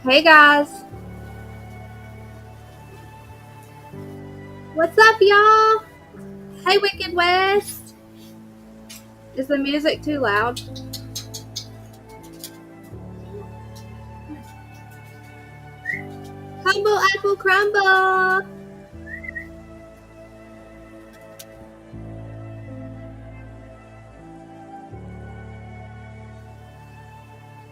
Hey guys, what's up, y'all? Hey, Wicked West. Is the music too loud? Humble apple crumble.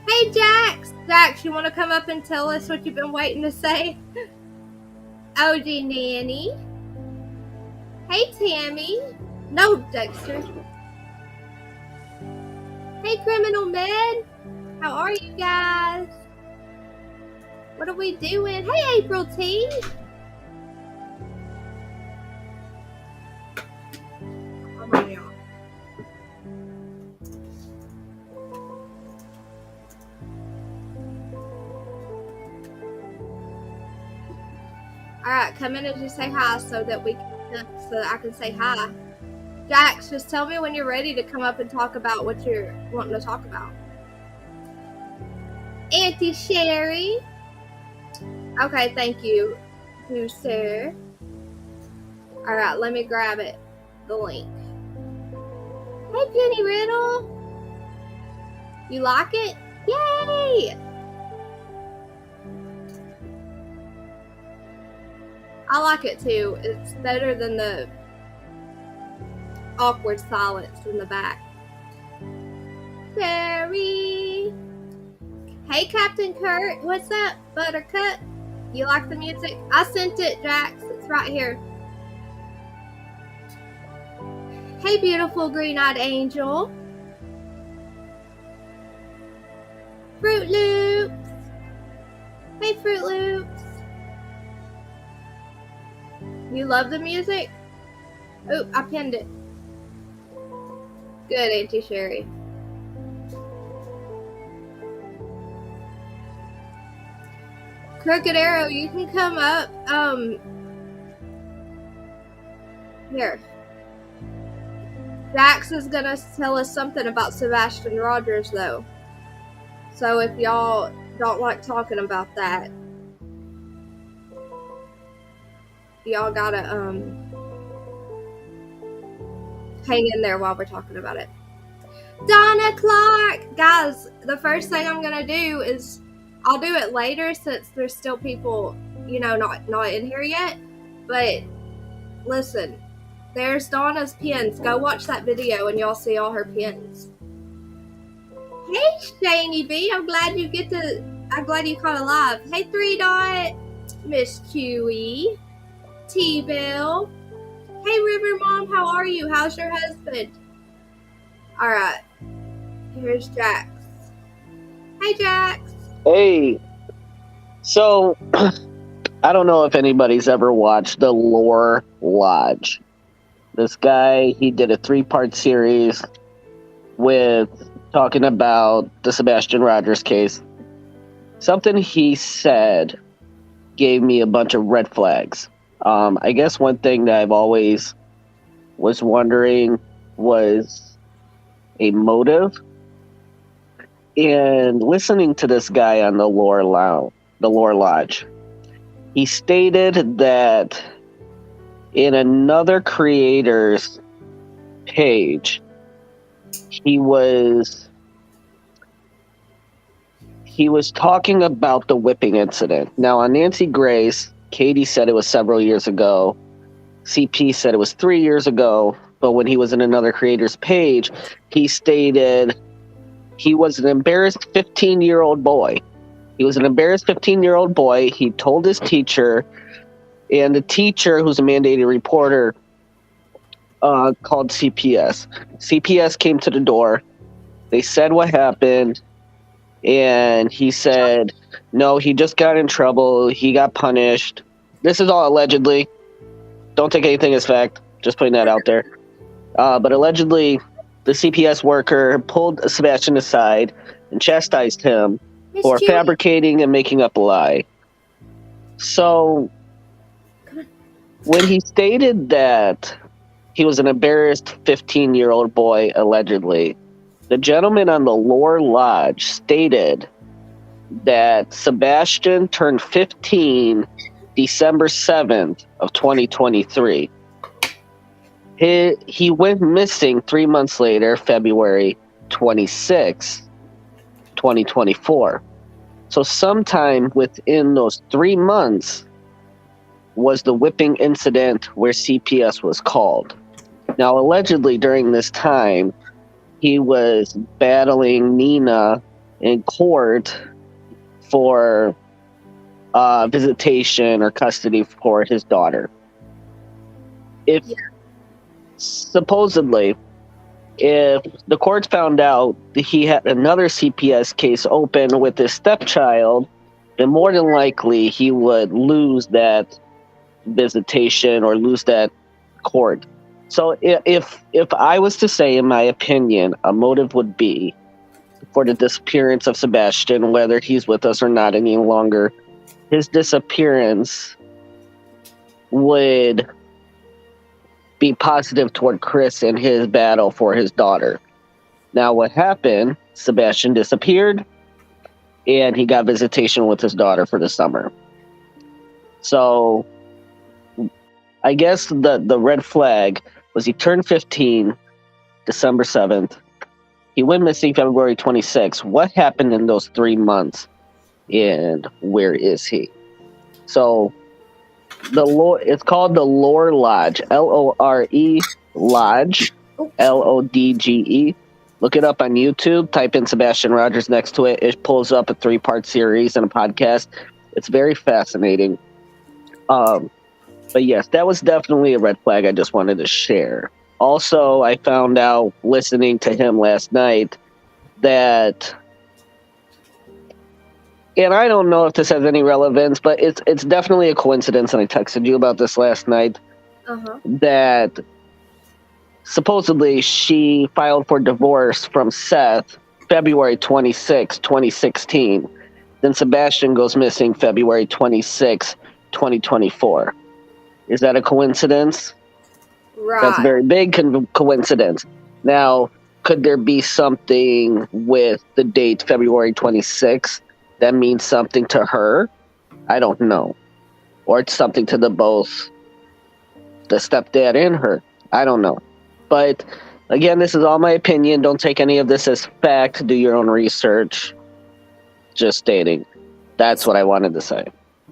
Hey, Jax. Jax, you want to come up and tell us what you've been waiting to say? OG Nanny. Hey, Tammy. No, Dexter. Hey, Criminal Men. How are you guys? What are we doing? Hey, April T. Come on, y'all. All right, come in and just say hi so that I can say hi. Jax, just tell me when you're ready to come up and talk about what you're wanting to talk about. Auntie Sherry. Okay, thank you, sir. All right, let me grab it. The link. Hey, Jenny Riddle. You like it? Yay! I like it too. It's better than the awkward silence in the back. Sherry. Hey, Captain Kurt. What's up, Buttercup? You like the music? I sent it, Jax. It's right here. Hey, beautiful green-eyed angel. Fruit Loops. Hey, Fruit Loops. You love the music? Oh, I pinned it. Good, Auntie Sherry. Crooked Arrow, you can come up. Here. Jax is gonna tell us something about Sebastian Rogers, though. So if y'all don't like talking about that, y'all gotta hang in there while we're talking about it. Donna Clark! Guys, the first thing I'm gonna do is I'll do it later since there's still people, not in here yet. But listen, there's Donna's pins. Go watch that video and y'all see all her pins. Hey, Shani B, I'm glad you caught alive. Hey, 3 Dot, Miss Chewy, T-Bill. Hey, River Mom, how are you? How's your husband? All right, here's Jax. Hey, Jax. Hey, so I don't know if anybody's ever watched The Lore Lodge. This guy, he did a 3-part series with talking about the Sebastian Rogers case. Something he said gave me a bunch of red flags. I guess one thing that I've always was wondering was a motive. And listening to this guy on the Lore Lodge, he stated that in another creator's page, he was talking about the whipping incident. Now, on Nancy Grace, Katie said it was several years ago. CP said it was 3 years ago. But when he was in another creator's page, he stated he was an embarrassed 15-year-old boy. He was an embarrassed 15-year-old boy. He told his teacher, and the teacher, who's a mandated reporter, called CPS. CPS came to the door. They said what happened, and he said, no, he just got in trouble. He got punished. This is all allegedly. Don't take anything as fact. Just putting that out there. But allegedly, the CPS worker pulled Sebastian aside and chastised him for fabricating and making up a lie. So, when he stated that he was an embarrassed 15-year-old boy, allegedly, the gentleman on the Lore Lodge stated that Sebastian turned 15 December 7th of 2023. He went missing 3 months later, February 26th, 2024. So sometime within those 3 months was the whipping incident where CPS was called. Now, allegedly during this time, he was battling Nina in court for visitation or custody for his daughter. Supposedly, if the courts found out that he had another CPS case open with his stepchild, then more than likely he would lose that visitation or lose that court. So if I was to say, in my opinion, a motive would be for the disappearance of Sebastian, whether he's with us or not any longer, his disappearance would be positive toward Chris and his battle for his daughter. Now, what happened? Sebastian disappeared, and he got visitation with his daughter for the summer. So, I guess the red flag was he turned 15 December 7th. He went missing February 26th. What happened in those 3 months, and where is he? So, it's called the Lore Lodge, Lore Lodge, Lodge. Look it up on YouTube. Type in Sebastian Rogers next to it. It pulls up a 3-part series and a podcast. It's very fascinating. But yes, that was definitely a red flag I just wanted to share. Also, I found out listening to him last night that, and I don't know if this has any relevance, but it's definitely a coincidence, and I texted you about this last night, that supposedly she filed for divorce from Seth February 26, 2016. Then Sebastian goes missing February 26, 2024. Is that a coincidence? Right. That's a very big coincidence. Now, could there be something with the date February 26th that means something to her? I don't know. Or it's something to the stepdad and her. I don't know. But again, this is all my opinion. Don't take any of this as fact. Do your own research. Just stating. That's what I wanted to say.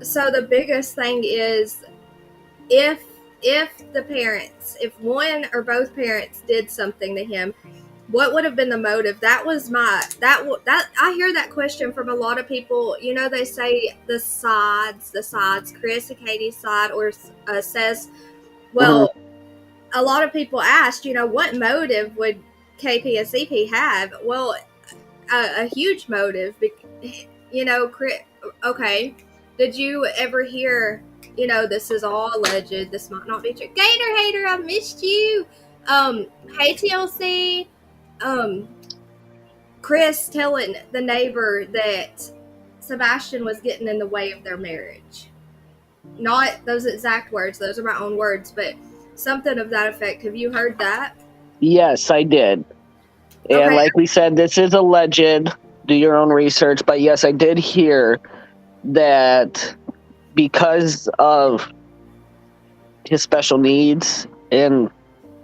So the biggest thing is, if the parents, if one or both parents did something to him, what would have been the motive? That was I hear that question from a lot of people. You know, they say the sides, Chris and Katie's side, or says, well, a lot of people asked, what motive would KP and CP have? Well, a huge motive. Chris, okay, did you ever hear, this is all alleged, this might not be true. Gator Hater, I missed you. Hey TLC, Chris telling the neighbor that Sebastian was getting in the way of their marriage. Not those exact words, those are my own words, but something of that effect. Have you heard that? Yes, I did. And okay. Like we said, this is alleged. Do your own research. But yes, I did hear that because of his special needs and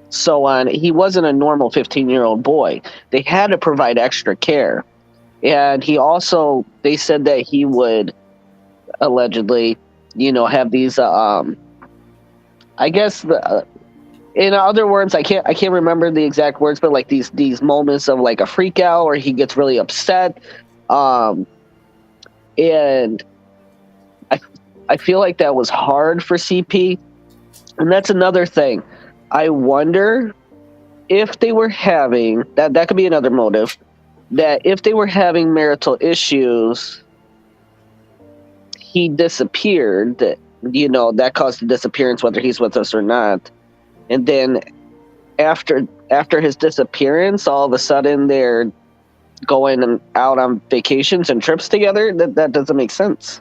so on, he wasn't a normal 15-year-old boy. They had to provide extra care. And he also, they said that he would allegedly, have these, I guess, in other words, I can't remember the exact words, but like these moments of like a freak out or he gets really upset. And I feel like that was hard for CP. And that's another thing. I wonder if they were having, that could be another motive, that if they were having marital issues, he disappeared, that caused the disappearance, whether he's with us or not. And then after his disappearance, all of a sudden they're going out on vacations and trips together. That doesn't make sense.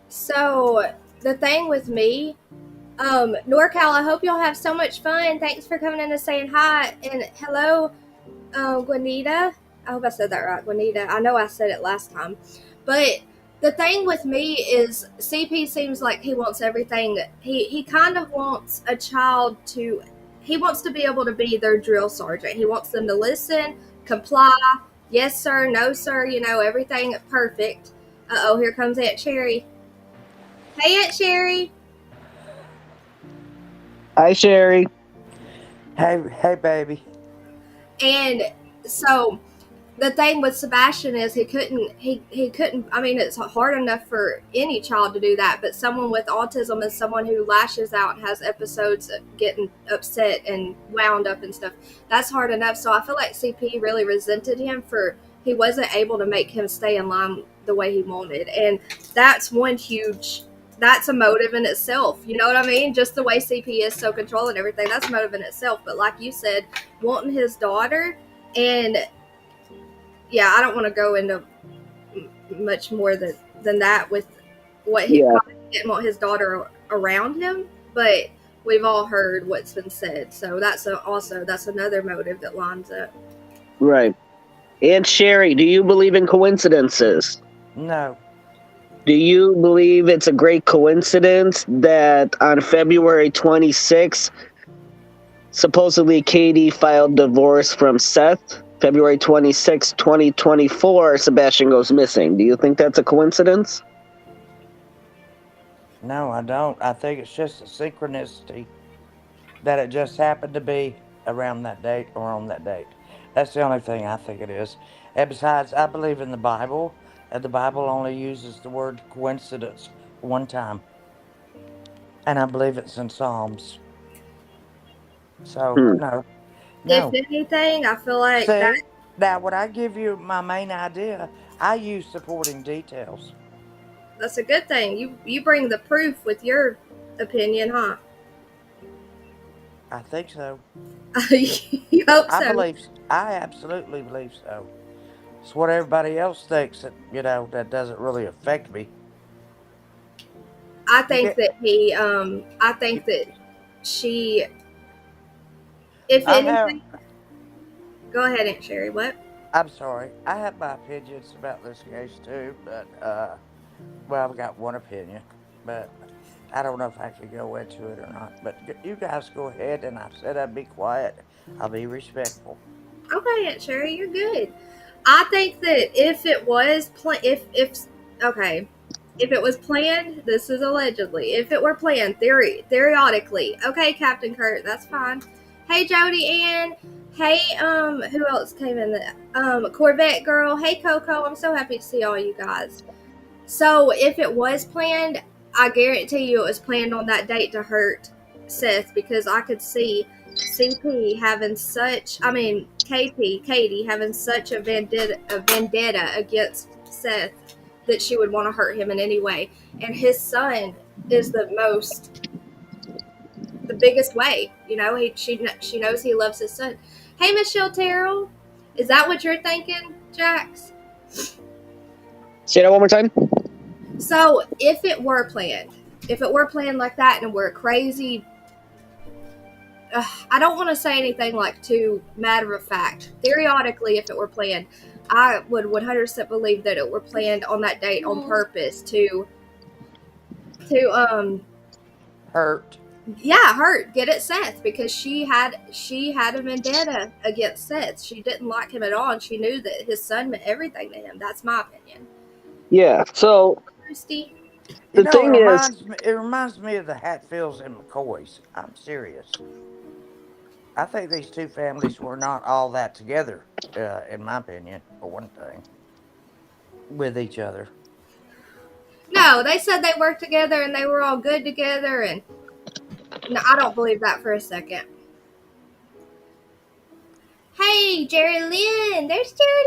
So the thing with me, NorCal, I hope y'all have so much fun. Thanks for coming in and saying hi. And hello, Juanita. I hope I said that right, Juanita. I know I said it last time. But the thing with me is CP seems like he wants everything. He kind of wants a child to, he wants to be able to be their drill sergeant. He wants them to listen, comply, yes sir, no sir, everything perfect. Uh-oh, here comes Aunt Sherry. Hey, Aunt Sherry. Hi, Sherry. Hey, baby. And so the thing with Sebastian is he couldn't, I mean, it's hard enough for any child to do that, but someone with autism is someone who lashes out and has episodes of getting upset and wound up and stuff. That's hard enough. So I feel like CP really resented him for he wasn't able to make him stay in line the way he wanted. And that's that's a motive in itself. You know what I mean? Just the way CP is so controlling everything, that's a motive in itself. But like you said, wanting his daughter, and yeah, I don't want to go into much more than that with what he didn't want his daughter around him, but we've all heard what's been said. So that's another motive that lines up. Right. Aunt Sherry, do you believe in coincidences? No. Do you believe it's a great coincidence that on February 26th, supposedly Katie filed divorce from Seth? February 26, 2024, Sebastian goes missing. Do you think that's a coincidence? No, I don't. I think it's just a synchronicity that it just happened to be around that date or on that date. That's the only thing I think it is. And besides, I believe in the Bible, and the Bible only uses the word coincidence one time. And I believe it's in Psalms. So, no. If anything, I feel like that. Now, when I give you my main idea, I use supporting details. That's a good thing. You bring the proof with your opinion, huh? I think so. You hope so. I absolutely believe so. It's what everybody else thinks that, that doesn't really affect me. I think that she, if anything, go ahead, Aunt Sherry. What? I'm sorry. I have my opinions about this case too, but well, I've got one opinion, but I don't know if I could go into it or not. But you guys go ahead, and I said I'd be quiet. I'll be respectful. Okay, Aunt Sherry, you're good. I think that if it was if it was planned, this is allegedly. If it were planned, theoretically, okay, Captain Kurt, that's fine. Hey, Jody Ann. Hey, who else came in? Corvette Girl. Hey, Coco. I'm so happy to see all you guys. So, if it was planned, I guarantee you it was planned on that date to hurt Seth, because I could see CP having Katie having such a vendetta against Seth that she would want to hurt him in any way. And his son is the biggest way. She knows he loves his son. Hey, Michelle Terrell, is that what you're thinking, Jax? Say that one more time. So, if it were planned like that, and we're crazy, I don't want to say anything like too matter of fact. Theoretically, if it were planned, I would 100% believe that it were planned on that date on purpose to hurt. Yeah, hurt. Get at Seth, because she had a vendetta against Seth. She didn't like him at all, and she knew that his son meant everything to him. That's my opinion. Yeah. So Christy, the thing it reminds me of the Hatfields and McCoys. I'm serious. I think these two families were not all that together, in my opinion, for one thing, with each other. No, they said they worked together and they were all good together, and no, I don't believe that for a second. Hey, Jerry Lynn. There's Jerry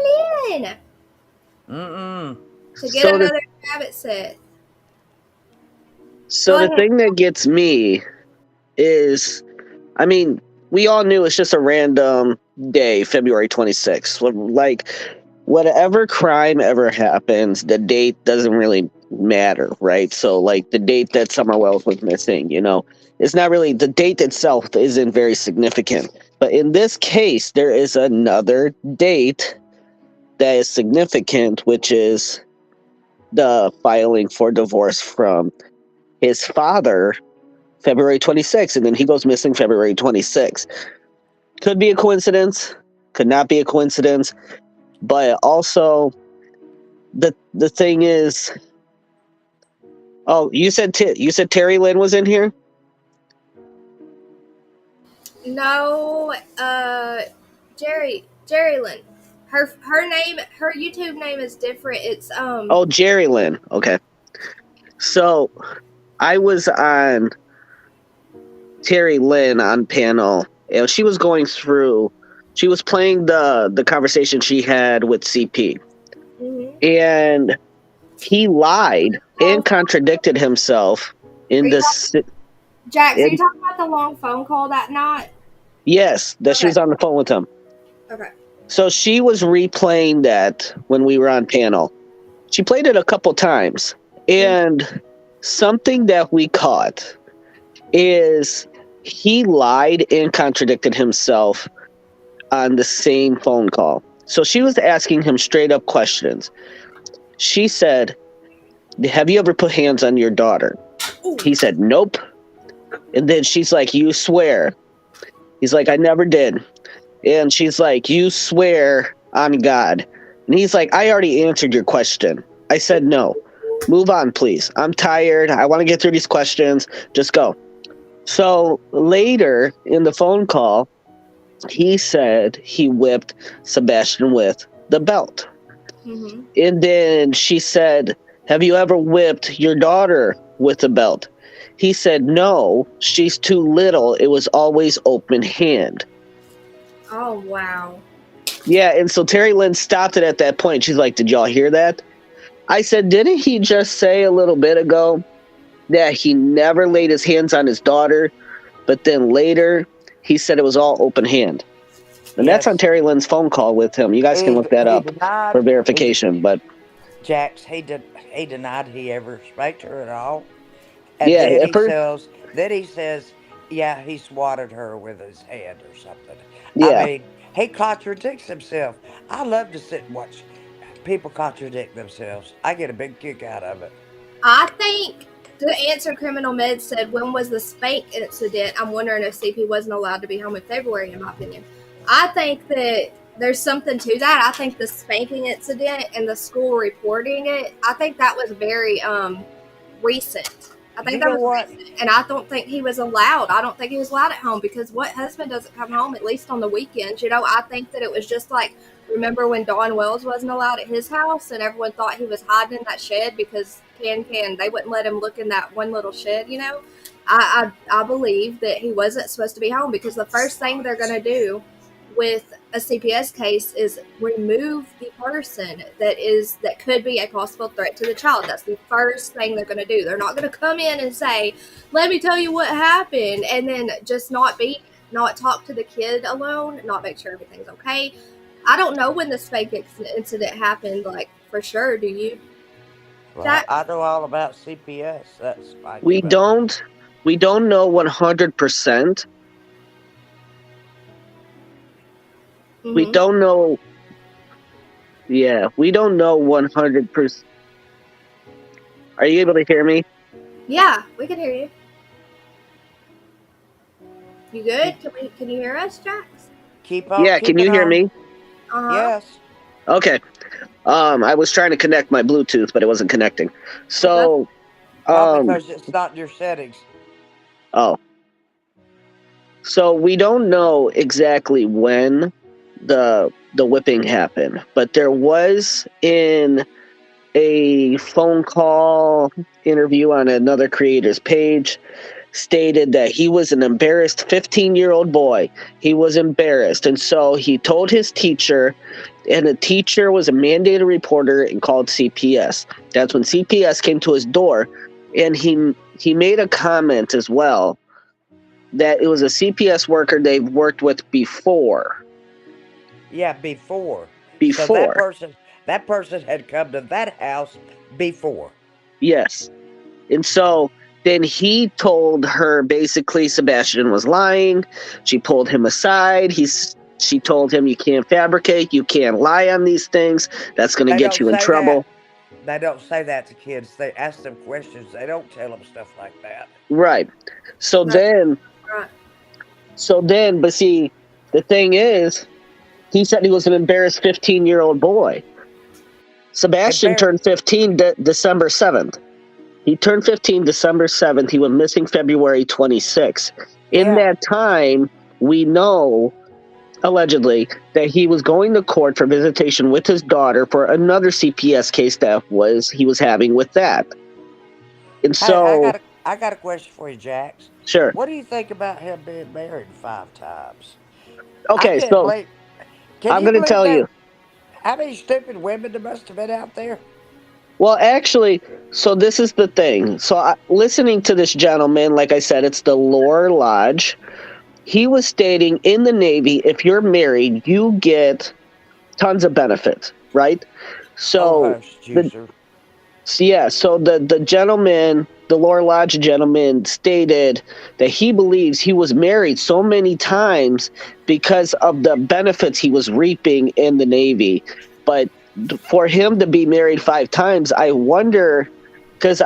Lynn. To get another rabbit set. So the thing that gets me is, I mean, we all knew it's just a random day, February 26th. Like, whatever crime ever happens, the date doesn't really matter, right? So, like, the date that Summer Wells was missing, it's not really, the date itself isn't very significant. But in this case, there is another date that is significant, which is the filing for divorce from his father February 26th, and then he goes missing February 26th. Could be a coincidence, could not be a coincidence, but also the thing is, oh, you said Terry Lynn was in here? No, Jerry Lynn. Her name, her YouTube name is different. It's Oh, Jerry Lynn. Okay. So I was on Terry Lynn on panel, and she was going through. She was playing the conversation she had with CP, and he lied and contradicted himself in this. Jax, are you talking about the long phone call that night? Yes, that she was on the phone with him. Okay. So she was replaying that when we were on panel. She played it a couple times, and something that we caught is he lied and contradicted himself on the same phone call. So she was asking him straight up questions. She said, "Have you ever put hands on your daughter?" He said, "Nope." And then she's like, "You swear?" He's like, "I never did." And she's like, "You swear on God?" And he's like, "I already answered your question. I said no. Move on, please. I'm tired. I want to get through these questions. Just go." So later in the phone call, he said he whipped Sebastian with the belt. And then she said, "Have you ever whipped your daughter with the belt?" He said, "No, she's too little. It was always open hand." Oh, wow. Yeah, and so Terry Lynn stopped it at that point. She's like, "Did y'all hear that?" I said, "Didn't he just say a little bit ago that he never laid his hands on his daughter, but then later he said it was all open hand?" And that's on Terry Lynn's phone call with him. You guys can look that up for verification. But Jax, he denied he ever spanked her at all. And yeah, then he says, yeah, he swatted her with his hand or something. Yeah. I mean, he contradicts himself. I love to sit and watch people contradict themselves. I get a big kick out of it. I think to answer Criminal Med said, when was the spank incident? I'm wondering if CP wasn't allowed to be home in February, in my opinion. I think that there's something to that. I think the spanking incident and the school reporting it, I think that was very recent. I think that was recent. And I don't think he was allowed. I don't think he was allowed at home, because what husband doesn't come home at least on the weekends? You know, I think that it was just like, remember when Dawn Wells wasn't allowed at his house and everyone thought he was hiding in that shed because they wouldn't let him look in that one little shed, you know? I believe that he wasn't supposed to be home, because the first thing they're going to do with a CPS case is remove the person that could be a possible threat to the child. That's the first thing they're going to do. They're not going to come in and say, "Let me tell you what happened," and then just not talk to the kid alone, not make sure everything's okay. I don't know when the spank incident happened, like, for sure. Do you? Well, I know all about CPS. That's we don't know 100%. We don't know. Yeah, we don't know 100%. Are you able to hear me? Yeah, we can hear you. You good? Can you hear us, Jax? Keep on. Yeah, can you hear me? Yes. Okay. I was trying to connect my Bluetooth, but it wasn't connecting. So, because it's not in your settings. Oh. So we don't know exactly when the whipping happened, but there was in a phone call interview on another creator's page stated that he was an embarrassed 15-year-old boy. He was embarrassed, and so he told his teacher, and the teacher was a mandated reporter and called CPS. That's when CPS came to his door, and he made a comment as well that it was a CPS worker they've worked with before. Yeah, before. Before. So that person had come to that house before. Yes. And so then he told her basically Sebastian was lying. She pulled him aside. She told him, you can't fabricate, you can't lie on these things. That's going to They get don't you in say trouble. that. They don't say that to kids. They ask them questions. They don't tell them stuff like that. Right. So That's then, right. but see, the thing is, he said he was an embarrassed 15-year-old boy. Sebastian turned 15 December 7th. He turned 15 December 7th. He went missing February 26th. In that time, we know, allegedly, that he was going to court for visitation with his daughter for another CPS case that he was having with that. And so, I got a question for you, Jax. sure. What do you think about him being married 5 times? Okay, so I'm going to tell you. How many stupid women there must have been out there? Well, actually, so this is the thing. So listening to this gentleman, like I said, it's the Lore Lodge. He was stating in the Navy, if you're married, you get tons of benefits, right? So, so the gentleman, the Lore Lodge gentleman, stated that he believes he was married so many times because of the benefits he was reaping in the Navy. But for him to be married 5 times, I wonder, because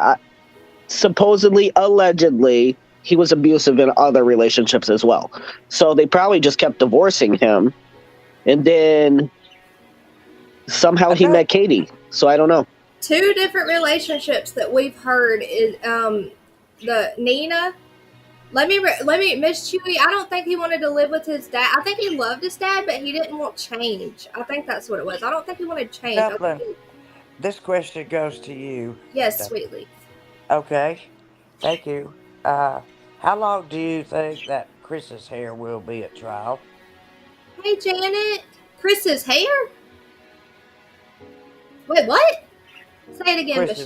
supposedly, allegedly, he was abusive in other relationships as well. So they probably just kept divorcing him. And then somehow he met Katie. So I don't know. 2 different relationships that we've heard is the Nina. Let me Miss Chewy. I don't think he wanted to live with his dad. I think he loved his dad, but he didn't want change. I think that's what it was. I don't think he wanted change. Dublin, this question goes to you. Yes, sweetly. Okay, thank you. How long do you think that Chris's hair will be at trial? Hey, Janet. Chris's hair? Wait, what? Say it again,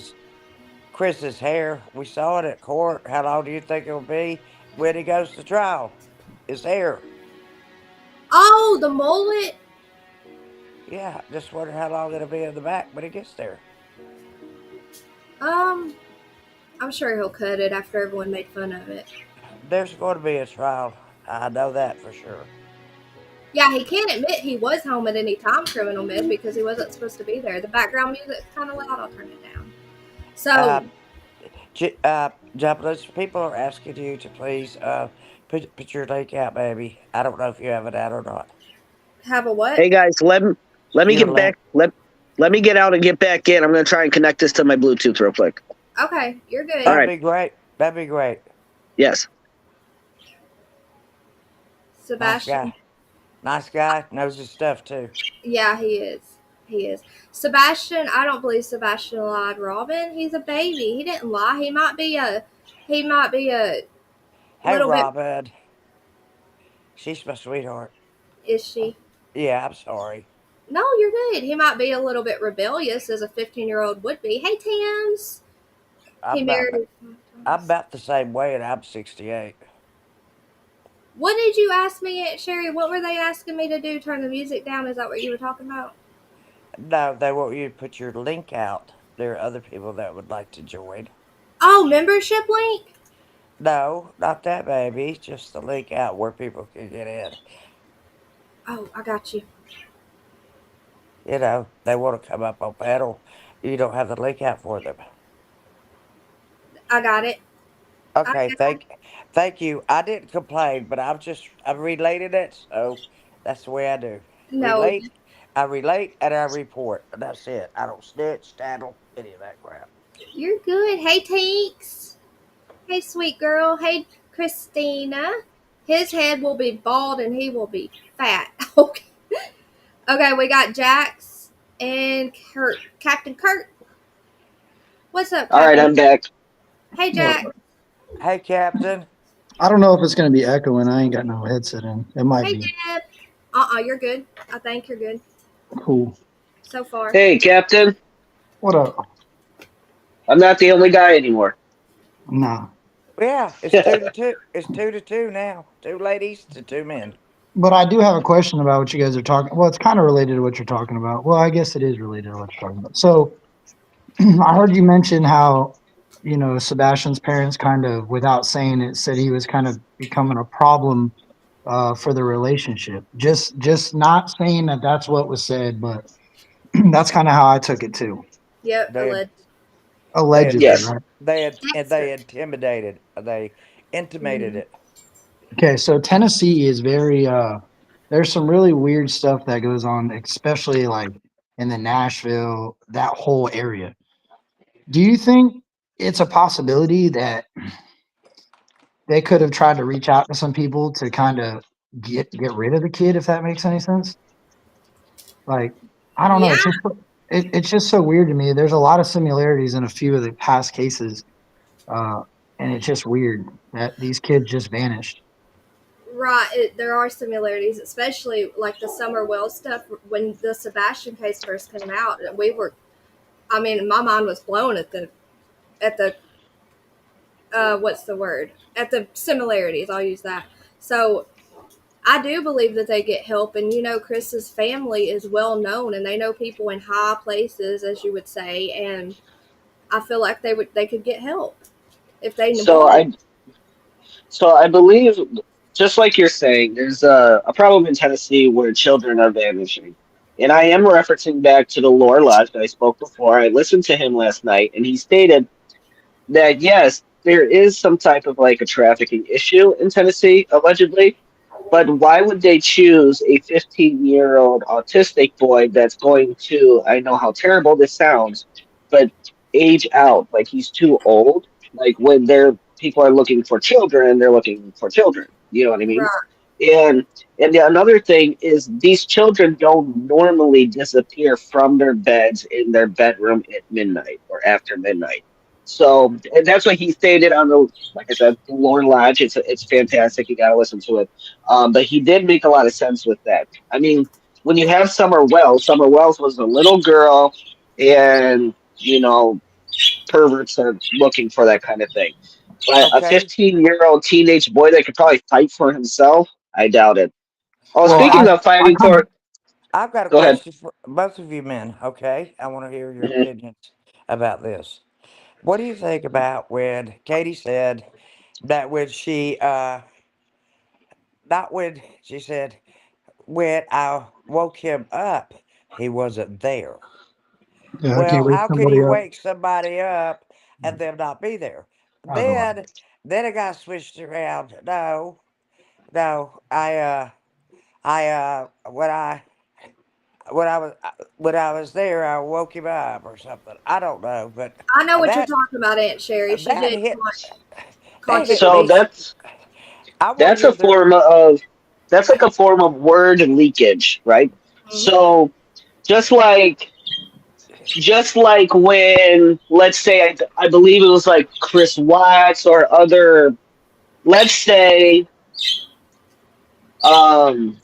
Chris's hair. We saw it at court. How long do you think it'll be when he goes to trial? His hair. Oh, the mullet? Yeah, just wonder how long it'll be in the back when he gets there. I'm sure he'll cut it after everyone made fun of it. There's going to be a trial. I know that for sure. Yeah, he can't admit he was home at any time, Criminal Mid, because he wasn't supposed to be there. The background music's kind of loud. I'll turn it down. So, Jobless, people are asking you to please put your link out, baby. I don't know if you have it out or not. Have a what? Hey guys, let me get back. Let me get out and get back in. I'm going to try and connect this to my Bluetooth real quick. Okay, you're good. That'd be great. That'd be great. Yes. Sebastian. Nice guy. Knows his stuff too. Yeah, he is. He is. Sebastian, I don't believe Sebastian lied. Robin, he's a baby. He didn't lie. He might be a Hey, Robin. She's my sweetheart. Is she? Yeah, I'm sorry. No, you're good. He might be a little bit rebellious as a 15-year-old would be. Hey, Tams. I'm about the same way, and I'm 68. What did you ask me, Aunt Sherry? What were they asking me to do? Turn the music down? Is that what you were talking about? No, they want you to put your link out. There are other people that would like to join. Oh, membership link? No, not that, baby. Just the link out where people can get in. Oh, I got you. You know, they want to come up on panel. You don't have the link out for them. I got it. Okay, thank you. I didn't complain, but I'm related it, so that's the way I do. No. I relate and I report. That's it. I don't snitch, tattle, any of that crap. You're good. Hey, Tinks. Hey, sweet girl. Hey, Christina. His head will be bald and he will be fat. Okay. Okay, we got Jax and Kurt. Captain Kurt. What's up, Captain? All right, I'm back. Hey, Jax. Hey, Captain. I don't know if it's going to be echoing. I ain't got no headset in. It might be. Hey, Deb. You're good. I think you're good. Cool. So far. Hey, Captain. What up? I'm not the only guy anymore. Nah. Yeah, it's 2 to 2. It's 2 to 2 now. 2 ladies to 2 men. But I do have a question about what you guys are talking. Well, it's kind of related to what you're talking about. Well, I guess it is related to what you're talking about. So I heard you mention how, you know, Sebastian's parents kind of, without saying it, said he was kind of becoming a problem for the relationship. Just not saying that that's what was said, but that's kind of how I took it too. Yep, They had, they had, Allegedly, Yes. right? they intimidated, they intimated Mhm. it. Okay, so Tennessee is very there's some really weird stuff that goes on, especially like in the Nashville, that whole area. Do you think it's a possibility that they could have tried to reach out to some people to kind of get rid of the kid, if that makes any sense? Like, I don't know. Yeah, It's just so weird to me. There's a lot of similarities in a few of the past cases, uh, and it's just weird that these kids just vanished. right. There are similarities, especially like the Summer Wells stuff. When the Sebastian case first came out, we were. I mean, my mind was blown at the what's the word, at the similarities. I'll use that. So I do believe that they get help, and Chris's family is well known, and they know people in high places, as you would say, and I feel like they could get help if they So wanted. I believe, just like you're saying, there's a problem in Tennessee where children are vanishing. And I am referencing back to the Lore Lodge that I spoke before. I listened to him last night, and he stated that yes, there is some type of like a trafficking issue in Tennessee, allegedly. But why would they choose a 15-year-old autistic boy that's going to, I know how terrible this sounds, but age out, like he's too old? Like when people are looking for children, they're looking for children. You know what I mean? Right. And another thing is these children don't normally disappear from their beds in their bedroom at midnight or after midnight. So and that's what he stated on the, like I said, the Lorne Lodge. It's fantastic. You got to listen to it. But he did make a lot of sense with that. I mean, when you have Summer Wells was a little girl, and perverts are looking for that kind of thing. But a Okay. 15-year-old teenage boy that could probably fight for himself, I doubt it. Oh, Well, speaking of I fighting kind of for, I've got a go ahead. question for both of you men. Okay. I want to hear your Mhm. opinions about this. What do you think about when Katie said that when not when she said, when I woke him up, he wasn't there? yeah, I Well, can't wake how can somebody you up. wake somebody up and them not be there? I don't know. Then it got switched around. No, no, when I was there, I woke him up or something. I don't know, but I know what you're that talking about, Aunt Sherry. She that did hit that hit So me. contradict. I want to that's hear a the form of that's like a form of word leakage, right? Mhm. So just like just like when, let's say, I believe it was like Chris Watts or other, let's say, um,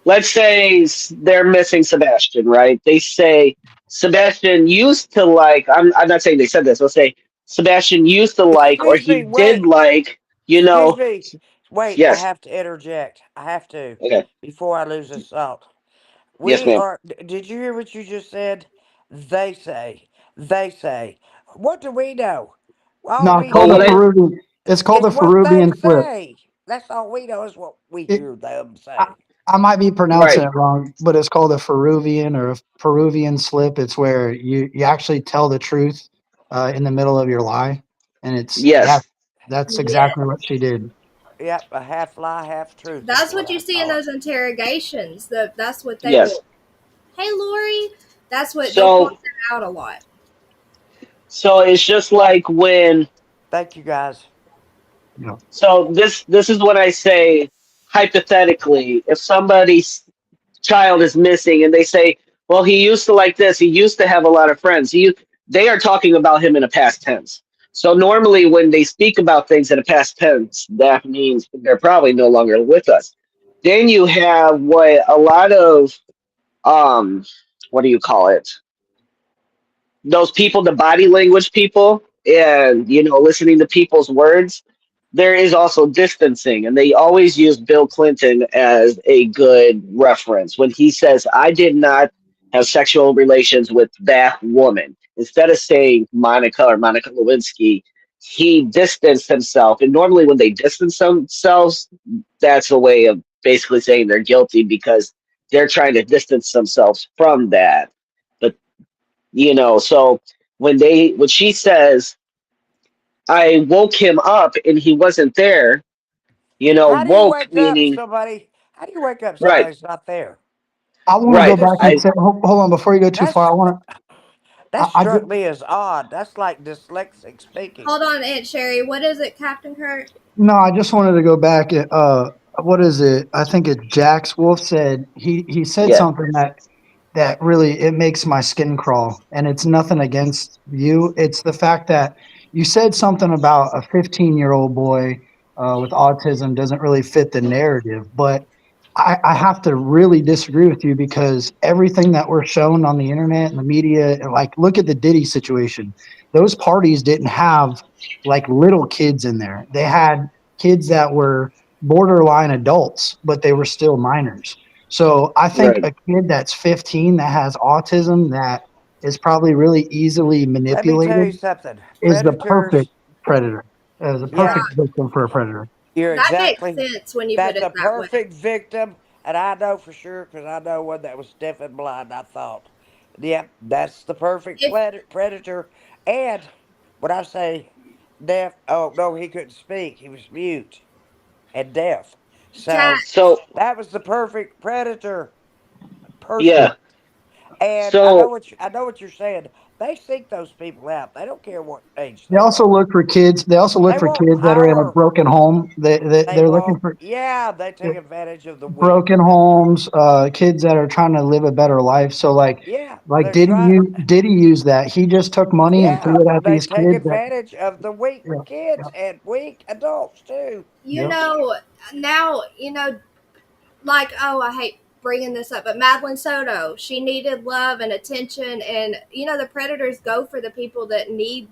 they're missing Sebastian, right? They say Sebastian used to like. I'm not saying they said this. Let's say Sebastian used to like, or excuse he me, wait, did like. You excuse know, me, wait. I yes. have to interject. I have to Okay. before I lose this thought. Yes, We ma'am. are. Did you hear what you just said? They say. They say. What do we know? All No, it's we Well, called the what I hear Peruvian. It's called is the what they Peruvian slip. say. That's all we know is what we It, hear them I, say. I might be pronouncing right. it wrong, but it's called a Peruvian or a Peruvian slip. It's where you actually tell the truth in the middle of your lie, and Yes. that's Yeah, exactly what she did. Yep, a half lie, half truth is that's what what you I see in call it. those interrogations. That's what they Yes. will. Hey, Lori. That's what they'll point So that out a lot. it's just like when. Thank you guys. You know, So this is what I say hypothetically. If somebody's child is missing and they say, "Well, he used to like this. He used to have a lot of friends." They are talking about him in a past tense. So normally, when they speak about things in a past tense, that means they're probably no longer with us. Then you have what a lot of um, what do you call it? Those people, the body language people, and listening to people's words. There is also distancing, and they always use Bill Clinton as a good reference when he says, "I did not have sexual relations with that woman." Instead of saying Monica or Monica Lewinsky, he distanced himself. And normally, when they distance themselves, that's a way of basically saying they're guilty because they're trying to distance themselves from that. But so when she says, "I woke him up and he wasn't there," How do you woke wake up meaning somebody? How do you wake up right, somebody's not there? I want to That go right. back just and I say, hold on, before you go too far, that's I want to, that I struck me as odd. That's like dyslexic speaking. Hold on, Aunt Sherry. What is it, Captain Kirk? no, I just wanted to go back. What is it? I think it's Jax Wolf said he said yeah, something that really it makes my skin crawl, and it's nothing against you. It's the fact that you said something about a 15-year-old boy with autism doesn't really fit the narrative, but I have to really disagree with you because everything that we're shown on the internet and the media, like look at the Diddy situation. Those parties didn't have like little kids in there. They had kids that were borderline adults, but they were still minors. So I think right, a kid that's 15 that has autism that is probably really easily Let me tell you manipulated something. is the perfect Predators, predator, is a yeah, perfect victim for a predator. you're That makes exactly. sense when you put That's it a that way. perfect victim, and I know for sure because I know one that was deaf and blind. I thought, yep, that's the perfect If predator. And when I say deaf, oh no, he couldn't speak. He was mute and deaf. So Jax, so that was the perfect predator yeah, person. And so I know what you're saying. They seek those people out. They don't care what age They they also are. look for kids. They also look They for want kids that are in a power. broken home. They They're looking want, for yeah, they take advantage of the weak. broken homes, kids that are trying to live a better life. So Yeah, like they're trying. Did he use that? He just took money and Yeah, threw it at they these take kids that advantage of the weak yeah, kids yeah, and weak adults too. you yep. know, now, like, oh, I hate bringing this up, but Madeline Soto, she needed love and attention. And, the predators go for the people that need,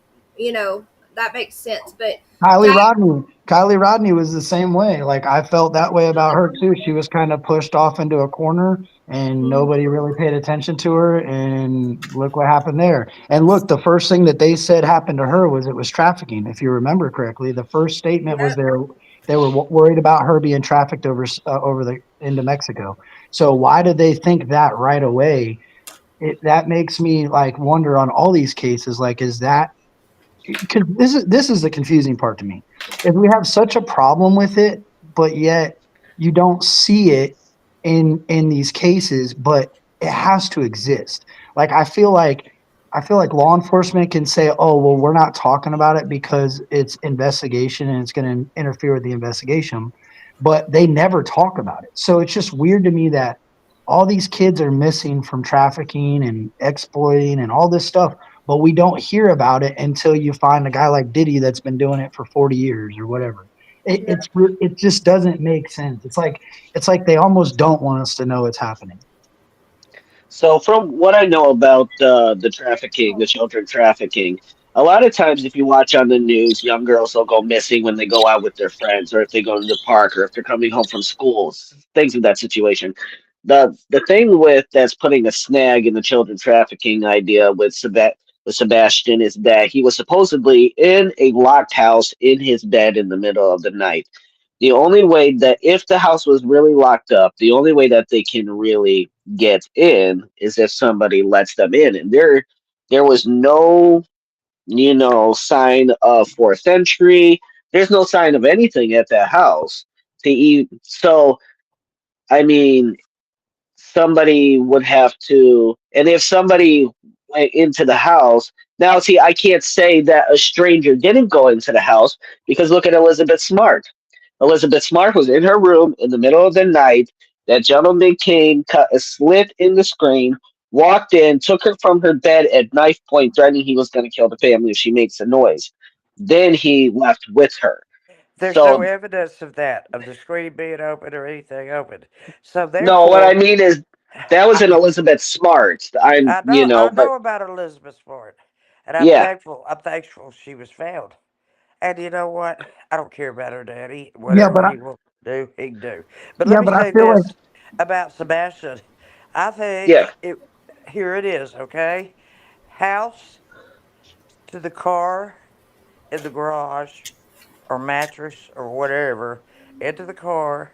that makes sense. But Kylie Jack, Rodney. Kylie Rodney was the same way. Like I felt that way about her too. She was kind of pushed off into a corner and nobody really paid attention to her and look what happened there. And look, the first thing that they said happened to her was it was trafficking. If you remember correctly, the first statement was yep, they were worried about her being trafficked over the into Mexico. So why did they think that right away? That makes me like wonder on all these cases like is that because this is the confusing part to me. If we have such a problem with it, but yet you don't see it in these cases, but it has to exist. Like I feel like law enforcement can say, "Oh, well, we're not talking about it because it's investigation and it's going to interfere with the investigation," but they never talk about it. So it's just weird to me that all these kids are missing from trafficking and exploiting and all this stuff but we don't hear about it until you find a guy like Diddy that's been doing it for 40 years or whatever. yep. It just doesn't make sense. It's like they almost don't want us to know it's happening. So, from what I know about the trafficking, the children trafficking, a lot of times if you watch on the news, young girls will go missing when they go out with their friends, or if they go to the park, or if they're coming home from school, things of that situation. The thing with that's putting a snag in the children trafficking idea with Sebastian is that he was supposedly in a locked house in his bed in the middle of the night. The only way that if the house was really locked up, the only way that they can really get in is if somebody lets them in. And there was no, sign of fourth entry. There's no sign of anything at that house. So I mean, somebody would have to, and if somebody went into the house, now see, I can't say that a stranger didn't go into the house because look at Elizabeth Smart. Elizabeth Smart was in her room in the middle of the night. That gentleman came, cut a slit in the screen, walked in, took her from her bed at knife point, threatening he was going to kill the family if she makes a noise. Then he left with her. There's no So, evidence of that, of the screen being open or anything open. So no, what I therefore, mean is that was an I, Elizabeth Smart. I But know about Elizabeth Sport, and I'm yeah, thankful. I'm thankful she was found. And you know what? I don't care about her daddy. Yeah, Whatever he will do, he can do. But let yeah, me but I say feel like this about Sebastian. I yeah. think it. Here it is. Okay, house to the car in the garage or mattress or whatever into the car,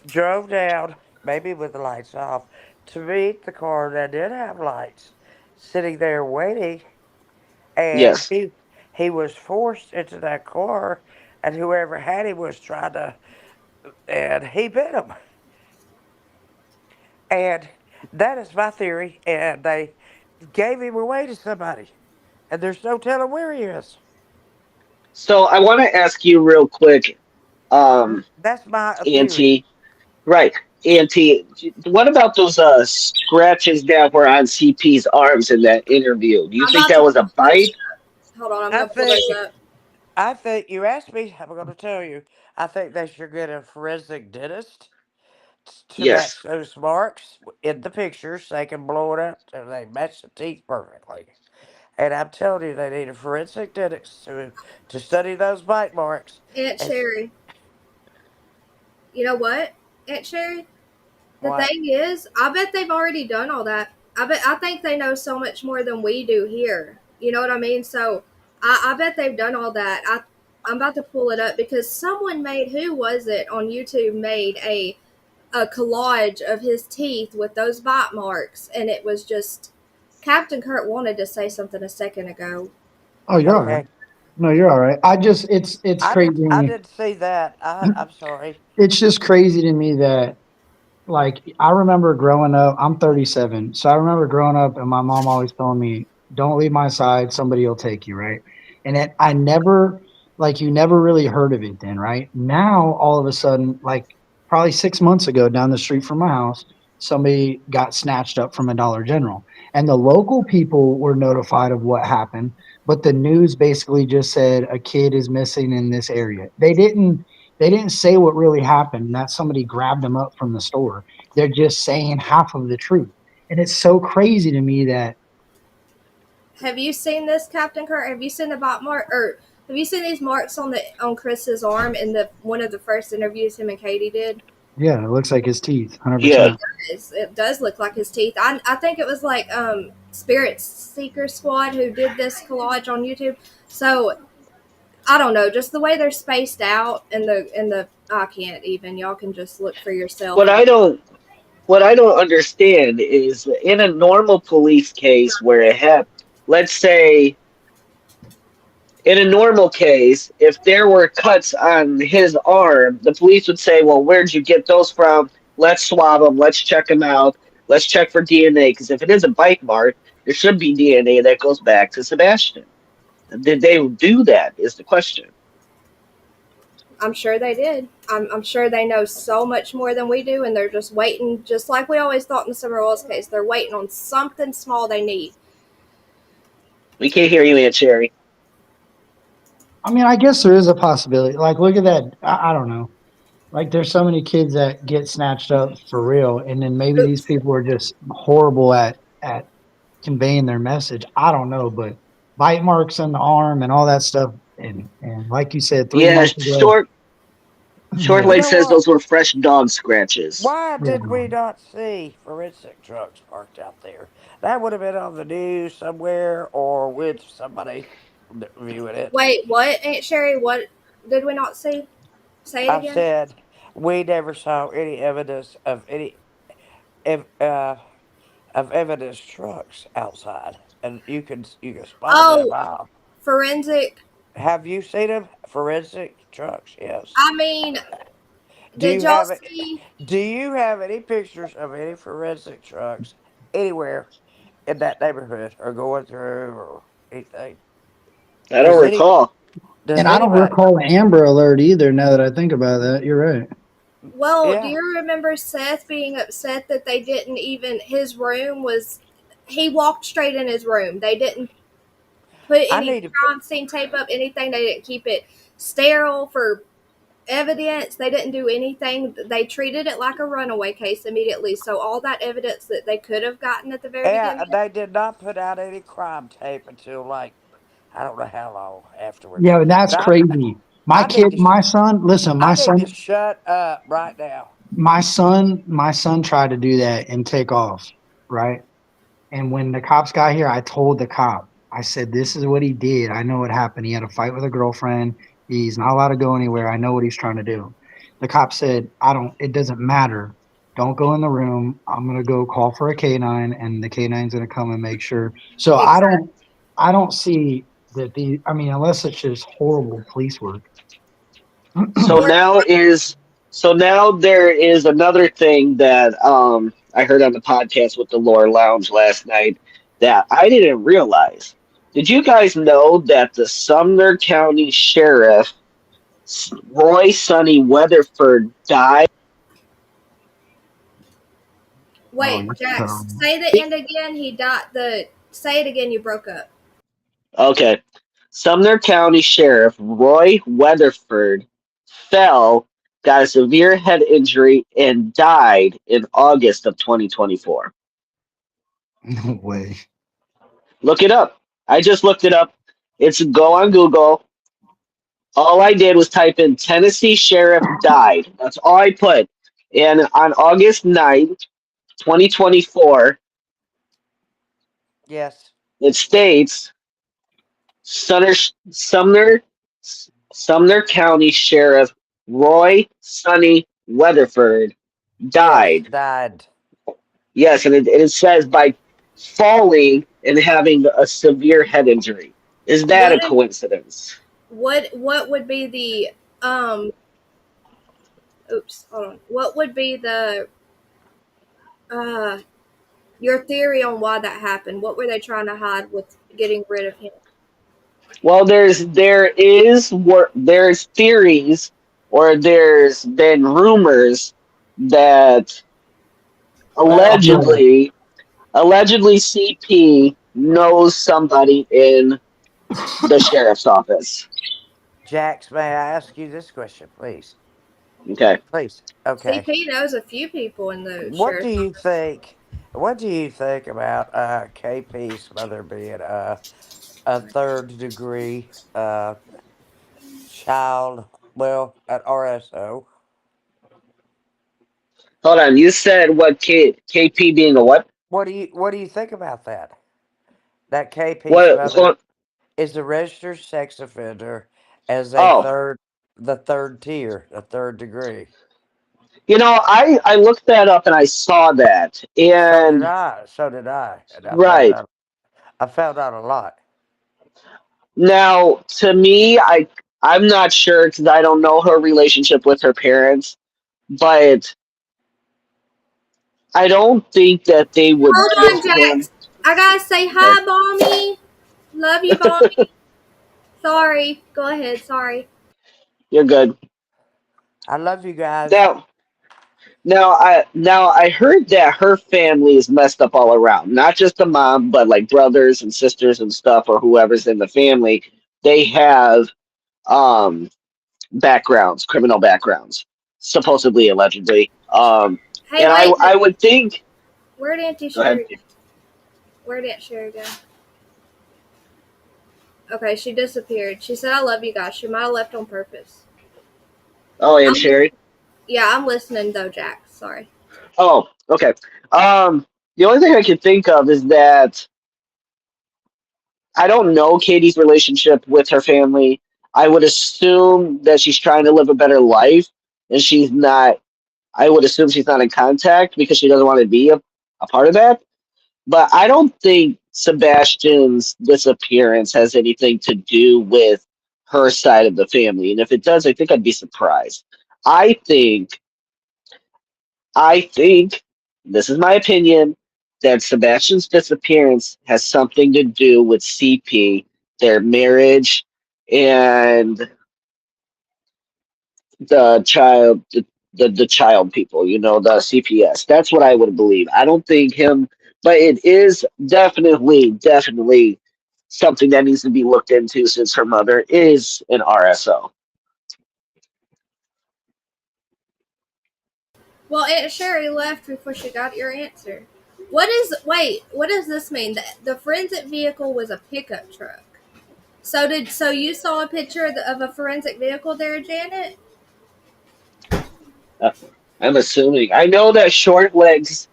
drove down, maybe with the lights off, to meet the car that did have lights, sitting there waiting, and Yes. he was forced into that car, and whoever had him was trying to, and he bit him. And that is my theory, and they gave him away to somebody, and there's no telling where he is. So I want to ask you real quick, um, That's my theory. Auntie. Right, Auntie. What about those scratches that were on CP's arms in that interview? Do you I'm think about that to was a pull those bite? up. Hold on, I'm I gonna pull those think up. I think you asked me. I'm going to tell you. I think they should get a forensic dentist to Yes. match those marks in the pictures. They can blow it up and they match the teeth perfectly. And I'm telling you, they need a forensic dentist to study those bite marks. Aunt And Sherry, you know what? Aunt Sherry, the what? thing is, I bet they've already done all that. I think they know so much more than we do here. You know what I mean? So I bet they've done all that. I'm about to pull it up because someone made, who was it on YouTube, made a collage of his teeth with those bite marks, and it was just Captain Kurt wanted to say something a second ago. Oh, you're all right. Okay. No, you're all right. It's crazy to I me. didn't see that. I'm sorry. It's just crazy to me that, like, I remember growing up. I'm 37, so I remember growing up, and my mom always telling me, "Don't leave my side. Somebody will take you." Right, and I never, like, you never really heard of it then, right? Now, all of a sudden, like, probably 6 months ago, down the street from my house, somebody got snatched up from a Dollar General, and the local people were notified of what happened, but the news basically just said a kid is missing in this area. They didn't say what really happened, that somebody grabbed them up from the store. They're just saying half of the truth. And it's so crazy to me that, Have you seen this, Captain Kurt? Have you seen the bite mark, or have you seen these marks on Chris's arm in the one of the first interviews him and Katie did? yeah, it looks like his teeth, Yeah. 100%. It does look like his teeth. I think it was like Spirit Seeker Squad who did this collage on YouTube. So I don't know, just the way they're spaced out and the I can't even. Y'all can just look for yourself. What I don't what I don't understand is in a normal police case where it happened, let's say in a normal case, if there were cuts on his arm, the police would say, "Well, where'd you get those from? Let's swab them. Let's check them out. Let's check for DNA. Because if it is a bite mark, there should be DNA that goes back to Sebastian." Did they do that? Is the question. I'm sure they did. I'm sure they know so much more than we do, and they're just waiting, just like we always thought in the Summer Walls case. They're waiting on something small they need. We can't hear you, Aunt Cherry. I mean, I guess there is a possibility. Like, look at that. I don't know. Like, there's so many kids that get snatched up for real. And then maybe these Oops. people are just horrible at conveying their message. I don't know. But bite marks on the arm and all that stuff. And like you said, three Yeah, months ago, Short You yeah, Leg know says what? those were fresh dog scratches. Why yeah. did we not see forensic trucks parked out there? That would have been on the news somewhere or with somebody viewing it. Wait, what, Aunt Sherry? What did we not see? Say it I again. said we never saw any evidence of any ev- uh, of evidence trucks outside, and you can spot them in a Oh, mile. forensic. Have you seen them? Forensic trucks? Yes. I mean, Do did you y'all have it? see? Do you have any pictures of any forensic trucks anywhere in that neighborhood or going through or anything? I don't Does any recall. does And I don't anybody? recall an Amber Alert either. Now that I think about that, you're right. Well, do Yeah, you remember Seth being upset that they didn't even his room was he walked straight in his room. They didn't put I any need to. crime scene tape up, anything. They didn't keep it sterile for evidence. They didn't do anything. They treated it like a runaway case immediately. So all that evidence that they could have gotten at the very Yeah, beginning. they did not put out any crime tape until like I don't know how long afterwards. Yeah, and that's But crazy. My I need kid, to my son, listen, I need to shut up right now. my son tried to do that and take off, right? And when the cops got here, I told the cop, I said, this is what he did. I know what happened. He had a fight with a girlfriend. He's not allowed to go anywhere. I know what he's trying to do. The cop said, it doesn't matter. Don't go in the room. I'm going to go call for a canine and the canine's going to come and make sure. So I don't see that unless it's just horrible police work. So Or now there is another thing that I heard on the podcast with the Lore Lounge last night that I didn't realize. Did you guys know that the Sumner County Sheriff Roy Sonny Weatherford died? wait, That's Jax, terrible. say the end again. He died. Say it again. You broke up. Okay. Sumner County Sheriff Roy Weatherford fell, got a severe head injury, and died in August of 2024. No way. Look it up. I just looked it up. Go on Google. All I did was type in Tennessee Sheriff died. That's all I put. And on August 9th, 2024, Yes. it states Sumner, Sumner, Sumner County Sheriff Roy Sonny Weatherford Yes. died. Died. Yes, and it says by falling and having a severe head injury. Is that a What coincidence? what would be the oops, hold on. What would be the uh your theory on why that happened? What were they trying to hide with getting rid of him? Well, there's theories or there's been rumors that Well, allegedly CP knows somebody in the sheriff's office. Jax, may I ask you this question, please? Okay. Please. Okay. CP knows a few people in the What do sheriff's you office. think? What do you think about KP's mother being a third degree child? Well, at RSO. Hold on. You said what KP being a what? What do you think about that? That KP's What mother hold, is a registered sex offender as oh, the third tier, the third degree. I looked that up and I saw that. So did And I. So did I. And I found right. out. I found out a lot. Now, to me, I'm not sure because I don't know her relationship with her parents, but I don't think that they would Hold give on, him. Jax. I gotta say Okay. hi, Bonnie. Love you, Bonnie. Sorry. Go ahead. Sorry. You're good. I love you guys. Now, now I heard that her family is messed up all around. Not just the mom, but like brothers and sisters and stuff, or whoever's in the family. They have um backgrounds, criminal backgrounds, supposedly, allegedly. Hey, And wait. I would think. Where'd Auntie Go ahead. Sherry go? Where'd Aunt Sherry go? Okay, she disappeared. She said, I love you guys. She might have left on purpose. Oh, and I'm, Sherry. yeah, I'm listening, though, Jax. Sorry. Oh, okay. The only thing I can think of is that I don't know Katie's relationship with her family. I would assume that she's trying to live a better life, and she's not. I would assume she's not in contact because she doesn't want to be a part of that. But I don't think Sebastian's disappearance has anything to do with her side of the family. And if it does, I think I'd be surprised. I think, I think, this is my opinion, that Sebastian's disappearance has something to do with CP, their marriage, and the child people, the CPS. That's what I would believe. I don't think him, but it is definitely something that needs to be looked into since her mother is an RSO. Well, Aunt Sherry left before she got your answer. What does this mean? The forensic vehicle was a pickup truck. So you saw a picture of a forensic vehicle there, Janet? Uh, I'm assuming. I know that Short Legs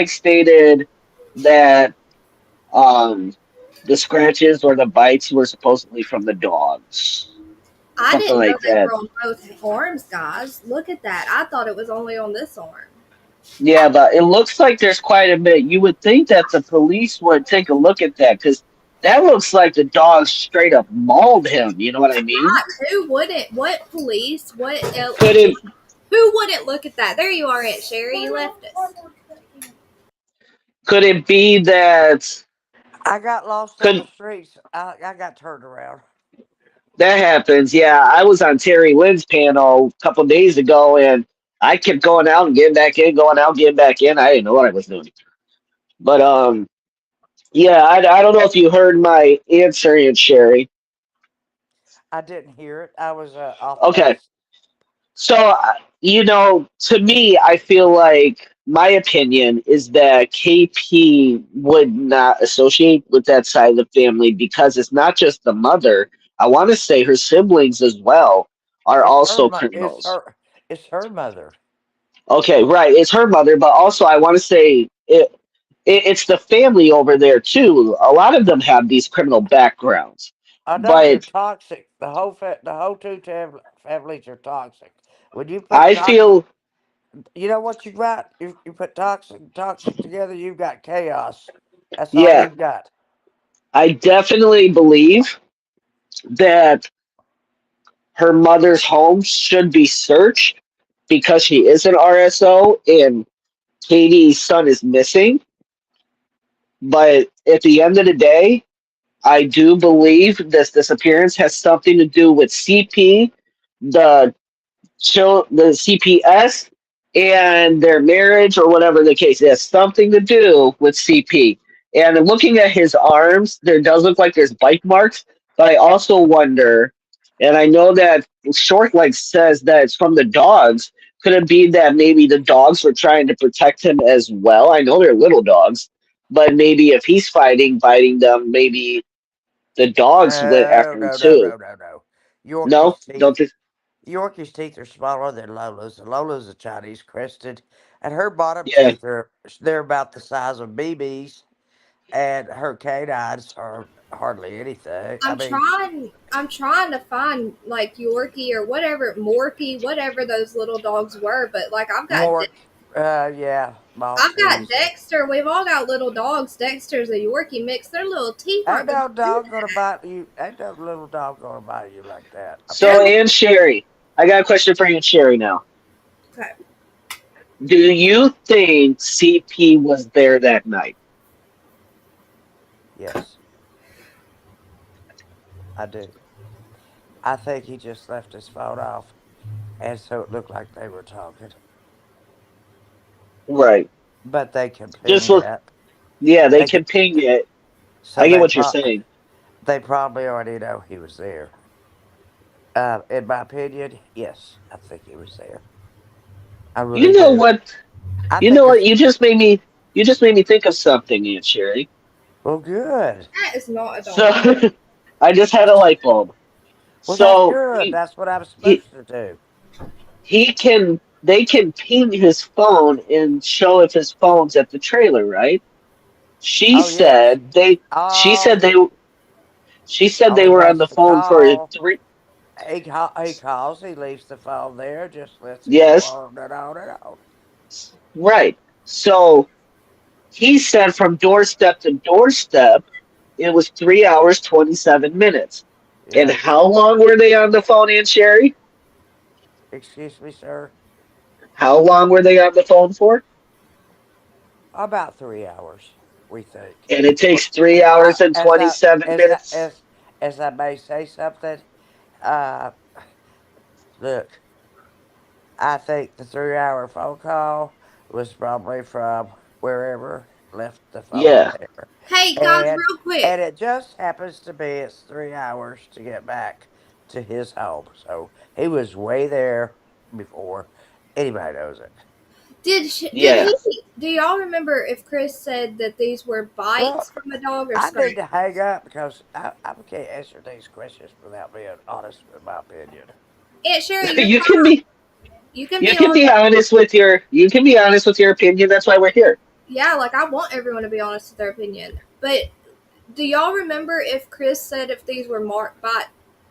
stated that um the scratches or the bites were supposedly from the dogs. I Something didn't know like they that. were on both arms, guys. Look at that. I thought it was only on this arm. Yeah, but it looks like there's quite a bit. You would think that the police would take a look at that because that looks like the dog straight up mauled him. You know what I mean? Who wouldn't? What police? Could it Who wouldn't look at that? There you are, Aunt Sherry. You left us. could it be that I got lost in the could streets. I got turned around. that happens? Yeah, I was on Terry Lynn's panel a couple days ago, and I kept going out and getting back in, going out, getting back in. I didn't know what I was doing. But yeah, I don't know if you heard my answer, Aunt Sherry. I didn't hear it. I was off Okay. base. So, to me, I feel like my opinion is that KP would not associate with that side of the family because it's not just the mother. I want to say her siblings as well are It's her. also It's criminals. her. It's her mother. Okay, right. It's her mother, but also I want to say it's the family over there too. A lot of them have these criminal backgrounds. I know they're But toxic. The whole families are toxic. When you put I toxic, feel, you know what you got? You put toxic together, you've got chaos. That's all yeah, you've got. I definitely believe that her mother's home should be searched because she is an RSO and Katie's son is missing. But at the end of the day, I do believe this disappearance has something to do with CP, the the CPS, and their marriage or whatever the case. It has something to do with CP. And looking at his arms, there does look like there's bite marks, but I also wonder, and I know that Short Leg says that it's from the dogs. Could it be that maybe the dogs were trying to protect him as well? I know they're little dogs, but maybe if he's biting them, maybe the dogs went No, after him no, no, too. no, no, no. No, Yorkie's don't teeth. you? Yorkie's teeth are smaller than Lola's. And Lola's a Chinese crested, and her bottom Yeah, teeth they're about the size of BBs, and her canines are hardly anything. I mean, I'm trying to find like Yorkie or whatever, Morkie, whatever those little dogs were. But like more, yeah, I've got Maltese. Dexter. We've all got little dogs. Dexter's a Yorkie mix. Their little teeth Ain't aren't going no to do dog gonna bite you. Ain't no little dog gonna bite you like that. I so, that. promise. Ann Sherry, I got a question for you, Sherry. Now, Okay. do you think CP was there that night? Yes, I do. I think he just left his phone off, and so it looked like they were talking. Right. But they can Just ping look. that. Yeah, they They can, can ping it. so I get what you're saying. they probably already know he was there. In my opinion, yes, I think he was there. I You really know do. what? I You know think what? it's You just made me think of something, Aunt Sherry. well, good. That is not a So, dog. I just had a light bulb. Well, that's So good. That's what I'm he supposed to do. he can they can ping his phone and show if his phone's at the trailer, right? She Oh yes. said they. She All said he they. She said all they he were on has the to phone for call. 3. He calls. He leaves the phone there. Just lets it go Yes, on and on and on. right. So he said from doorstep to doorstep, it was 3 hours 27 minutes. And Yeah. how long were they on the phone, Aunt Sherry? Excuse me, sir. How long were they on the phone for? About 3 hours, we think. And it Well, takes 3 hours and as I 27 minutes. as I may say something, uh, look, I think the 3 hour phone call was probably from wherever left the phone Yeah, there, Hey guys, and real quick. and it just happens to be it's 3 hours to get back to his home. So he was way there before anybody knows it. Did yeah. he? Do y'all remember if Chris said that these were Well, bites from a dog or I need scratch? to hang up because I can't answer these questions without being honest with my opinion. Aunt Sherry, you're you fine. can be You can you be can on. be honest with your opinion. That's why we're here. Yeah, like I want everyone to be honest with their opinion. But Do y'all remember if Chris said if these were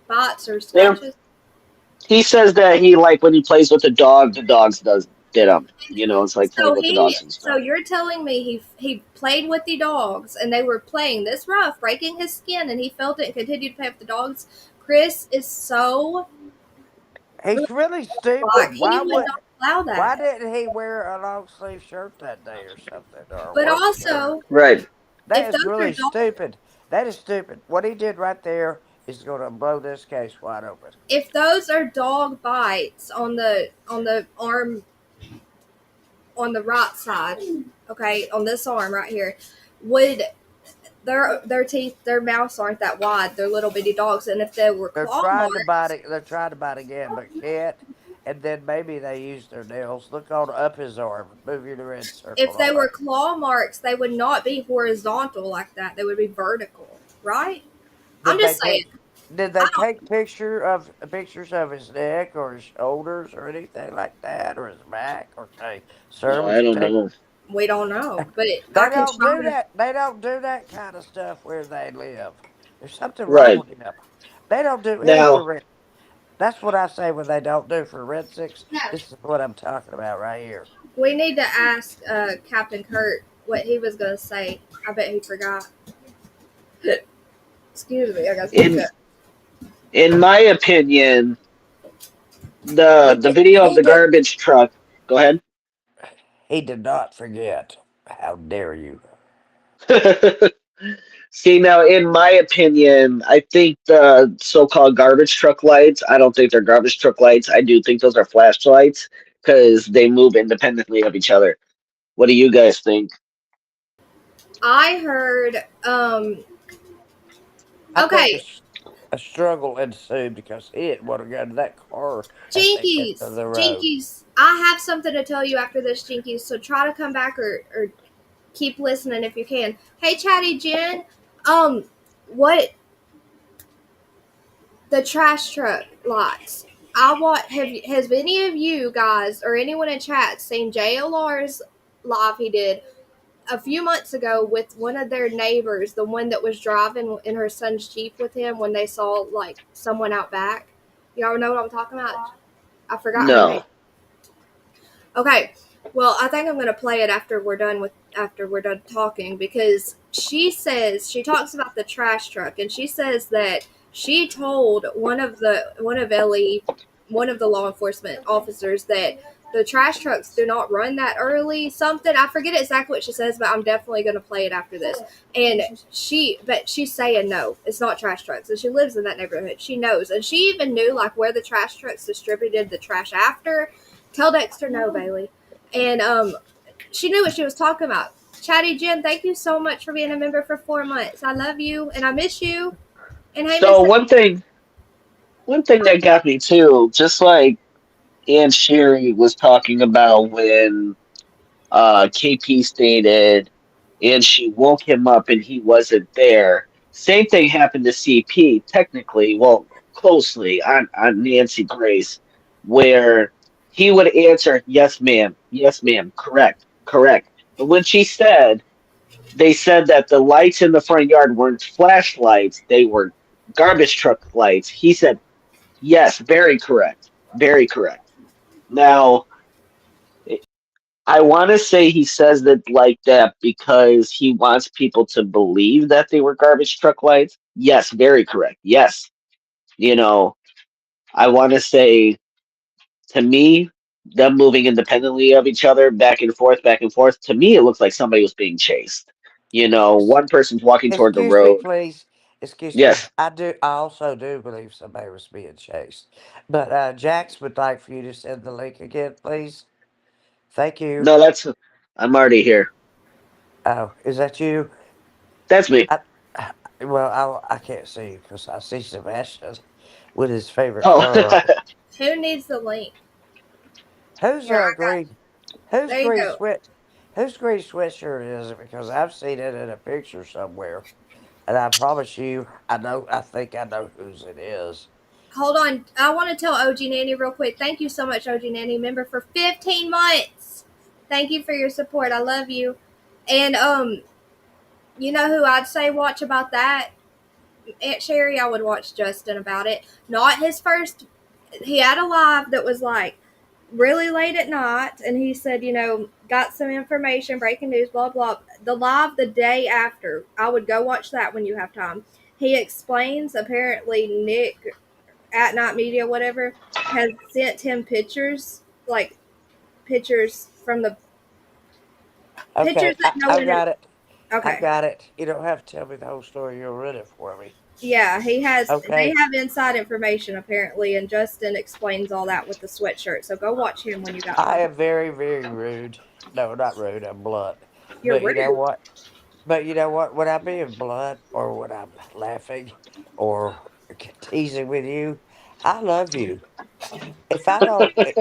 bites or They're, scratches? he says that he like when he plays with the dog, the dogs did him. You know, it's like playing with the dogs and So stuff. you're telling me he played with the dogs and they were playing this rough, breaking his skin, and he felt it and continued to play with the dogs. Chris is so He's really like stupid. he would not allow Why that. didn't he wear a long sleeve shirt that day or something, or a But work shirt? also, Right. That if is those are really dogs, stupid. That is stupid. What he did right there is going to blow this case wide open. if those are dog bites on the arm on the right side, okay, on this arm right here, would their teeth, their mouths aren't that wide. They're little bitty dogs, and if they were They're claw trying to bite marks, it. They're trying to bite again, but can't. And then maybe they use their nails. Look on up his arm. Move your red circle if they on were up. claw marks, they would not be horizontal like that. They would be vertical, right? I'm Did they just saying. take? Did they take pictures of his neck or his shoulders or anything like that, or his back? Or say, sir, would I you don't take? know. We don't know, but I They can don't do try to. that. They don't do that kind of stuff where they live. There's something wrong Right. with them. They don't do any Now, for red. That's what I say when they don't do for red six. This is what I'm talking about right here. We need to ask Captain Kurt what he was gonna say. I bet he forgot. Excuse me, I got some in hiccup. in my opinion, the video of He the did. garbage truck. Go ahead. He did not forget. How dare you? See, now, in my opinion, I think the so-called garbage truck lights, I don't think they're garbage truck lights. I do think those are flashlights because they move independently of each other. What do you guys think? I heard. I think Okay, a struggle ensued because he didn't want to go to that car as they went to Jinkies, the road. Jinkies. I have something to tell you after this, Jinkies. So try to come back or keep listening if you can. Hey, Chatty Jen. What the trash truck lots? I want. Has any of you guys or anyone in chat seen JLR's live he did a few months ago with one of their neighbors, the one that was driving in her son's Jeep with him when they saw like someone out back? Y'all know what I'm talking about? I forgot her name. No. Okay. Well, I think I'm gonna play it after we're done talking because she talks about the trash truck and she says that she told one of the law enforcement officers that the trash trucks do not run that early. Something I forget exactly what she says, but I'm definitely gonna play it after this. And she's saying no, it's not trash trucks, and she lives in that neighborhood. She knows, and she even knew like where the trash trucks distributed the trash after. Tell Dexter no, Bailey. And she knew what she was talking about. Chatty Jen, thank you so much for being a member for 4 months. I love you and I miss you. And hey, So Miss, one thing that got me too, just like Ann Sherry was talking about when KP stated and she woke him up and he wasn't there. Same thing happened to CP, technically, well, closely on Nancy Grace, where he would answer, yes, ma'am, correct, correct. But when she said, they said that the lights in the front yard weren't flashlights, they were garbage truck lights. He said, yes, very correct, very correct. Now, I want to say he says that like that because he wants people to believe that they were garbage truck lights. Yes, very correct. Yes. You know, I want to say to me, them moving independently of each other, back and forth, to me, it looks like somebody was being chased. You know, Ex- one person's walking toward the Excuse me, road. please. Excuse me. Yes. I do. I also do believe somebody was being chased. But Jax would like for you to send the link again, please. Thank you. No, I'm already here. Oh, is that you? That's me. I, well, I can't see because I see Sebastian with his favorite Oh, car on. who needs the link? Who's Here, I got. green? Whose There you green go. sweat? Whose green sweatshirt is it? Because I've seen it in a picture somewhere, and I promise you, I know. I think I know whose it is. Hold on. I want to tell OG Nanny real quick. Thank you so much, OG Nanny, member for 15 months. Thank you for your support. I love you. And You know who I'd say watch about that? Aunt Sherry, I would watch Justin about it. Not his first. He had a live that was like really late at night, and he said, got some information, breaking news, blah blah. The live the day after, I would go watch that when you have time. He explains. Apparently, Nick at Night Media, whatever, has sent him like pictures from the Okay, pictures that no I've one. got it. I've Okay. got it. You don't have to tell me the whole story. You'll read it for me. Yeah, he has. They Okay. have inside information apparently, and Justin explains all that with the sweatshirt. So go watch him when you got I time. am very, very rude. No, not rude. I'm blunt. You're But you know rude. what? But you know what? When I'm being blunt or when I'm laughing or teasing with you, I love you. If I don't, if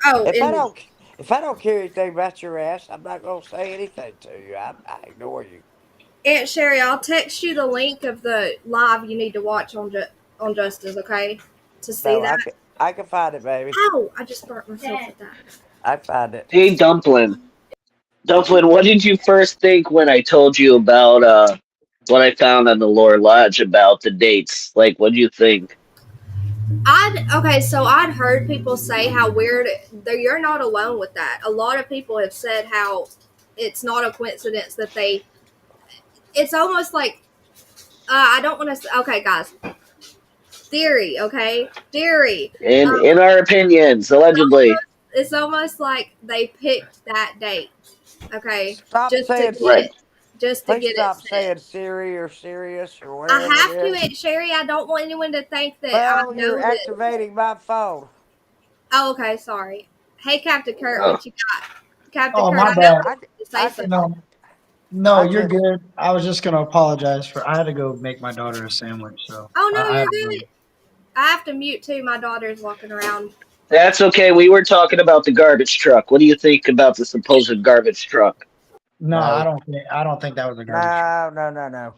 Oh, if I and don't, if I don't care anything about your ass, I'm not gonna say anything to you. I ignore you. Aunt Sherry, I'll text you the link of the live you need to watch on Justice. Okay, to see No, that. I can find it, baby. Oh, I just burnt myself with that. I find it. Hey, Dumplin'. Dumplin', what did you first think when I told you about what I found on the Lore Lodge about the dates? Like, what do you think? So I'd heard people say how weird. You're not alone with that. A lot of people have said how it's not a coincidence that they. It's almost like I don't want to. Okay, guys. Theory. Okay, theory. In our opinions, allegedly. It's almost like they picked that date. Okay, Stop just to saying. get Right. it, just to Please get it stop set. saying Siri or Sirius or I whatever it have to, is. Aunt Sherry. I don't want anyone to think that I Well, know you're this. activating my phone. Oh, okay, sorry. Hey, Captain Kurt, Oh. what you got? Captain Oh, Kurt, my I know bad. I, you say I something. just, No, no, I you're just, good. I was just gonna apologize for. I had to go make my daughter a sandwich, so Oh no, I you're had to good. go. I have to mute too. My daughter's walking around. That's okay. We were talking about the garbage truck. What do you think about the supposed garbage truck? No, I no, don't think. I don't think that was a garbage truck. no.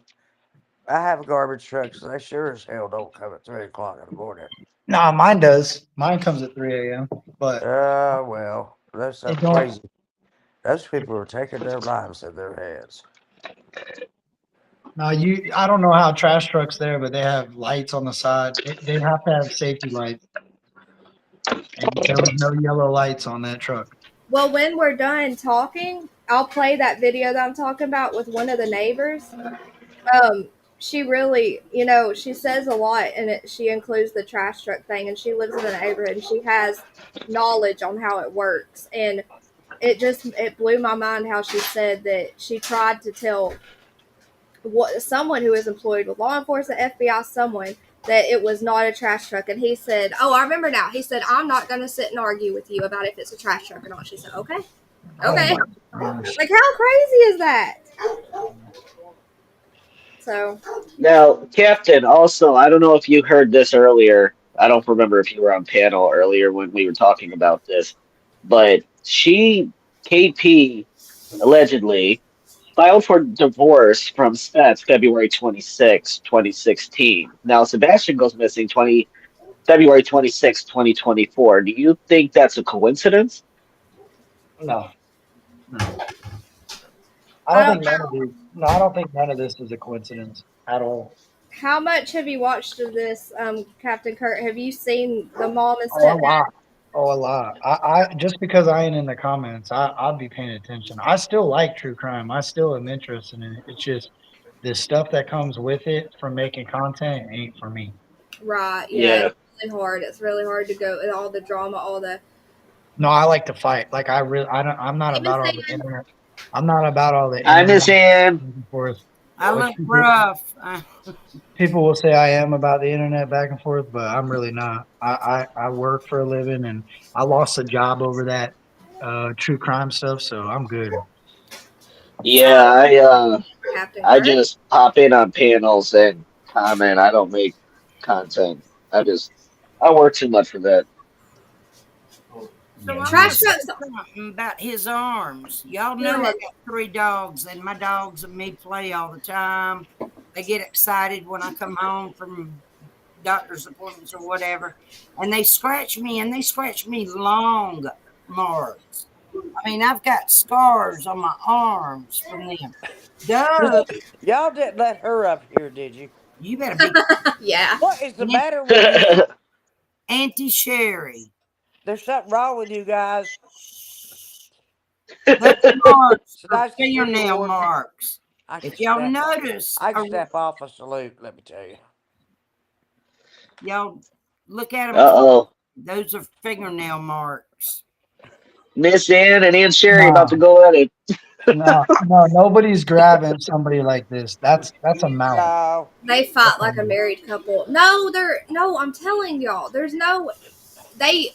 I have a garbage truck, so they sure as hell don't come at 3 o'clock in the morning. No, mine does. Mine comes at 3 a.m. But Well, that's it something don't. crazy. Those people are taking their lives in their hands. No, you. I don't know how trash trucks there, but they have lights on the side. They have to have safety lights, and there was no yellow lights on that truck. Well, when we're done talking, I'll play that video that I'm talking about with one of the neighbors. She really, she says a lot, and she includes the trash truck thing. And she lives in a neighborhood, and she has knowledge on how it works. And it blew my mind how she said that she tried to tell someone who is employed with law enforcement, FBI, someone that it was not a trash truck. And he said, "Oh, I remember now." He said, "I'm not going to sit and argue with you about if it's a trash truck or not." She said, "Okay, Oh okay." my gosh. Like, how crazy is that? So, Now, Captain, also, I don't know if you heard this earlier. I don't remember if you were on panel earlier when we were talking about this, but KP, allegedly, filed for divorce from Spence February 26, 2016. Now, Sebastian goes missing February 26, 2024. Do you think that's a coincidence? No, no. I I don't don't think know. none of these. No, I don't think none of this is a coincidence at all. How much have you watched of this, Captain Kurt? Have you seen the mom and Oh, a stepdad? lot. Oh, a lot. I just because I ain't in the comments, I'll be paying attention. I still like true crime. I still am interested in it. It's just the stuff that comes with it from making content ain't for me. Right, yeah, Yeah. it's really hard. It's really hard to go with all the drama, all the. No, I like to fight. Like I really, I don't. I'm not Hey, Miss about all the Ann. internet. I'm not about all the I internet miss him. back and forth, I which look rough. people will say I am about the internet back and forth, but I'm really not. I work for a living, and I lost a job over that true crime stuff, so I'm good. Yeah, So, I Captain I Kurt. just pop in on panels and comment. I don't make content. I work too much for that. So Yeah, I no. want to Trash say trucks. something about his arms. Y'all Go know I ahead. got 3 dogs, and my dogs and me play all the time. They get excited when I come home from doctor's appointments or whatever, and they scratch me, and they scratch me long marks. I mean, I've got scars on my arms from them. Doug, Y'all didn't let her up here, did you? you better be Yeah. What is the matter with you? Auntie Sherry. There's something wrong with you guys. Those marks It's are nice to see you, fingernail Lord. marks. I If can y'all step off. notice, I can step off a salute, let me tell you. y'all look at them. Uh-oh. Those are fingernail marks. Miss Ann and Aunt Sherry about to No, go at it. no, nobody's grabbing somebody like this. That's a mount. No. They fight like a married couple. No, I'm telling y'all, there's no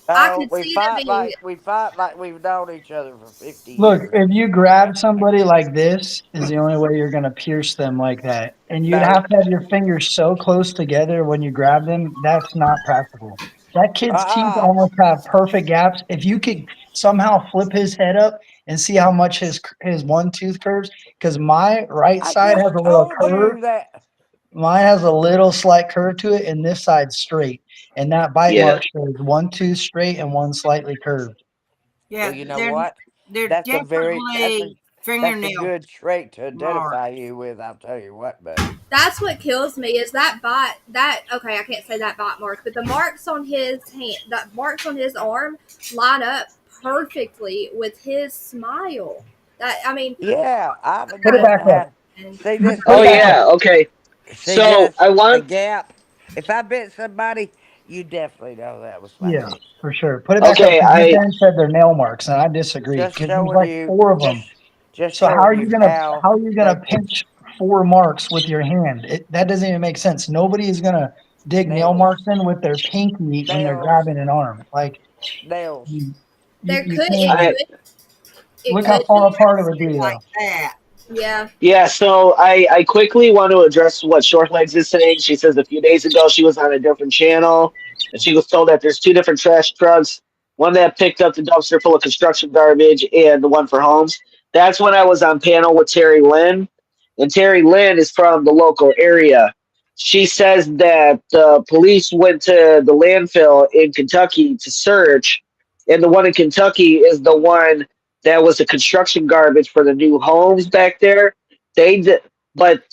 I No, could see them being we fight like we've known each other for 50 Look, years. if you grab somebody like this, is the only way you're gonna pierce them like that. And you'd No. have to have your fingers so close together when you grab them. That's not practical. That kid's teeth Uh-uh. almost have perfect gaps. If you could somehow flip his head up and see how much his one tooth curves, because my right I side has just a little told curve. you that. Mine has a little slight curve to it, and this side's straight. And that bite Yeah. mark shows one tooth straight and one slightly curved. Yeah, Well, you know what? they're That's a definitely that's a fingernail good trait to marks. identify you with, I'll tell you what, buddy. that's what kills me is that bite okay, I can't say that bite mark, but the marks on his hand, the marks on his arm line up perfectly with his smile. That I mean, Yeah, I've Put it known back up. how. See this Put Oh it back gap? up. yeah, okay. See So this? I The want gap. If I bit somebody, you definitely know that was my Yeah, teeth. for sure. Put it back up okay, because Miss I Ann said they're nail marks, and I disagree Just because there's showing like you, four of them. just So showing you how how are you they gonna pinch four marks with your hand? That doesn't even make sense. Nobody is gonna dig nail nails, marks in with their pinky when they're nails, grabbing an arm. Like nails. there you could I it look how could far be apart it would be like though. that. yeah. yeah, so I quickly want to address what Short Legs is saying. She says a few days ago she was on a different channel and she was told that there's two different trash trucks, one that picked up the dumpster full of construction garbage and the one for homes. That's when I was on panel with Terry Lynn, and Terry Lynn is from the local area. She says that the police went to the landfill in Kentucky to search, and the one in Kentucky is the one that was the construction garbage for the new homes back there. They did, but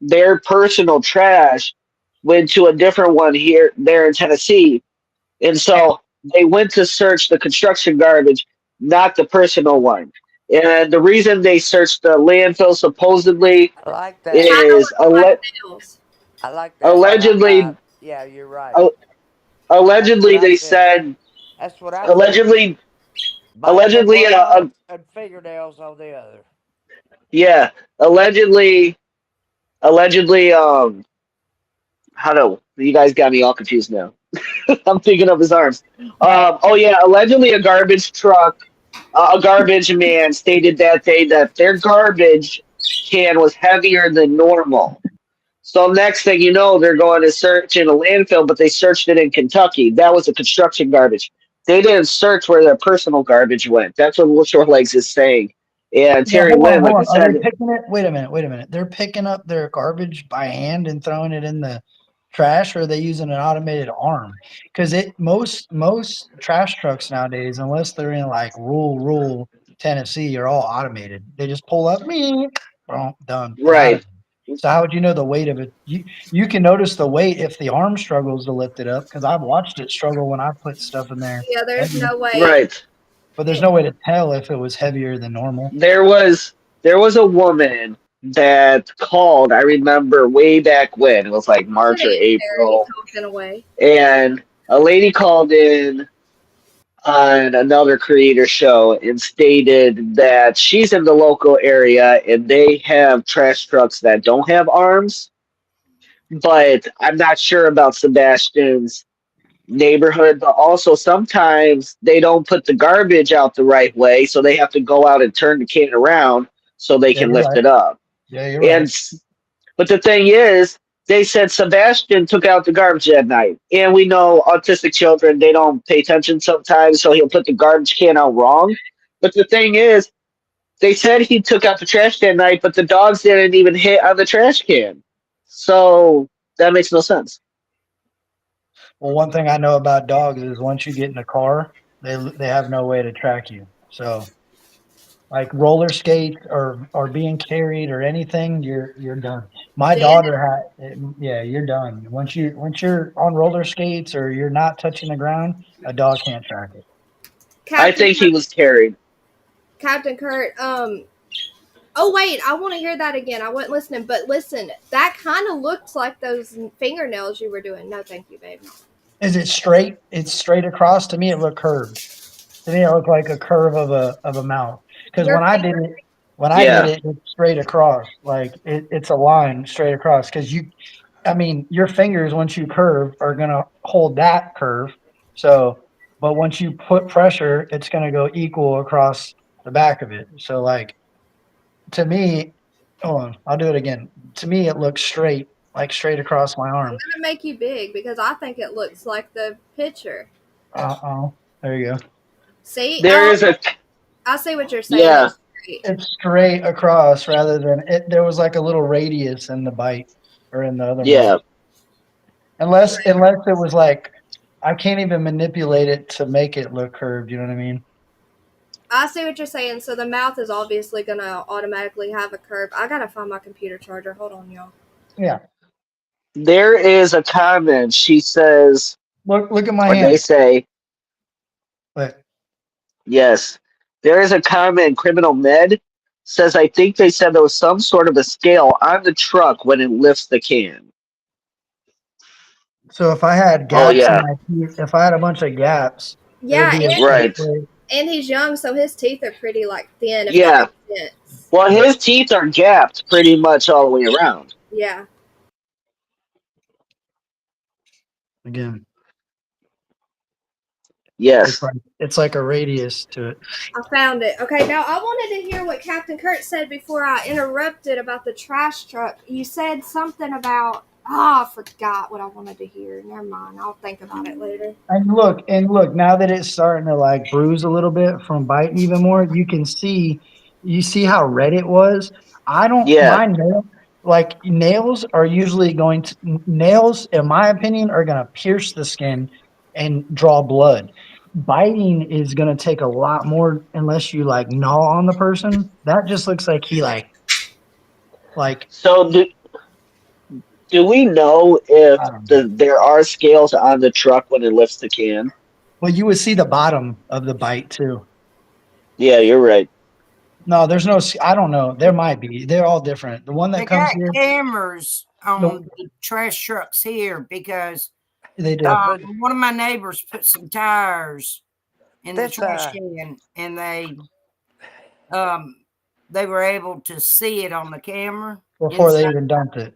their personal trash went to a different one here there in Tennessee, and so they went to search the construction garbage, not the personal one. And the reason they searched the landfill supposedly I like that. China is with black nails. I like that. allegedly Yeah, you're right. uh, That's what allegedly I they said. said That's what I said. allegedly Bites on allegedly one arm and fingernails on the other. yeah, allegedly allegedly how do you guys got me all confused now. I'm thinking of his arms. Oh yeah, allegedly a garbage man stated that day that their garbage can was heavier than normal. So next thing you know, they're going to search in a landfill, but they searched it in Kentucky. That was the construction garbage. They didn't search where their personal garbage went. That's what Will Short Legs is saying. And Yeah, Terry Lynn, like hold I on. Are they said, picking it? Wait a minute, wait a minute. They're picking up their garbage by hand and throwing it in the trash, or are they using an automated arm? Because most trash trucks nowadays, unless they're in like rural Tennessee, are all automated. They just pull up, me, boom, done. They're out of right. it. So how would you know the weight of it? You can notice the weight if the arm struggles to lift it up, because I've watched it struggle when I put stuff in there. Yeah, there's Heavy. no way. Right. But there's no way to tell if it was heavier than normal. There was a woman that called, I remember way back when, it was like Look March at or Aunt Sherry April, talking away. and a lady called in on another creator show and stated that she's in the local area and they have trash trucks that don't have arms, but I'm not sure about Sebastian's neighborhood. But also sometimes they don't put the garbage out the right way, so they have to go out and turn the can around so they Yeah, can you're lift right. it up. Yeah, you're And right. but the thing is, they said Sebastian took out the garbage that night, and we know autistic children, they don't pay attention sometimes, so he'll put the garbage can out wrong. But the thing is, they said he took out the trash that night, but the dogs didn't even hit on the trash can. So that makes no sense. Well, one thing I know about dogs is once you get in a car, they have no way to track you. So, like roller skates or being carried or anything, you're done. My Janet, daughter had, yeah, you're done. Once you're on roller skates or you're not touching the ground, a dog can't track it. I Captain think he was carried. Captain Kurt. Oh wait, I want to hear that again. I wasn't listening, but listen, that kind of looks like those fingernails you were doing. No, thank you, babe. Is it straight? It's straight across. To me, it looked curved. To me, it looked like a curve of a mouth. Because Your when I did Yeah. it, it's straight across. Like it's a line straight across. Because I mean, your fingers once you curve are gonna hold that curve. So, but once you put pressure, it's gonna go equal across the back of it. So, like to me, hold on, I'll do it again. To me, it looks straight, like straight across my I'm arm. gonna make you big because I think it looks like the picture. Oh, there you go. See? There Oh, is a I see what you're saying. yeah. It's great. It's straight across rather than it. There was like a little radius in the bite or in the other mouth. Yeah. Unless it was like I can't even manipulate it to make it look curved. You know what I mean? I see what you're saying. So the mouth is obviously gonna automatically have a curve. I gotta find my computer charger. Hold on, y'all. Yeah. There is a comment. She says, Look at my or they hand. say, But yes. There is a comment. Criminal Med says, I think they said there was some sort of a scale on the truck when it lifts the can. so if I had Oh gaps in yeah. my teeth, if I had a bunch of gaps, it would Yeah, be a Right. straight. and he's young, so his teeth are pretty like thin. If that Yeah. makes sense. Well, his teeth are gapped pretty much all the way around. Yeah, Again, Yes. it's like a radius to it. I found it. Okay, now I wanted to hear what Captain Kurt said before I interrupted about the trash truck. You said something about I forgot what I wanted to hear. Never mind. I'll think about it later. And look, now that it's starting to like bruise a little bit from biting even more, you see how red it was. I don't Yeah. my nail like nails are usually nails, in my opinion, are gonna pierce the skin and draw blood. Biting is gonna take a lot more unless you like gnaw on the person. That just looks like he like So do we know if I don't know. there are scales on the truck when it lifts the can? Well, you would see the bottom of the bite too. Yeah, you're right. No, there's no. I don't know. There might be. They're all different. The one They that comes got here, cameras the, on the trash trucks here because they do. one of my neighbors put some tires in the This trash can, and they were able to see it on the camera Before they inside. even dumped it.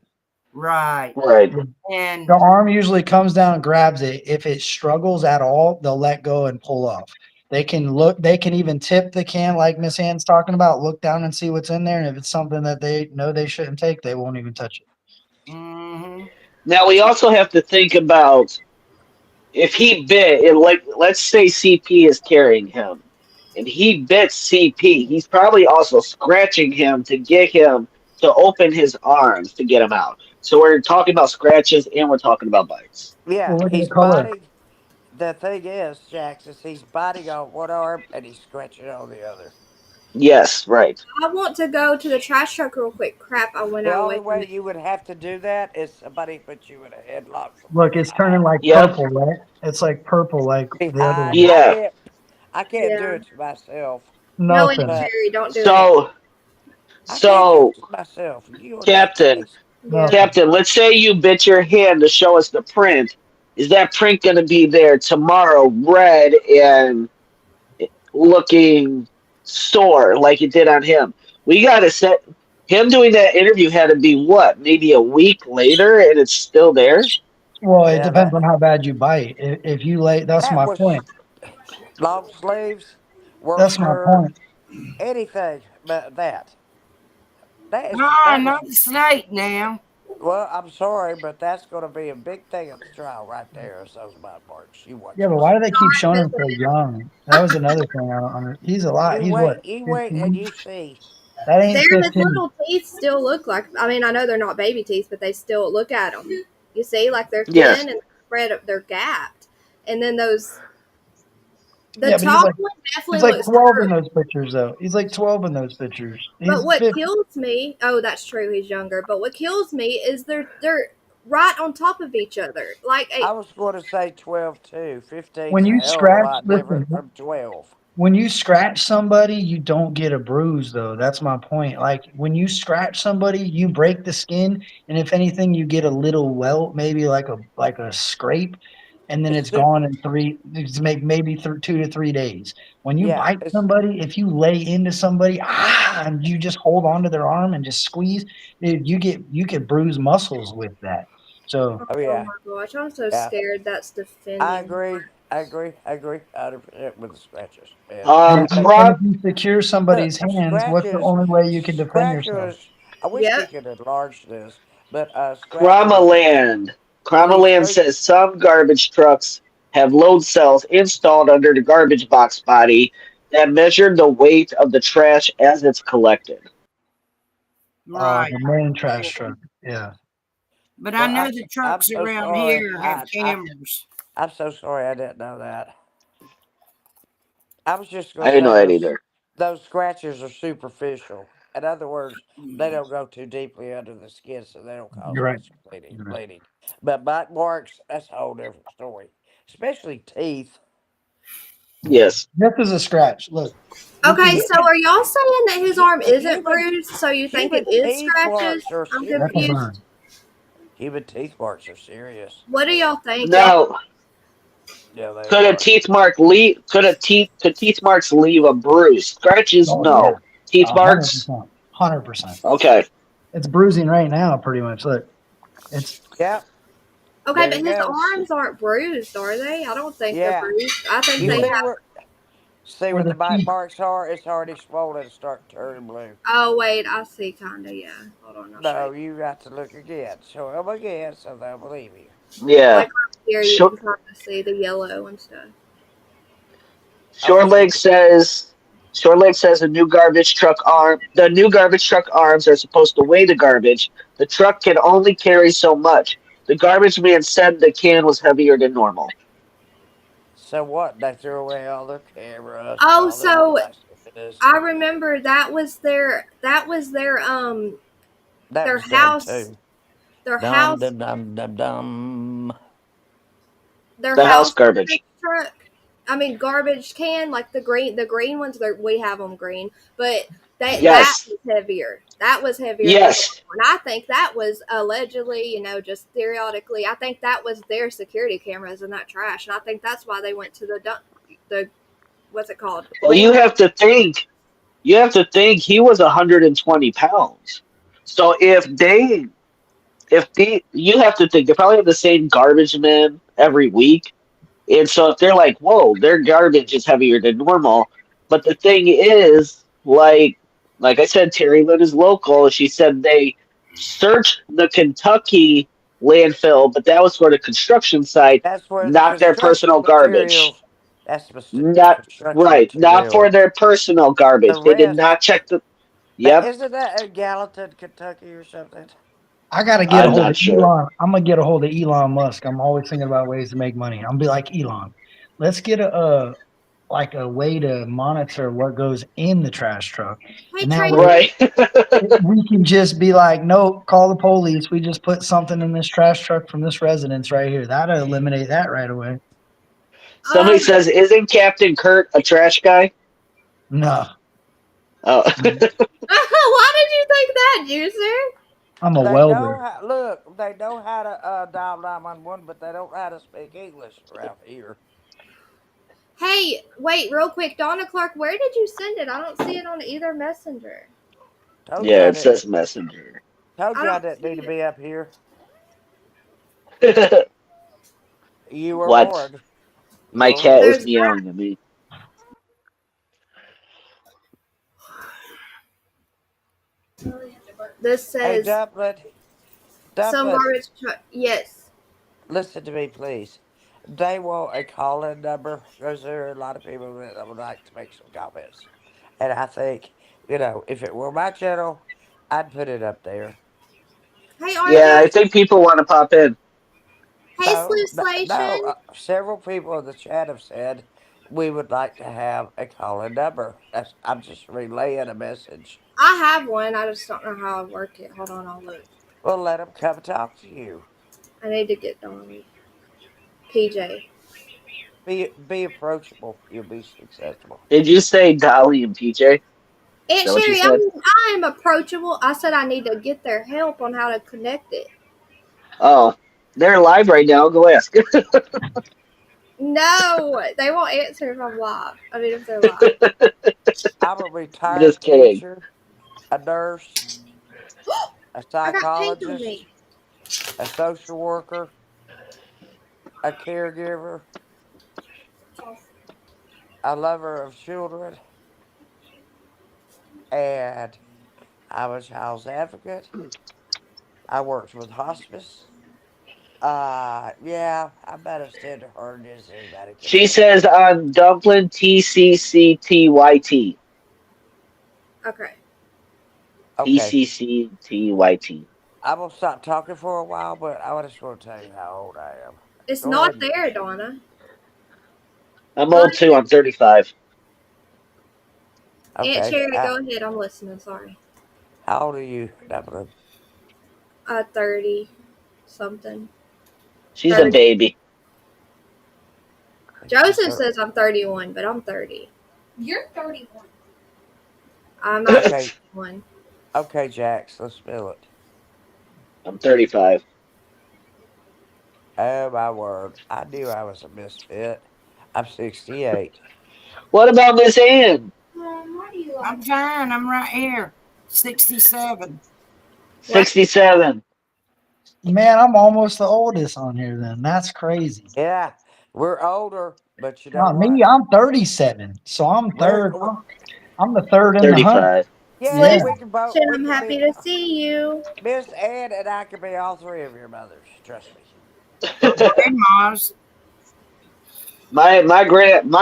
Right, Right. and The arm usually comes down and grabs it. If it struggles at all, they'll let go and pull off. They can look. They can even tip the can, like Miss Ann's talking about. Look down and see what's in there. And if it's something that they know they shouldn't take, they won't even touch it. mhm. Now we also have to think about if he bit it, like let's say CP is carrying him and he bit CP, he's probably also scratching him to get him to open his arms to get him out. So we're talking about scratches and we're talking about bites. Yeah, Well, look at he's the color. biting. The thing is, Jax, is he's biting on one arm and he's scratching on the other. Yes, right. I want to go to the trash truck real quick. Crap, I went The out only away from way it. you would have to do that is somebody put you in a headlock from Look, it's turning behind. like Yep. purple, right? It's like purple, like the other Behind, one. Yeah. I can't do Yeah. it to myself, No, Aunt Nothing. but Cherry, don't do it. So I can't do so it to myself. You in that Captain, case, Yeah. Nothing. Captain, let's say you bit your hand to show us the print. Is that print going to be there tomorrow, red and looking sore like it did on him? We got to set him doing that interview had to be what, maybe a week later, and it's still there. Well, it yeah, depends on how bad you bite. If you lay, that's that my was point. long sleeves, work That's my shirt, point. anything but that. No, That was not the snake now. well. I'm sorry, but that's going to be a big thing at the trial right there. Is those bite marks. You watch Yeah, but and why do see. they keep showing him so young? That was another thing I don't He's a lot. He's what, You wait, and 15? you see. That Their ain't 15. little teeth still look like. I mean, I know they're not baby teeth, but they still look at them. You see, like they're Yes. thin and spread. They're gapped, and then those The Yeah, but top one definitely he's like looks 12 in hurt. those pictures, though. He's like 12 in those pictures. But He's what 50. kills me, oh, that's true, he's younger. But what kills me is they're right on top of each other. Like I a was going to say 12 too. When 15's a you hell of a scratch, lot listen, different from 12. when you scratch somebody, you don't get a bruise, though. That's my point. Like when you scratch somebody, you break the skin, and if anything, you get a little welt, maybe like a scrape, and then It's it's super. gone in maybe 2 to 3 days. When you Yeah, bite somebody, if you lay into somebody, and you just hold onto their arm and just squeeze, dude, you get bruise muscles with that. So oh oh yeah, my gosh, I'm so yeah. scared that's I defending. agree. I agree. I agree 100% with the scratches. Yeah. and if I you, think, and if you secure look, somebody's hands, what's the scratches, only way you can defend yourself? scratches, I wish we Yep. could enlarge this, but scratches, Kramaland. when you Kramaland scrape, says some garbage trucks have load cells installed under the garbage box body that measure the weight of the trash as it's collected. Right. The main trash truck. Yeah. But I well, know the I'm trucks so around sorry. here have cameras. I'm so sorry I didn't know that. I was just I going to didn't know say that either. those scratches are superficial. In other words, they don't go too deeply under the skin, so they don't cause You're right. much bleeding. You're right. Bleeding, but bite marks, that's a whole different story. Especially teeth. Yes. This is a scratch. Look. You Okay, can, so are y'all saying that his arm isn't Human bruised, so you think it human is teeth scratches? marks are I'm that's a serious. confused. burn. Human teeth marks are serious. What do y'all think? Y'all Now, Yeah, they could a are. teeth mark leave? Could teeth marks leave a bruise? Scratches, Oh yeah. no. Teeth marks, 100%. 100%. okay. It's bruising right now, pretty much. Look. It's Yep. okay, There but you his go. arms aren't bruised, are they? I don't think they're Yeah. bruised. I think You they where, see have. where where the the bite teeth. marks are? It's already swollen and start turning blue. Oh wait, I see, kinda. Yeah. Hold on, I'll show No, you. you got to look again. Show them again so they'll believe you. Yeah. Like right here, you Short, can kind of see the yellow and stuff. Oh, Short Leg says. Short Leg says the new garbage truck arms are supposed to weigh the garbage. The truck can only carry so much. The garbage man said the can was heavier than normal. so what? They threw away all their cameras and Oh, all their so devices. I remember That their was dumb house too. their Dum house dum dum dum dum. their The house house garbage. truck. I mean garbage can, like the green ones. We have them green, but that Yes. was heavier. That was heavier than Yes. normal. And I think that was allegedly, just theoretically, I think that was their security cameras in that trash, and I think that's why they went to the what's it called? Well, you have to think he was 120 pounds. So you have to think they probably have the same garbage men every week. And so if they're like, whoa, their garbage is heavier than normal. But the thing is, like I said, Terry Lynn is local. She said they searched the Kentucky landfill, but that was for the construction site, That's where the not their construction personal garbage. materials. That's the Not construction right, not for material. their personal The garbage. They did rest. not check the. Yep, Isn't that in Gallatin, Kentucky, or something? I gotta get a I'm hold of not sure. Elon. I'm gonna get a hold of Elon Musk. I'm always thinking about ways to make money. I'm gonna be like Elon. Let's get a way to monitor what goes in the trash truck, Hey and that Tracy, way Right. we can just be like, nope, call the police. We just put something in this trash truck from this residence right here. That'll eliminate that right away. Somebody says, "Isn't Captain Kurt a trash guy?" No, Oh, why did you think that, user? I'm a They know welder. how. Look, they know how to dial 911, but they don't know how to speak English around here. Hey, wait, real quick, Donna Clark, where did you send it? I don't see it on either messenger. Told you yeah, I it didn't. says messenger. Told I you I don't didn't see need to it. be up here. You were What? warned. You My were cat warned. is There's meowing at me. this Hey, says Dumpling. some Dumpling, garbage truck. Yes. listen to me, please. They want a call-in number because there are a lot of people that would like to make some comments. And I think, if it were my channel, I'd put it up there. Hey Yeah, I RJ. think people want to pop in. Hey No, no, Sluislation. several people in the chat have said we would like to have a call-in number. I'm just relaying a message. I have one. I just don't know how I work it. Hold on, I'll look. Well, let them come talk to you. I need to get Donnie. PJ. Be approachable. You'll be successful. Did you say Dolly and PJ? Aunt that what you Sherry, said? I'm approachable. I said I need to get their help on how to connect it. Oh, they're live right now. Go ask. No, they won't answer if I'm live. I mean, if they're live. I'm a retired Just kidding. teacher, a nurse, a I got paint on psychologist, me. a social worker, a caregiver, a lover of children, and I'm a child's advocate. I worked with hospice. Yeah, I'm about as tender-hearted as anybody can She be. says on Dumpling TCCTYT. Okay. Okay, TCCTYT. I'm gonna stop talking for a while, but I just want to tell you how old I am. It's Go not ahead. there, Donna. I'm old too. I'm 35. Aunt Okay. Sherry, go ahead. I'm listening. Sorry. How old are you, Dublin? 30 something. She's 30. a baby. Joseph says I'm 31, but I'm 30. You're 31. I'm not Okay. 31. Okay, Jax, let's spill it. I'm 35. Oh my word! I knew I was a misfit. I'm 68. What about Miss Ann? Why do you I'm fine. I'm right here. 67. 67. Man, I'm almost the oldest on here then. That's crazy. Yeah, we're older, but you know Not what? me, I'm 37. So I'm We're, third. we're I'm the third in the hunt. 35. yeah, Yeah. we can both. Shit, We I'm can happy be to see you. Miss Ann and I can be all three of your mothers. Trust me. Grandmas. my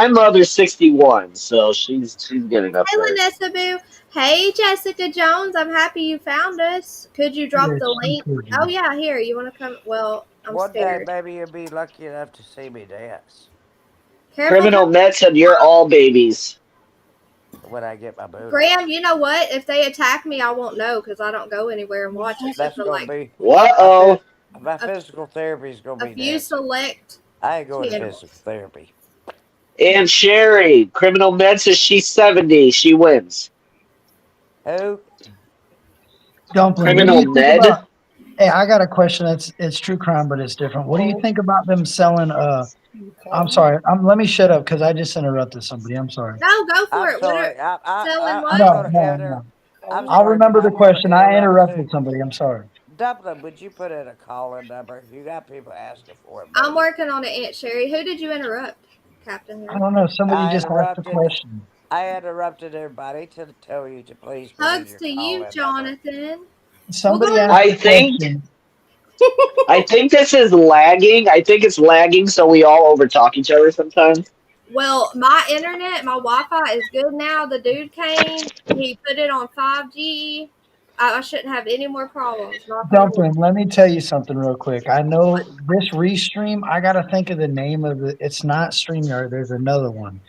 mother's 61, so she's getting up Hey, there. Vanessa Boo. Hey, Jessica Jones. I'm happy you found us. Could you drop Yeah, the she link? could, Oh, yeah, here. You want to come? Well, I'm One day, scared. maybe you'll be lucky enough to see me dance Careful. Criminal Med said you're all babies. when I get my boot. Graham, you know what? If they attack me, I won't know because I don't go anywhere and watch except That's for gonna like be Uh-oh. my physical therapy is gonna a be few dancing. select I ain't going to channels. physical therapy. And Sherry, Criminal Med says she's 70. She wins. Who? Dumpling, what do Criminal you think Med? about? Hey, I got a question. It's true crime, but it's different. What do you think about them selling? I'm sorry. Let me shut up because I just interrupted somebody. I'm sorry. No, go for I'm it. What are sorry. selling I'm what? gonna enter. I'm I'll sorry, but remember the I'm gonna question. I interrupt interrupted too. somebody. I'm sorry. Dublin, would you put in a call-in number? You got people asking for it, I'm baby. working on it, Aunt Sherry. Who did you interrupt, Captain? I don't know. Somebody I just asked a interrupted. question. I interrupted everybody to tell you to please put in Hugs your to you, call-in number. Jonathan. Somebody Well, asked I a think question. this is lagging. I think it's lagging, so we all overtalk each other sometimes. Well, my internet, my Wi-Fi is good now. The dude came. He put it on 5G. I shouldn't have any more problems. Knock on wood. Dumpling, let me tell you something real quick. I know this restream, I got to think of the name of it. It's not StreamYard, there's another one.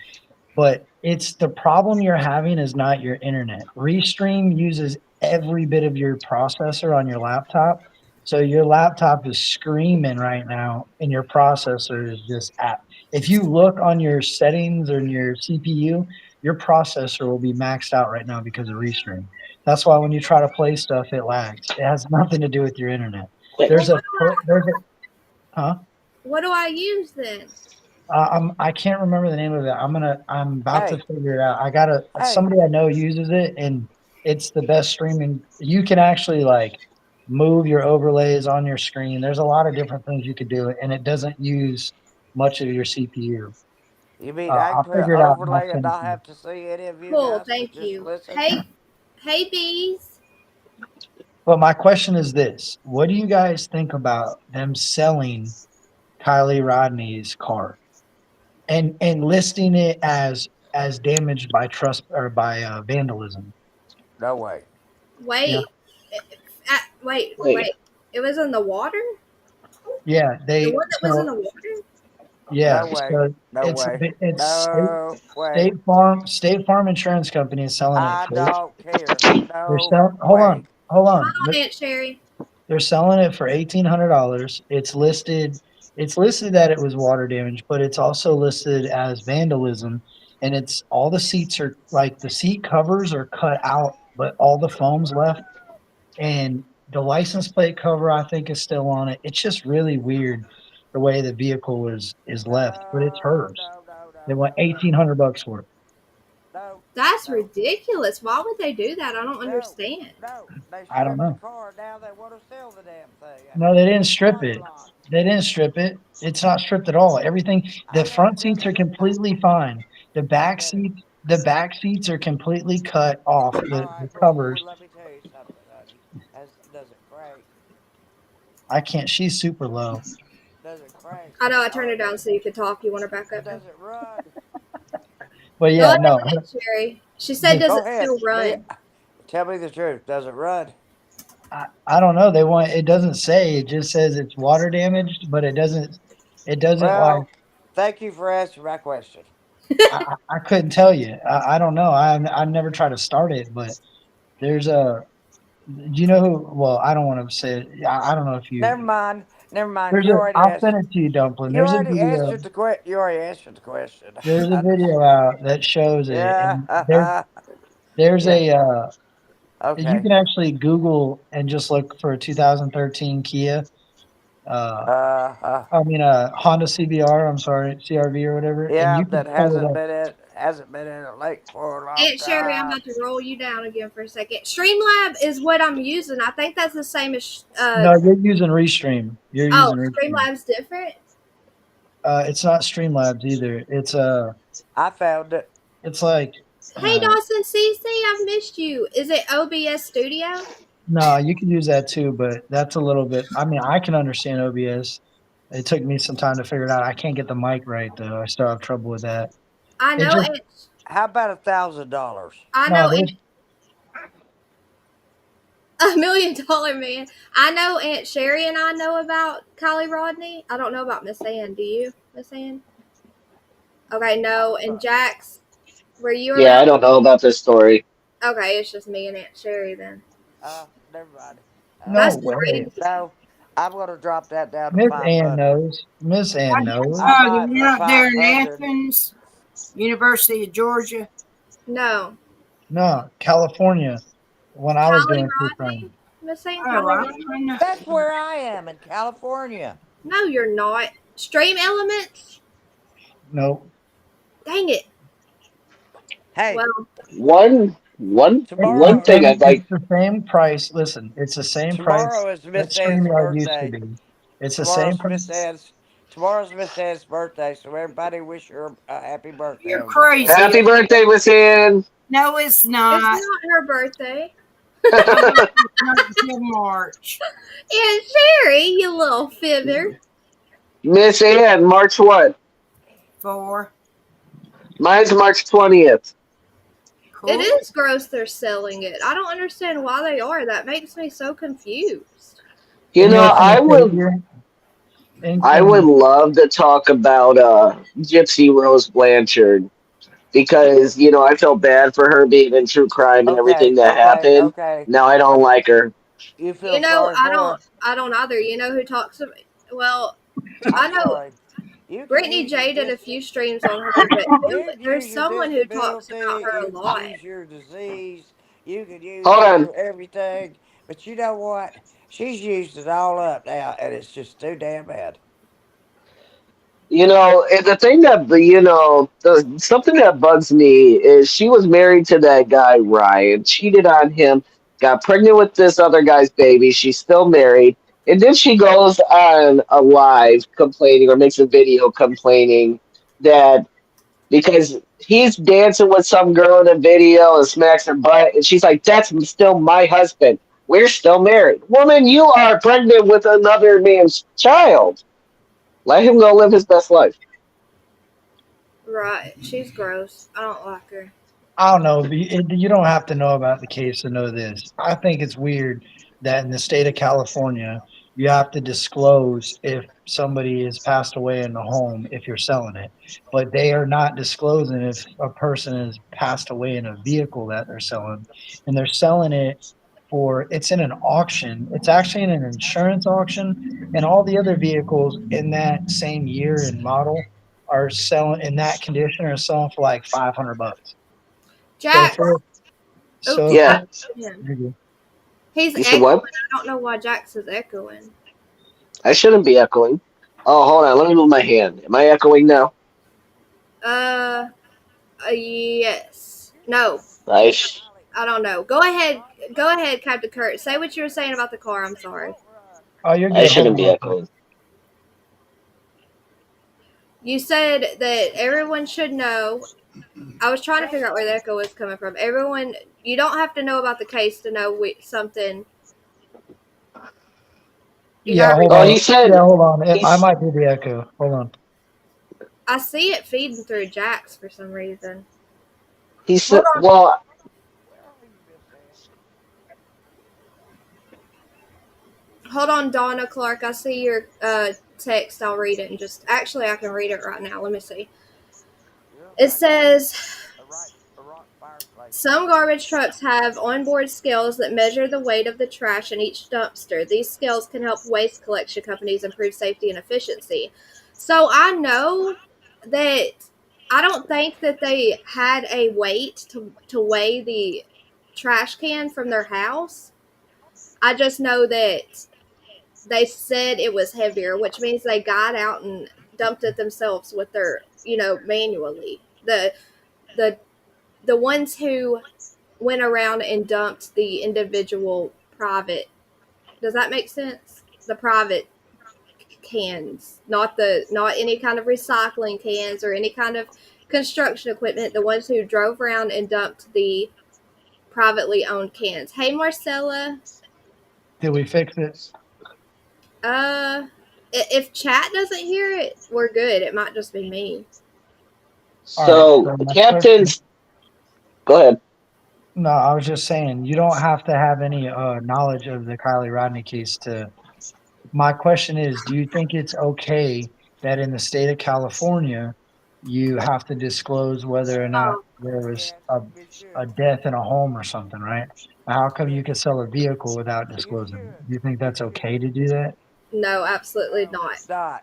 But it's the problem you're having is not your internet. Restream uses every bit of your processor on your laptop. So your laptop is screaming right now and your processor is just at. If you look on your settings or in your CPU, your processor will be maxed out right now because of Restream. That's why when you try to play stuff, it lags. It has nothing to do with your internet. There's a, huh? What do I use then? I can't remember the name of it. I'm about to Hey, figure it out. I gotta, hey, somebody I know uses it and it's the best streaming. You can actually like move your overlays on your screen. There's a lot of different things you could do and it doesn't use much of your CPU. you mean I can I'll put an figure it out and I'll overlay and send it not to you. have to see any of you Cool, guys, but thank just you. listen? Hey, bees. But my question is this: what do you guys think about them selling Kylie Rodney's car and listing it as damaged by trust or by vandalism? No way. Yeah, Wait. Wait. Wait. It was in the water? yeah. The They one that was in so the water? Yeah, No way. so No it's way. it's No way. State Farm Insurance Company is selling it I for. don't care. They're No selling. way. Hold Hold on. on, Aunt Sherry. They're selling it for $1,800. It's listed. It's listed that it was water damage, but it's also listed as vandalism. And it's all the seats are like the seat covers are cut out, but all the foam's left. And the license plate cover I think is still on it. It's just really weird the way the vehicle is left, but it's No, hers. no, no, They no, want no, no, $1,800 for it. no. That's No. ridiculous. Why would they do that? I don't No. understand. No. They I don't stripped the know. car. Now they want to sell the damn thing. No, they didn't In the strip parking it. lot. They didn't strip it. It's not stripped at all. Everything. The I know, front seats are Jesse. completely fine. The I back get it. seats. The back seats are completely cut off. All The right. Well, covers. let me tell you something, honey. Does it crank? I can't. She's super low. Does it crank? I know I turned it down so you could talk. You want her back up? Does it run? But Go yeah, ahead, no. Aunt Sherry. She said, "Does Go it ahead. still run?" Tell me the truth. Does it run? I don't know. They want. It doesn't say. It just says it's water damaged, but it doesn't. It doesn't like. Well, thank you for answering my question. I couldn't tell you. I don't know. I've never tried to start it, but there's a. Do you know who? Well, I don't want to say it. I don't know if you. Never mind. Never mind. There's You a. already I'll send answered. it to you, Dumpling. You There's a already video. answered the question. You already answered the question. There's a video out that shows it, and Yeah. there's Yeah. a. You Okay. can actually Google and just look for a 2013 Kia. I mean, Honda CBR. I'm sorry, CRV or whatever, and Yeah. you can That pull it up. hasn't been in a lake for a long Aunt Sherry, I'm time. about to roll you down again for a second. Streamlab is what I'm using. I think that's the same as. No, you're using Restream. You're Oh, using Restream. Streamlab's different. It's not Streamlabs either. It's I found it. It's like. Hey, Dawson CC, I've missed you. Is it OBS Studio? No, you can use that too, but that's a little bit. I mean, I can understand OBS. It took me some time to figure it out. I can't get the mic right though. I still have trouble with that. I It know just- it. How about $1,000? I No, know there's- $1 million man. I know Aunt Sherry and I know about Kylie Rodney. I don't know about Miss Ann. Do you, Miss Ann? Okay, no. And Jax, were you? Yeah, I around? don't know about this story. Okay, it's just me and Aunt Sherry then. Never mind. No That's way. crazy. No, I'm gonna drop that down to Miss 500. Ann knows. Miss Ann knows. I The might one for up there in 500. Athens, University of Georgia. No. No, California. When I was Kylie doing true Rodney? crime. Miss Ann, Oh, Kylie I Rodney? don't know. That's where I am in California. No, you're not. Stream Elements? Nope. Dang it. Hey, Well, One tomorrow, thing I'd like. It's the same price. Listen, it's the same price tomorrow is that Miss Ann's StreamYard used to birthday. be. It's the same price. Tomorrow's Miss Ann's birthday, so everybody wish her a happy birthday. You're on this crazy. day. Happy birthday, Miss Ann. No, it's it's not. not her birthday. Not until March. Aunt Sherry, you little fibber. Miss Ann, March what? 4. Mine's March 20th. Cool. It is gross they're selling it. I don't understand why they are. That makes me so confused. You know, I would love to talk about Gypsy Rose Blanchard because, you know, I feel bad for her being in true crime and everything that happened. Okay. Now I don't like her. You feel You know, sorry for I don't either. You know who talks about? Well, her? I know Sorry. You can Brittany use your J did a dis- few streams on her, but you can there's use your someone who talks about disability, her a you can lot. use your disease, you can use Hold on. your everything, but you know what? She's used it all up now, and it's just too damn bad. You know, and the thing that, something that bugs me is she was married to that guy, Ryan, cheated on him, got pregnant with this other guy's baby. She's still married. And then she goes on a live complaining or makes a video complaining that because he's dancing with some girl in a video and smacks her butt. And she's like, that's still my husband. We're still married. Woman, you are pregnant with another man's child. Let him go live his best life. Right. She's gross. I don't like her. I don't know. You don't have to know about the case to know this. I think it's weird that in the state of California, you have to disclose if somebody has passed away in the home if you're selling it. But they are not disclosing if a person has passed away in a vehicle that they're selling. And they're selling it for, it's in an auction. It's actually in an insurance auction. And all the other vehicles in that same year and model are selling in that condition are selling for like $500. Jack, So Yeah. he's You said echoing. what? I don't know why Jax is echoing. I shouldn't be echoing. Oh, hold on. Let me move my hand. Am I echoing now? Yes. No, I I don't know. Go ahead, Captain Kurt. Say what you were saying about the car. I'm sorry. Oh, you're I good. shouldn't be Hold on. echoing. You said that everyone should know. I was trying to figure out where the echo was coming from. Everyone, you don't have to know about the case to know something. You Yeah, heard me? hold Oh, on. he said Yeah, hold on. I he's might be the echo. Hold on. I see it feeding through Jax for some reason. he Hold said on. well Hold on, Donna Clark. I see your text. I'll read it and just. Actually, I can read it right now. Let me see. It says some garbage trucks have onboard scales that measure the weight of the trash in each dumpster. These scales can help waste collection companies improve safety and efficiency. So I know that I don't think that they had a weight to weigh the trash can from their house. I just know that they said it was heavier, which means they got out and dumped it themselves with their, manually. The the ones who went around and dumped the individual private. Does that make sense? The private cans, not any kind of recycling cans or any kind of construction equipment. The ones who drove around and dumped the privately owned cans. Hey, Marcella. Did we fix it? If chat doesn't hear it, we're good. It might just be me. All right. so So the my question, captain's go ahead. no, I was just saying you don't have to have any knowledge of the Kylie Rodney case to. My question is, do you think it's okay that in the state of California you have to disclose whether or not Oh, there was a death in a home or something, right? How come you could sell a vehicle without disclosing it? Do you think that's okay to do that? no, absolutely Well, not. it's not.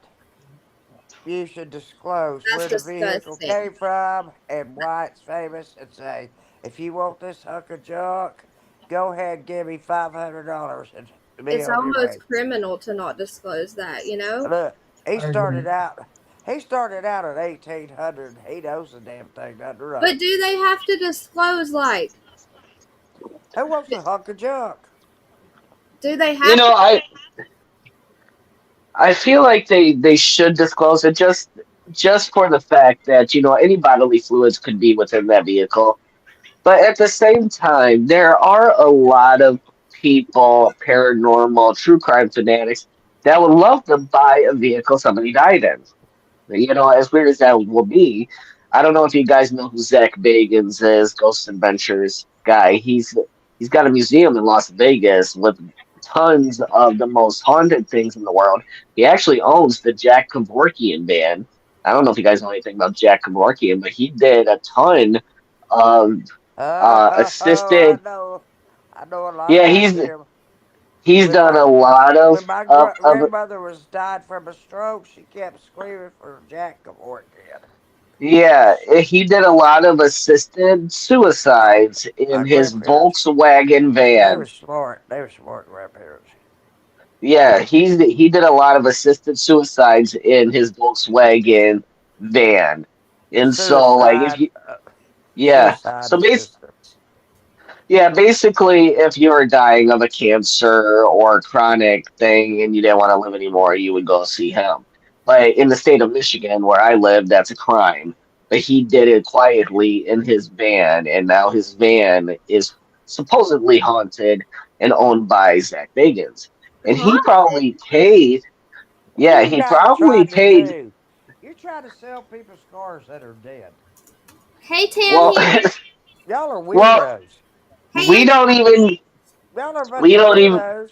You should disclose That's where the vehicle disgusting. came from and why it's famous and say, if you want this hunk of junk, go ahead and give me $500 and be It's on your way. almost criminal to not disclose that, you know? Look, he I agree. started out. He started out at 1800. He knows the damn thing down the road. But do they have to disclose, like, Who wants a hunk of junk? do they You have know, to? I feel like they should disclose it just for the fact that, any bodily fluids could be within that vehicle. But at the same time, there are a lot of people, paranormal, true crime fanatics, that would love to buy a vehicle somebody died in. As weird as that will be, I don't know if you guys know who Zach Bagans is, Ghost Adventures guy. He's got a museum in Las Vegas with tons of the most haunted things in the world. He actually owns the Jack Kevorkian band. I don't know if you guys know anything about Jack Kevorkian, but he did a ton of I assisted. know. I know a lot Yeah, about he's him. he's When done my a lot when my of grandmother was died from a stroke, she kept screaming for Jack Kevorkian. yeah, he did a lot of assisted suicides My in his grandparents, Volkswagen they van. were smart. They were smart grandparents. Yeah, he did a lot of assisted suicides in his Volkswagen van. And so like if Suicide, you yeah, suicide so basically assistance. yeah, basically, if you were dying of a cancer or chronic thing and you didn't want to live anymore, you would go see him. But in the state of Michigan, where I live, that's a crime. But he did it quietly in his van, and now his van is supposedly haunted and owned by Zach Bagans. And he Haunted? probably paid, What are yeah, you he guys probably trying to paid, do? You're trying to sell people's cars that are dead. Hey, Tam well, here. Y'all are well, weirdos. Hey, we Andrew. don't even, Y'all are a bunch we of don't even, weirdos.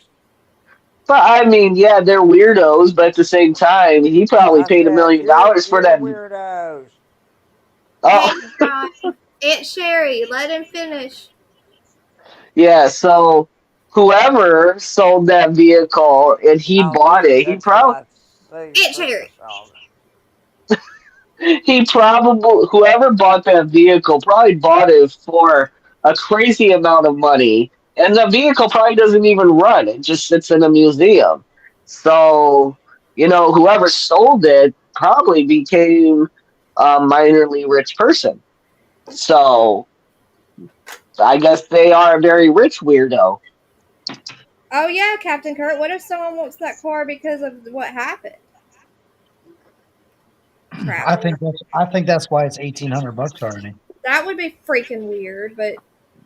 But I mean, yeah, they're weirdos, but at the same time, he probably I paid a said million you're dollars for you're that. weirdos. Hey, Oh, John. Aunt Sherry, let him finish. yeah. So whoever sold that vehicle and he Oh, bought weird. it, That's what I see Aunt from the Sherry. song. he probably whoever bought that vehicle probably bought it for a crazy amount of money, and the vehicle probably doesn't even run. It just sits in a museum. So whoever sold it probably became a minorly rich person. So I guess they are a very rich weirdo. Oh yeah, Captain Kurt. What if someone wants that car because of what happened? Crap. I think that's why it's $1,800 already. That would be freaking weird, but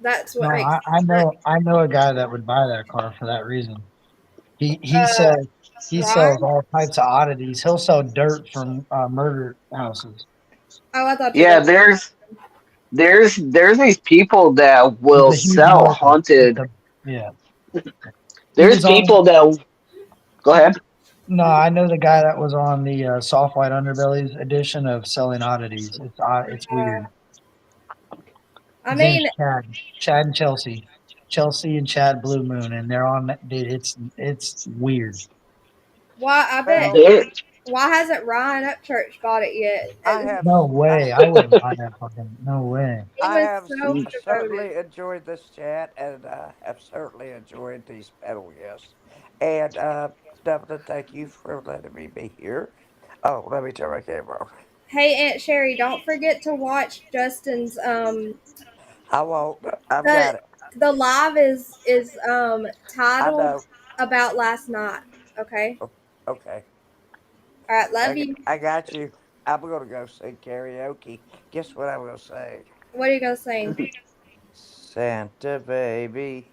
that's what No, makes sense. I know a guy that would buy that car for that reason. Uh, He sells Ron? all types of oddities. He'll sell dirt from murder houses. Oh, I thought you Yeah, were. there's these people that He's will a huge sell market. haunted. Yeah, he There's was on. people that go ahead. No, I know the guy that was on the Soft White Underbellies edition of Selling Oddities. It's weird. I His name's mean, Chad and Chelsea and Chad Blue Moon, and they're on. Dude, it's weird. why? I bet. Well, There, Why hasn't Ryan Upchurch bought it yet? I have No way. I wouldn't buy that fucking. No way. He I was have so devoted. certainly enjoyed this chat, and have certainly enjoyed these panel guests. And Dublin, thank you for letting me be here. Oh, let me turn my camera on. Hey, Aunt Sherry, don't forget to watch Justin's I won't. I've the got it. the live is I titled know. about last night. Okay. Okay. All right. Love you. I got you. I'm gonna go sing karaoke. Guess what I'm gonna sing? What are you gonna sing? Santa baby.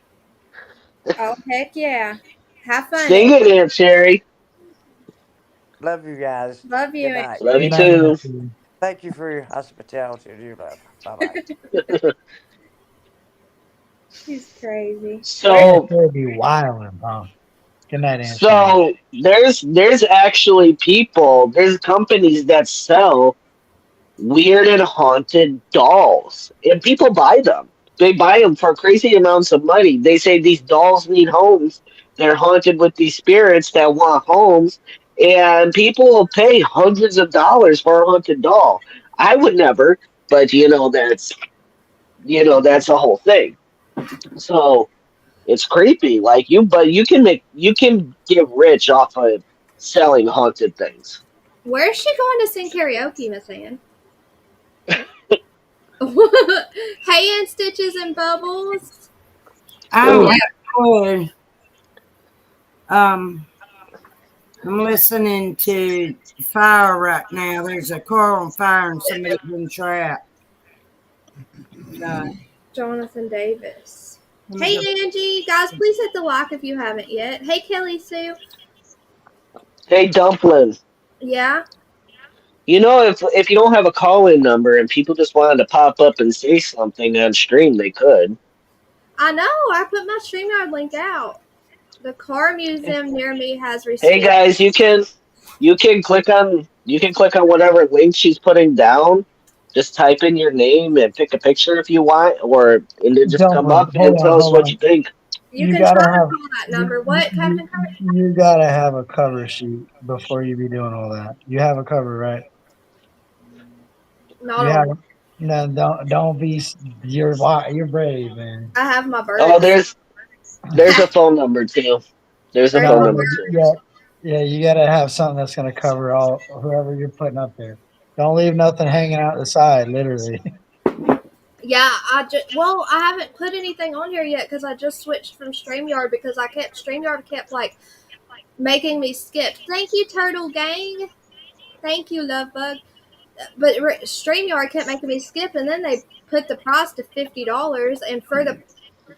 Oh heck yeah! Have fun. sing it, Aunt Cherry. Love you guys. Love you, Good Aunt night. Love Good you night, too. Nancy. Thank you for your hospitality and your love. Bye bye. She's crazy. So Aunt would be wild, huh? Good night, Aunt Sherry. so there's actually there's companies that sell weird and haunted dolls, and people buy them. They buy them for crazy amounts of money. They say these dolls need homes. They're haunted with these spirits that want homes, and people will pay hundreds of dollars for a haunted doll. I would never, but that's a whole thing. So it's creepy. But you can get rich off of selling haunted things. Where's she going to sing karaoke, Miss Ann? Hey, Aunt Stitches and Bubbles. I'm Ooh. good. I'm listening to fire right now. There's a car on fire and somebody's been trapped. Jonathan Davis. Let me Hey, go- Angie. Guys, please hit the like if you haven't yet. Hey, Kelly Sue. Hey, Dumpling. Yeah. If you don't have a call-in number and people just wanted to pop up and say something on stream, they could. I know. I put my StreamYard link out. The car museum near me has Hey restored. guys, you can click on whatever link she's putting down. Just type in your name and pick a picture if you want, and then just come Dumpling, up and tell us hold what on. you think. You You can gotta try to have call that number. What, Captain Kurt? you gotta have a cover sheet before you be doing all that. You have a cover, right? Not You on. have no. Don't be. You're brave, man. I have my Oh, birds. there's a phone number too. There's a There's phone my No, number birds. too. you gotta have something that's gonna cover all whoever you're putting up there. Don't leave nothing hanging out the side, literally. Yeah, I haven't put anything on here yet because I just switched from StreamYard because StreamYard kept like making me skip. Thank you, Turtle Gang. Thank you, Lovebug. But StreamYard kept making me skip, and then they put the price to $50, and for the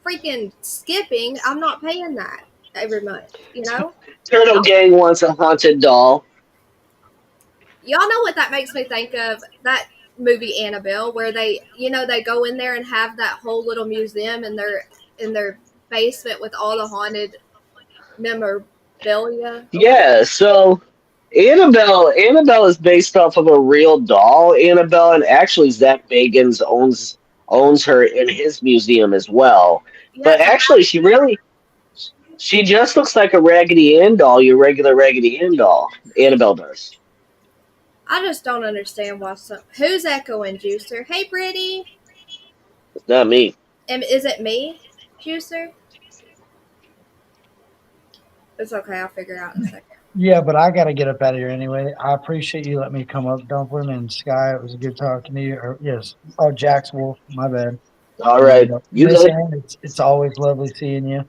freaking skipping, I'm not paying that every month. You know, Turtle Gang wants a haunted doll. y'all know what that makes me think of? That movie Annabelle, where they go in there and have that whole little museum in their basement with all the haunted memorabilia. Belia. Yeah, so Annabelle is based off of a real doll, Annabelle, and actually Zach Bagans owns her in his museum as well. But Yes, actually, she just looks like a Raggedy Ann doll, your regular Raggedy Ann doll. Annabelle does. I just don't understand why some. Who's echoing, Juicer? Hey, Brittany. It's not me. Is it me, Juicer? It's okay. I'll figure it out in a second. Yeah, but I got to get up out of here anyway. I appreciate you letting me come up, Dumpling and Sky. It was good talking to you. Or, yes. Oh, Jack's Wolf. My bad. All right, you Miss good? Ann, it's always lovely seeing you.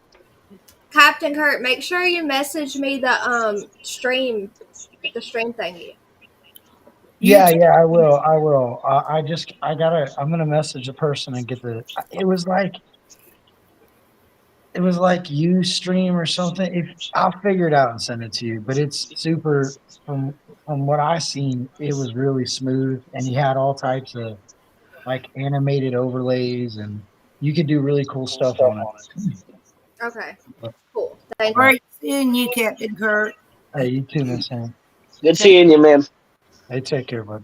Captain Kurt, make sure you message me the stream thingy. Yeah, I will. I'm gonna message the person and get the. It was like Ustream or something. I'll figure it out and send it to you. But it's super. From what I seen, it was really smooth, and he had all types of like animated overlays, and you could do really cool stuff on it. Okay, cool. Thank you. Great seeing you, Captain Kurt. Hey, you too, Miss Ann. Good seeing you, man. Hey, take care, bud.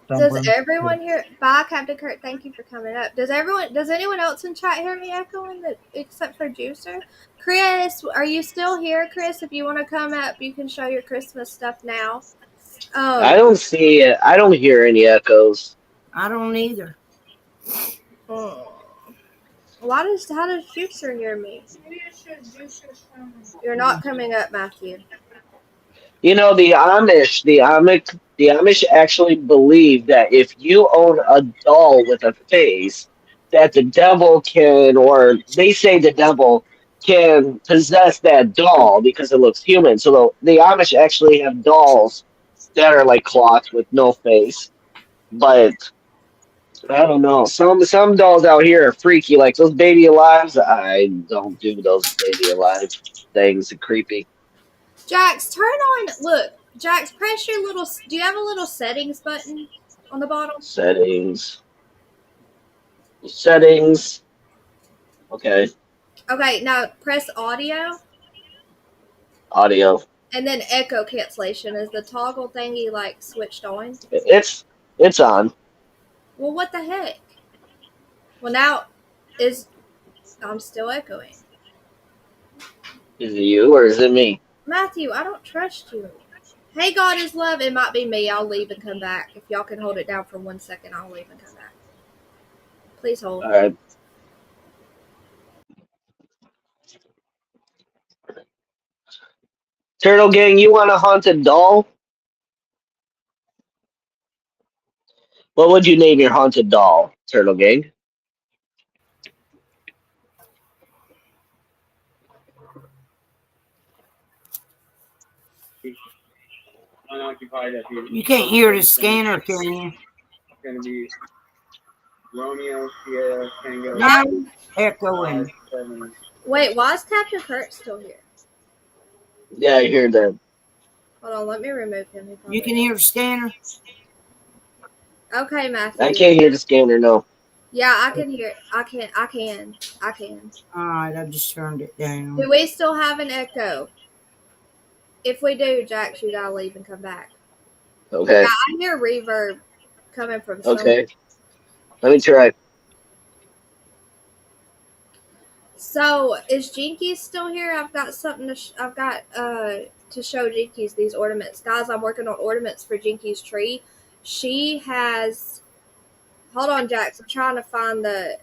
Does everyone hear? Bye, Captain Kurt. Thank you for coming up. Does anyone else in chat hear me echoing except for Juicer? Chris, are you still here, Chris? If you want to come up, you can show your Christmas stuff now. I don't see it. I don't hear any echoes. I don't either. How does Juicer hear me? You're not coming up, Matthew. You know, the Amish actually believe that if you own a doll with a face, that the devil can, or they say the devil can possess that doll because it looks human. So the Amish actually have dolls that are like cloth with no face. But I don't know. Some dolls out here are freaky, like those Baby Alives. I don't do those Baby Alive things. Are creepy. Jax, turn on. Look, Jax, press your little. Do you have a little settings button on the bottom? Settings. Okay. Okay, now press audio. Audio. And then echo cancellation. Is the toggle thingy like switched on? It's on. Well, what the heck? Well, now I'm still echoing. Is it you or is it me? Matthew, I don't trust you. Hey, God is love. It might be me. I'll leave and come back. If y'all can hold it down for 1 second, I'll leave and come back. Please hold. All right. Turtle Gang, you want a haunted doll? What would you name your haunted doll, Turtle Gang? Unoccupied up here. You can't hear the scanner, can you? It's going to be Romeo, Sierra, Tango. Now echoing. 7. Wait, why is Captain Kurt still here? Yeah, I hear that. Hold on, let me remove him. You can hear the scanner? Okay, Matthew. I can't hear the scanner, no. Yeah, I can hear it. I can. All right, I just turned it down. Do we still have an echo? If we do, Jax, you gotta leave and come back. Okay. Yeah, I hear reverb coming from somewhere. Okay. Let me try. So, is Jinkies still here? I've got something to to show Jinkies these ornaments. Guys, I'm working on ornaments for Jinkies' tree. She has... Hold on, Jax. I'm trying to find the...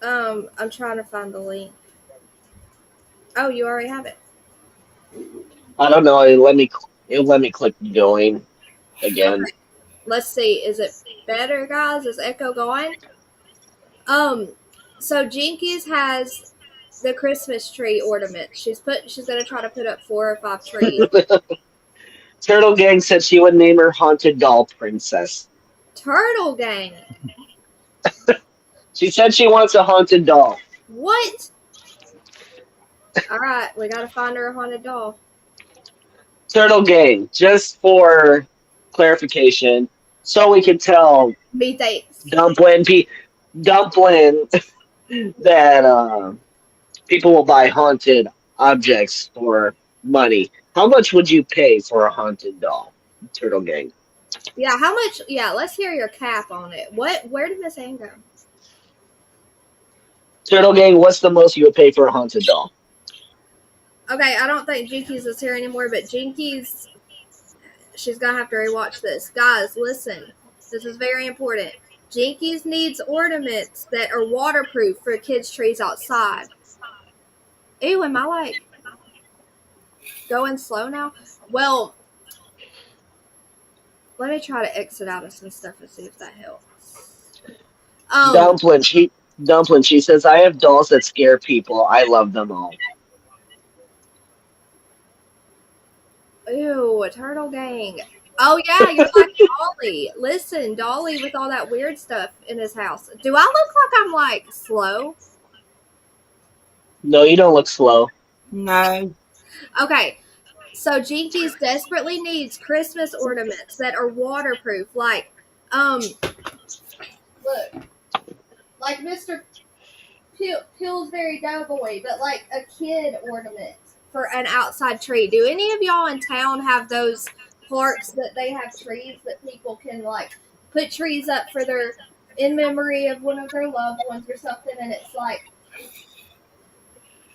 I'm trying to find the link. Oh, you already have it. I don't know. It'll let me click join again. Okay. Let's see. Is it better, guys? Is echo going? So Jinkies has the Christmas tree ornament. She's gonna try to put up 4 or 5 trees. Turtle Gang said she would name her haunted doll Princess. Turtle Gang. She said she wants a haunted doll. What? All right, we gotta find her a haunted doll. Turtle Gang, just for clarification, so we can tell Me thanks. Dumpling that People will buy haunted objects for money. How much would you pay for a haunted doll, Turtle Gang? Yeah, how much? Yeah, let's hear your cap on it. Where did Miss Anne go? Turtle Gang, what's the most you would pay for a haunted doll? Okay, I don't think Jinkies is here anymore, but Jinkies, she's gonna have to rewatch this. Guys, listen. This is very important. Jinkies needs ornaments that are waterproof for kids' trees outside. Ew, am I like going slow now? Well, let me try to exit out of some stuff and see if that helps. Dumpling, she says, I have dolls that scare people. I love them all. Ew, Turtle Gang. Oh yeah, you're like Dolly. Listen, Dolly with all that weird stuff in his house. Do I look like I'm like slow? No, you don't look slow. No. Okay, so Jinkies desperately needs Christmas ornaments that are waterproof, like look, like Mr. Pillsbury Doughboy, but like a kid ornament for an outside tree. Do any of y'all in town have those parks that they have trees that people can like put trees up for their in memory of one of their loved ones or something, and it's like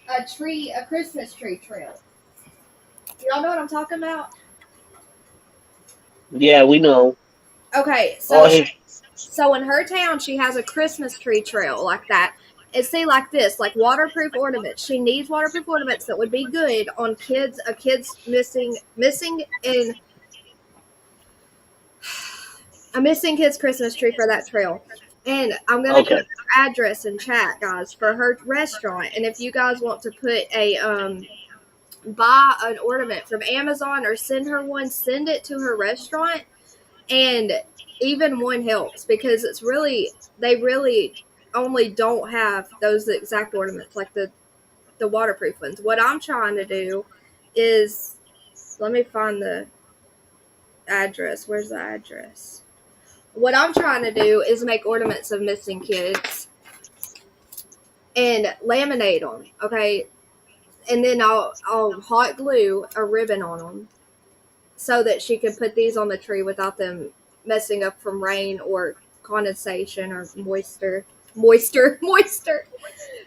a Christmas tree trail. Y'all know what I'm talking about? Yeah, we know. Okay, so in her town she has a Christmas tree trail like that. And see, like this, like waterproof ornaments. She needs waterproof ornaments that would be good on a kid's missing in a missing kid's Christmas tree for that trail. And I'm gonna put her address in chat, guys, for her restaurant. And if you guys want to put a buy an ornament from Amazon or send her one, send it to her restaurant. And even one helps because they really only don't have those exact ornaments like the waterproof ones. What I'm trying to do is, let me find the address. Where's the address? What I'm trying to do is make ornaments of missing kids and laminate them, okay? And then I'll hot glue a ribbon on them so that she can put these on the tree without them messing up from rain or condensation or moisture.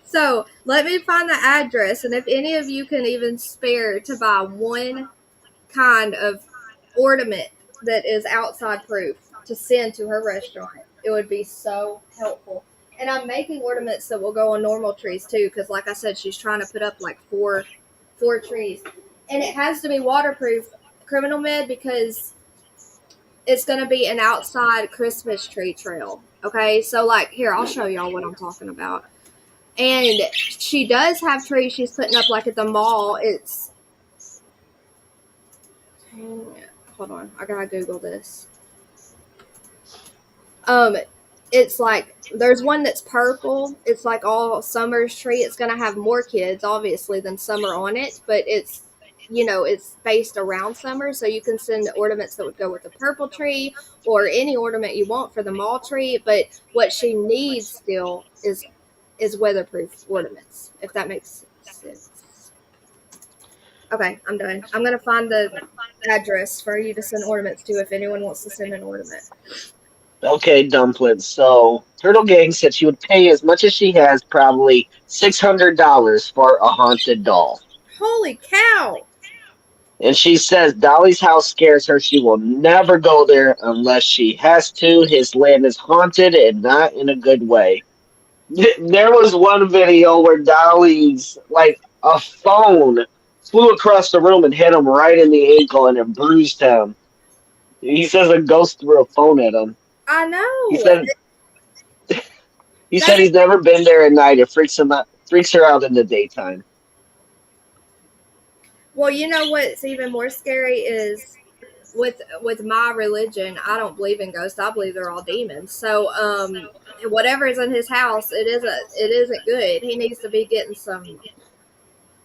So let me find the address, and if any of you can even spare to buy one kind of ornament that is outside proof to send to her restaurant, it would be so helpful. And I'm making ornaments that will go on normal trees too, because like I said, she's trying to put up like four trees, and it has to be waterproof, Criminal Med, because it's going to be an outside Christmas tree trail. Okay, so like here, I'll show y'all what I'm talking about. And she does have trees she's putting up like at the mall. It's hold on, I gotta Google this. It's like there's one that's purple. It's like all summer's tree. It's gonna have more kids obviously than summer on it, but it's it's based around summer, so you can send ornaments that would go with the purple tree or any ornament you want for the mall tree. But what she needs still is weatherproof ornaments, if that makes sense. Okay, I'm done. I'm gonna find the address for you to send ornaments to if anyone wants to send an ornament. Okay, Dumplings. So Turtle Gang said she would pay as much as she has, probably $600 for a haunted doll. Holy cow! And she says Dolly's house scares her. She will never go there unless she has to. His land is haunted and not in a good way. There was one video where Dolly's, like, a phone flew across the room and hit him right in the ankle and it bruised him. He says a ghost threw a phone at him. I know. He said he's never been there at night. It freaks her out in the daytime. Well, you know what's even more scary is with my religion, I don't believe in ghosts. I believe they're all demons. So, whatever is in his house, it isn't good. He needs to be getting some.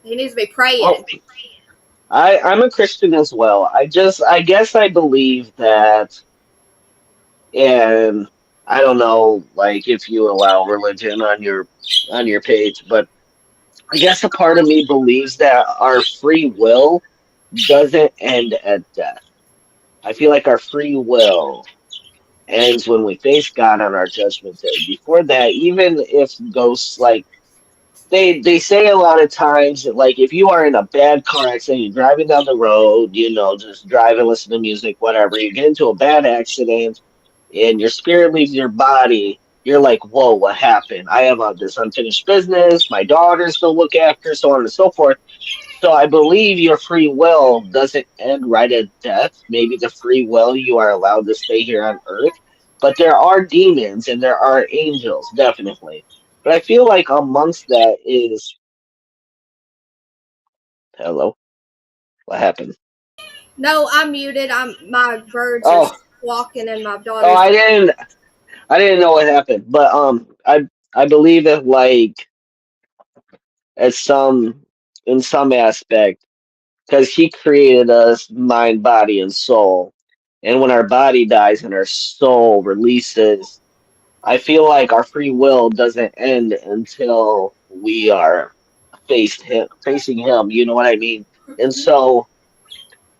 He needs to be praying. Oh, I'm a Christian as well. I guess I believe that, and I don't know, like if you allow religion on your page, but I guess a part of me believes that our free will doesn't end at death. I feel like our free will ends when we face God on our judgment day. Before that, even if ghosts like they say a lot of times that like if you are in a bad car accident, you're driving down the road, just drive and listen to music, whatever, you get into a bad accident and your spirit leaves your body, you're like, whoa, what happened? I have this unfinished business, my daughters to look after, so on and so forth. So I believe your free will doesn't end right at death. Maybe the free will you are allowed to stay here on Earth, but there are demons and there are angels, definitely. But I feel like amongst that is hello. What happened? No, I'm muted. My birds are Oh, squawking and my oh, daughter's. I didn't know what happened. But I believe that like at some in some aspect because he created us mind, body, and soul. And when our body dies and our soul releases, I feel like our free will doesn't end until we are facing him. You know what I mean? And so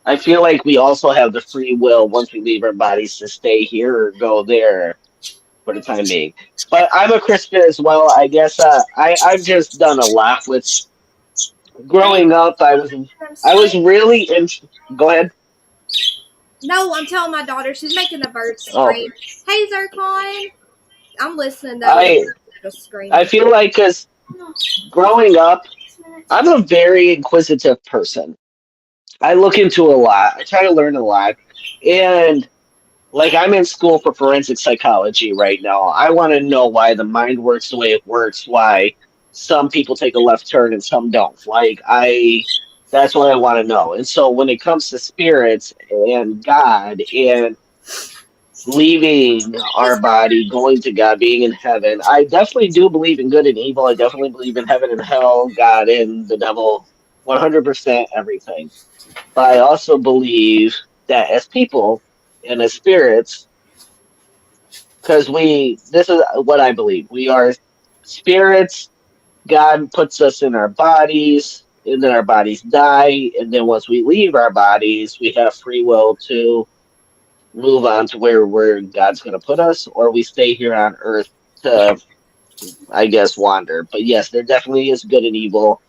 I feel like we also have the free will once we leave our bodies to stay here or go there for the time being. But I'm a Christian as well. I guess I've just done a lot with Hey, growing up. I'm I was sorry. really in. Go ahead. No, I'm telling my daughter. She's making the birds Oh, scream. Hey, Zircon. I'm listening though, and I they're just I screaming. feel like because growing up, I'm a very inquisitive person. I look into a lot. I try to learn a lot, and like I'm in school for forensic psychology right now. I want to know why the mind works the way it works. Why some people take a left turn and some don't. That's what I want to know. And so when it comes to spirits and God and leaving our body, going to God, being in heaven. I definitely do believe in good and evil. I definitely believe in heaven and hell, God and the devil, 100% everything. But I also believe that as people and as spirits, because this is what I believe. We are spirits. God puts us in our bodies, and then our bodies die. And then once we leave our bodies, we have free will to move on to where God's going to put us, or we stay here on Earth to, I guess, wander. But yes, there definitely is good and evil.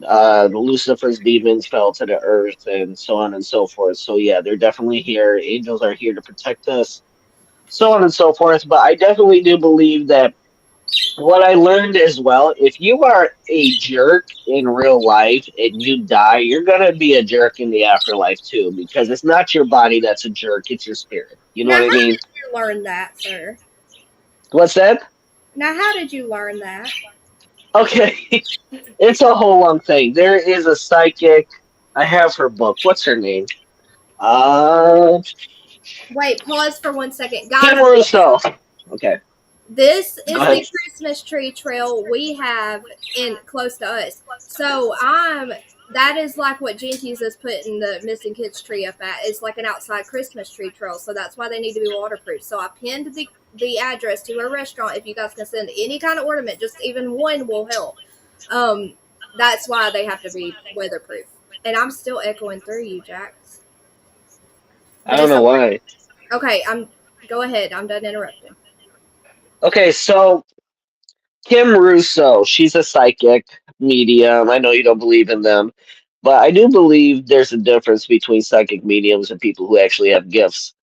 Lucifer's demons fell to the earth, and so on and so forth. So yeah, they're definitely here. Angels are here to protect us, so on and so forth. But I definitely do believe that what I learned as well, if you are a jerk in real life and you die, you're gonna be a jerk in the afterlife too, because it's not your body that's a jerk, it's your spirit. You know Now, what how I mean? did you learn that, sir? What's that? Now, how did you learn that? Okay, it's a whole long thing. There is a psychic. I have her book. What's her name? Uh, Wait, pause for 1 second, Kim guys. Russo. Okay, This go is ahead. the Christmas tree trail we have in close to us. So that is like what Jinkies is putting the missing kids tree up at. It's like an outside Christmas tree trail. So that's why they need to be waterproof. So I pinned the address to her restaurant. If you guys can send any kind of ornament, just even one will help. Um, that's why they have to be weatherproof. And I'm still echoing through you, Jax. I But don't it's know why. okay. Go ahead. I'm done interrupting. Okay, so Kim Russo, she's a psychic medium. I know you don't believe in them, but I do believe there's a difference between psychic mediums and people who actually have gifts.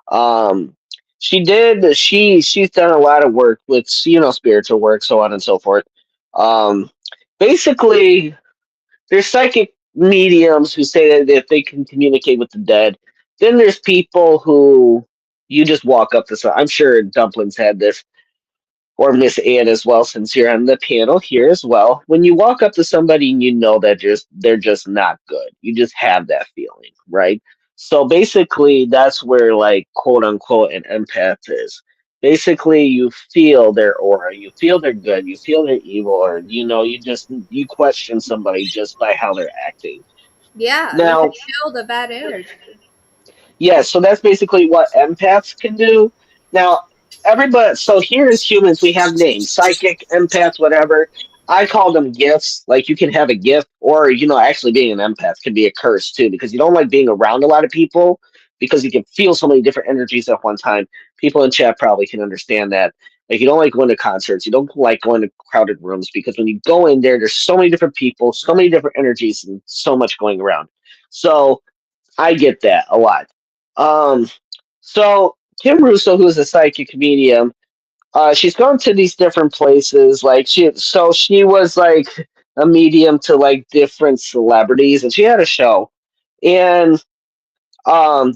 Um, she's done a lot of work with spiritual work, so on and so forth. Um, Basically, there's psychic mediums who say that if they can communicate with the dead. Then there's people who you just walk up to. I'm sure Dumplings had this or Miss Ann as well, since you're on the panel here as well. When you walk up to somebody and you know that they're just not good, you just have that feeling, right? So basically, that's where like quote unquote an empath is. Basically, you feel their aura, you feel they're good, you feel they're evil, or you question somebody just by how they're acting. Yeah, you can Now, feel the bad energy. yeah, so that's basically what empaths can do. Now, everybody, so here as humans, we have names psychic, empath, whatever. I call them gifts. Like you can have a gift, or actually being an empath can be a curse too, because you don't like being around a lot of people because you can feel so many different energies at one time. People in chat probably can understand that. Like you don't like going to concerts, you don't like going to crowded rooms because when you go in there, there's so many different people, so many different energies, and so much going around. So I get that a lot. Um, so Kim Russo, who's a psychic medium, she's gone to these different places. Like she was like a medium to like different celebrities, and she had a show. And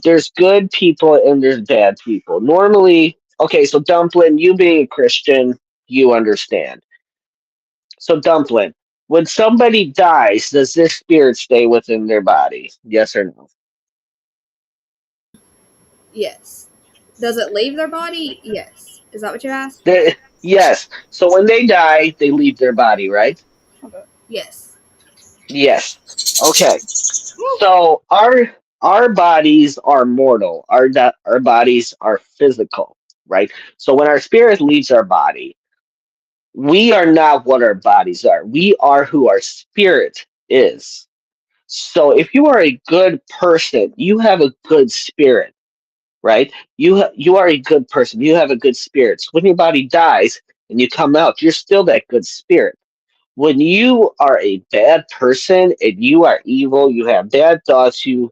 there's good people and there's bad people. Normally, okay, so Dumplin, you being a Christian, you understand. So Dumplin, when somebody dies, does their spirit stay within their body? Yes or no? Yes. Does it leave their body? Yes. Is that what you asked? Yes. So when they die, they leave their body, right? Yes. Yes. Okay. So our bodies are mortal. Our bodies are physical, right? So when our spirit leaves our body, we are not what our bodies are. We are who our spirit is. So if you are a good person, you have a good spirit, right? You are a good person. You have a good spirit. So when your body dies and you come out, you're still that good spirit. When you are a bad person and you are evil, you have bad thoughts, you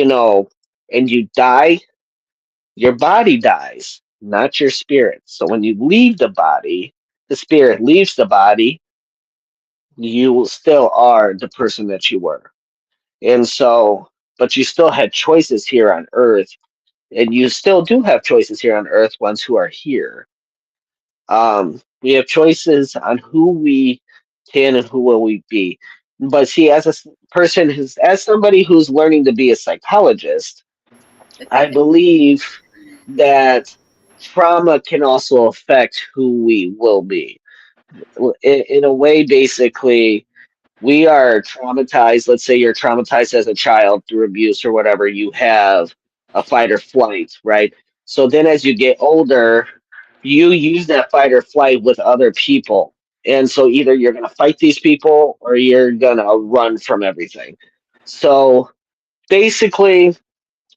know, and you die, your body dies, not your spirit. So when you leave the body, the spirit leaves the body, you still are the person that you were. And so, but you still had choices here on earth, and you still do have choices here on earth ones who are here. We have choices on who we can and who will we be. But see, as person who's as somebody who's learning to be a psychologist, I believe that trauma can also affect who we will be. In a way, basically, we are traumatized. Let's say you're traumatized as a child through abuse or whatever. You have a fight or flight, right? So then as you get older, you use that fight or flight with other people. And so either you're going to fight these people or you're going to run from everything. So basically,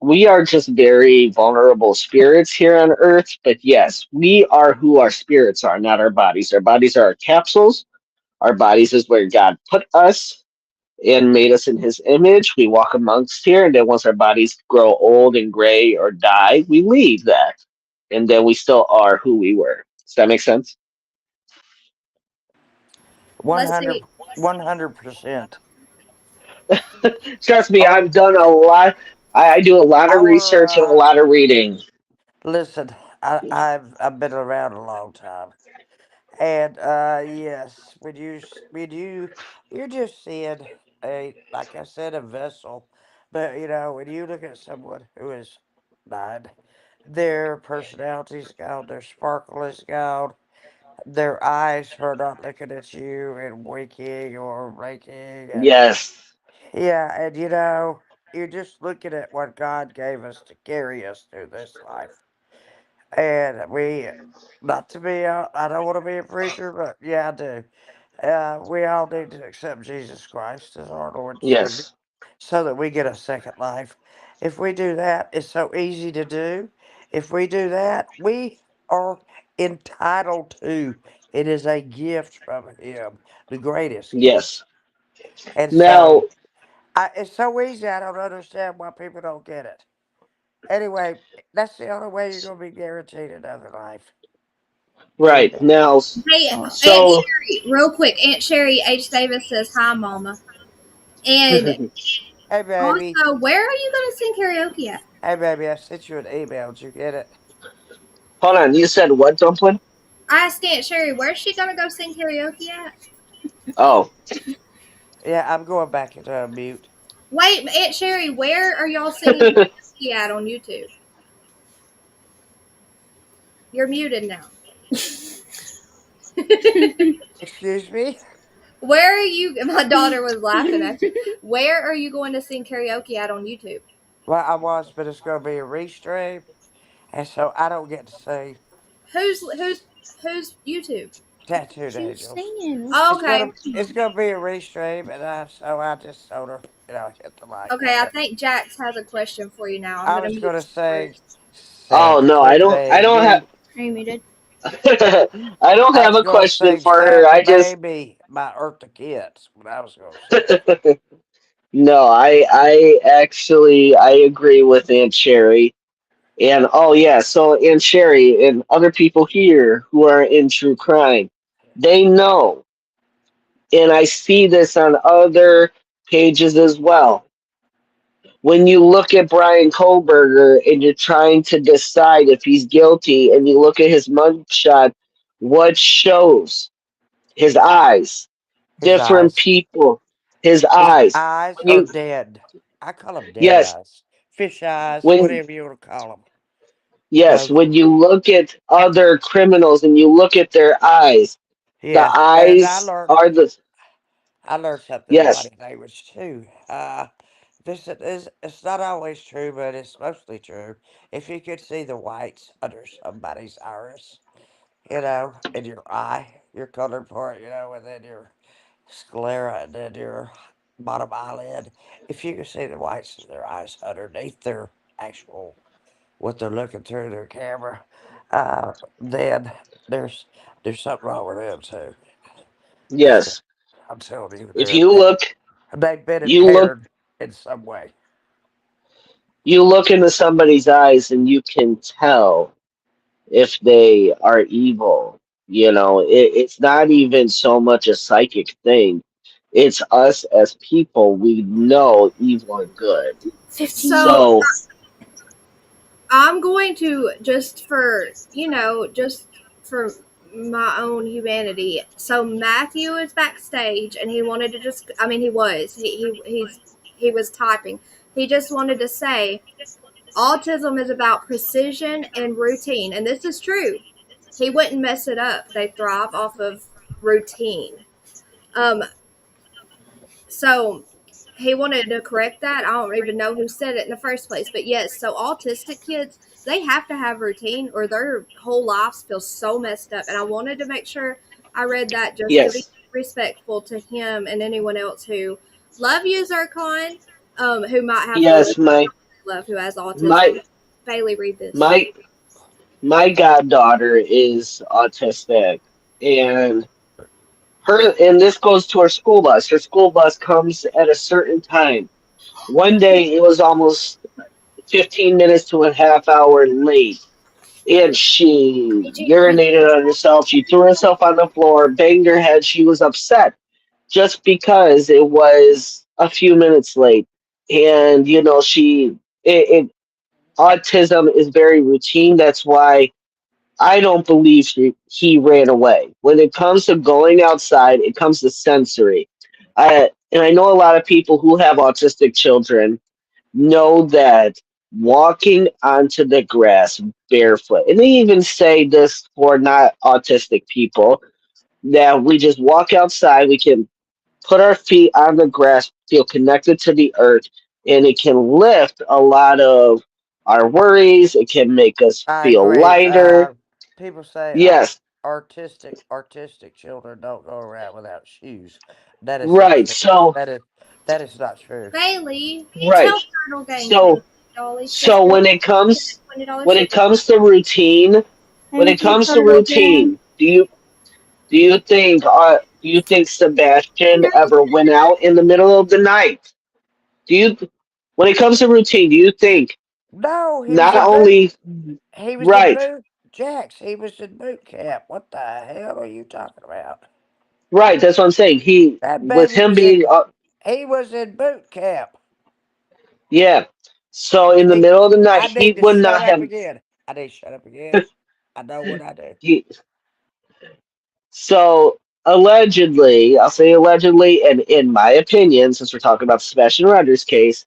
we are just very vulnerable spirits here on earth. But yes, we are who our spirits are, not our bodies. Our bodies are our capsules. Our bodies is where God put us and made us in his image. We walk amongst here, and then once our bodies grow old and gray or die, we leave that. And then we still are who we were. Does that make sense? Let's 100, see. 100%. Trust me, Our, I've done a lot. I do a lot of our, research and a lot of reading. listen, I've been around a long time. And yes, you're just seeing a, like I said, a vessel. But when you look at someone who has died, their personality's gone, their sparkle is gone, their eyes are not looking at you and winking or raking, and Yes. yeah, and you're just looking at what God gave us to carry us through this life. And not to be, I don't want to be a preacher, but yeah, I do. We all need to accept Jesus Christ as our Lord and Savior Yes. so that we get a second life. If we do that, it's so easy to do. If we do that, we are entitled to. It is a gift from Him, the greatest gift. Yes. And Now, so, it's so easy, I don't understand why people don't get it. Anyway, that's the only way you're going to be guaranteed another life. right. Amen. Now, Hey, Aunt so, Sherry, real quick. Aunt Sherry H. Davis says hi, Mama. And Hey, baby. also, where are you going to sing karaoke at? Hey, baby, I sent you an email. Did you get it? hold on. You said what, Dumpling? I asked Aunt Sherry, where's she going to go sing karaoke at? Oh, Yeah, I'm going back into mute. Wait, Aunt Sherry, where are y'all singing karaoke at on YouTube? You're muted now. Excuse me? Where are you? My daughter was laughing at you. Where are you going to sing karaoke at on YouTube? Well, I was, but it's going to be a restream, and so I don't get to say Who's YouTube? Tattooed She was Angels. singing. Okay. It's gonna be a restream, and so I just told her, hit the mic. Okay, I think Jax has a question for you now. I'm I gonna was mute gonna you say, first. Oh no, Santa I don't have baby. Hey, muted. I don't I have was a gonna question say for her. Santa I just baby by Eartha Kitt. What I was gonna say. no, I actually I agree with Aunt Sherry. And oh yeah, so Aunt Sherry and other people here who are in true crime, they know, and I see this on other pages as well. When you look at Brian Kohlberger and you're trying to decide if he's guilty, and you look at his mugshot, what shows? His eyes. His Different eyes. people. His His eyes. eyes When are you dead. I call them dead yes, eyes, fish eyes, when whatever you want to call them. yes, No, when you look at other criminals and you look at their eyes, the yeah, and eyes are the I learned something about yes, his language too. This is it's not always true, but it's mostly true. If you could see the whites under somebody's iris, in your eye, your colored part, and then your sclera, and then your bottom eyelid. If you could see the whites of their eyes underneath their actual what they're looking through their camera, then there's there's something wrong with them too. It's yes. I'm telling you, If you look, they've been you look, impaired in some way. you look into somebody's eyes and you can tell if they are evil. It's not even so much a psychic thing. It's us as people. We know evil and good. 15. So So I'm going to just for my own humanity. So Matthew is backstage, and he wanted to just. I mean, he was. He was typing. He just wanted to say autism is about precision and routine, and this is true. He wouldn't mess it up. They thrive off of routine. Um, so he wanted to correct that. I don't even know who said it in the first place, but yes. So autistic kids, they have to have routine, or their whole lives feel so messed up. And I wanted to make sure I read that just to be yes, respectful to him and anyone else who love you, Zircon, who might have little yes, love who has autism. my Bailey, read this. my my goddaughter is autistic, and this goes to her school bus. Her school bus comes at a certain time. One day it was almost 15 minutes to a half hour late, and she urinated on herself. She threw herself on the floor, banged her head. She was upset just because it was a few minutes late. And autism is very routine. That's why I don't believe he ran away. When it comes to going outside, it comes to sensory. And I know a lot of people who have autistic children know that walking onto the grass barefoot, and they even say this for not autistic people, that we just walk outside, we can put our feet on the grass, feel connected to the earth, and it can lift a lot of our worries. It can make us I feel agree. lighter. People say Yes, artistic children don't go around without shoes. That is not right. true. So, That is not true. Bailey, right. tell Turtle Gang So, Dolly to so spend when it comes $20 when it shipping. comes to routine, when it Thank you, comes to Turtle Gang. routine, do you think Sebastian ever went out in the middle of the night? Do you when it comes to routine, do you think No, not only he was in right, boot jacks. He was in boot camp. What the hell are you talking about? right, that's what I'm saying. He That with baby him was in being he was in boot camp. yeah. So in the See, middle of the night, I he need to would shut not up have again. I need to shut up again. I know what I do. he, so allegedly, I'll say allegedly, and in my opinion, since we're talking about Sebastian Rogers' case,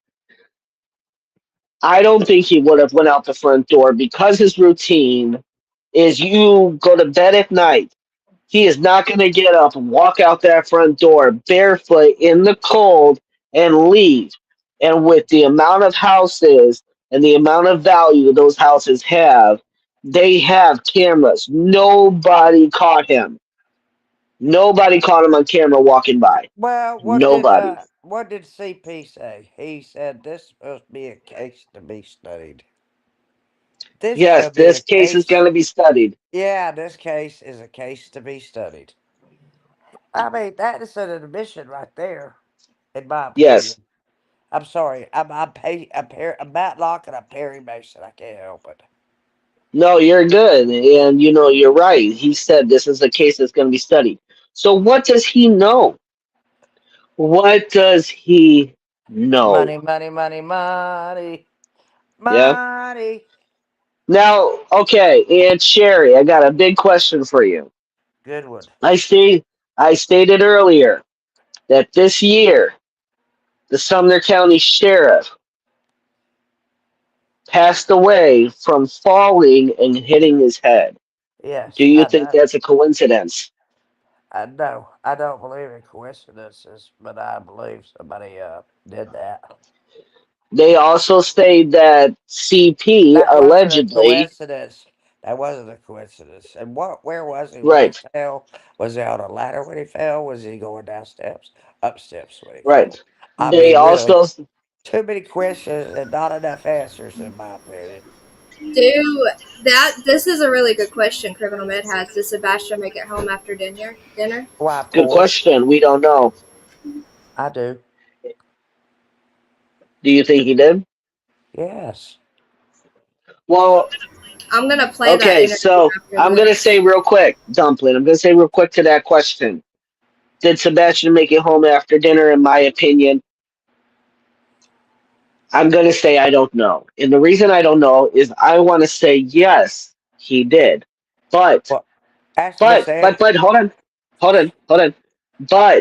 I don't think he would have went out the front door because his routine is you go to bed at night. He is not going to get up and walk out that front door barefoot in the cold and leave. And with the amount of houses and the amount of value those houses have, they have cameras. Nobody caught him. Nobody caught him on camera walking by. Well, Nobody. what did CP say? He said this must be a case to be studied. This Yes, shall be a this case is going case. to be studied. Yeah, this case is a case to be studied. I mean, that is an admission right there, in my Yes. opinion. I'm sorry. I'm Matlock and I'm Perry Mason. I can't help it. No, you're good. And, you're right. He said this is a case that's going to be studied. So, what does he know? What does he know? Money, money, money, money, Yeah. money. Now, okay, Aunt Sherry, I got a big question for you. Goodwood. I stated earlier that this year the Sumner County Sheriff passed away from falling and hitting his head. Do Yes, you I think know. that's a coincidence? I know. I don't believe in coincidences, but I believe somebody did that. They also state that CP That wasn't a allegedly, coincidence. That wasn't a coincidence. And where was he when he right, fell? Was he on a ladder when he fell? Was he going down steps? Up steps when he fell? right. I They mean, really, also, too many questions and not enough answers, in my opinion. This is a really good question. Criminal Med has. Did Sebastian make it home after Dinner. Why, of good course, question. We don't know. I do. Do you think he did? Yes. Well, I'm gonna play that okay, interview so after I'm going to this. say real quick, Dumpling, I'm going to say real quick to that question. Did Sebastian make it home after dinner? In my opinion, I'm going to say I don't know. And the reason I don't know is I want to say yes, he did. But, Well, ask Miss Ann. hold on.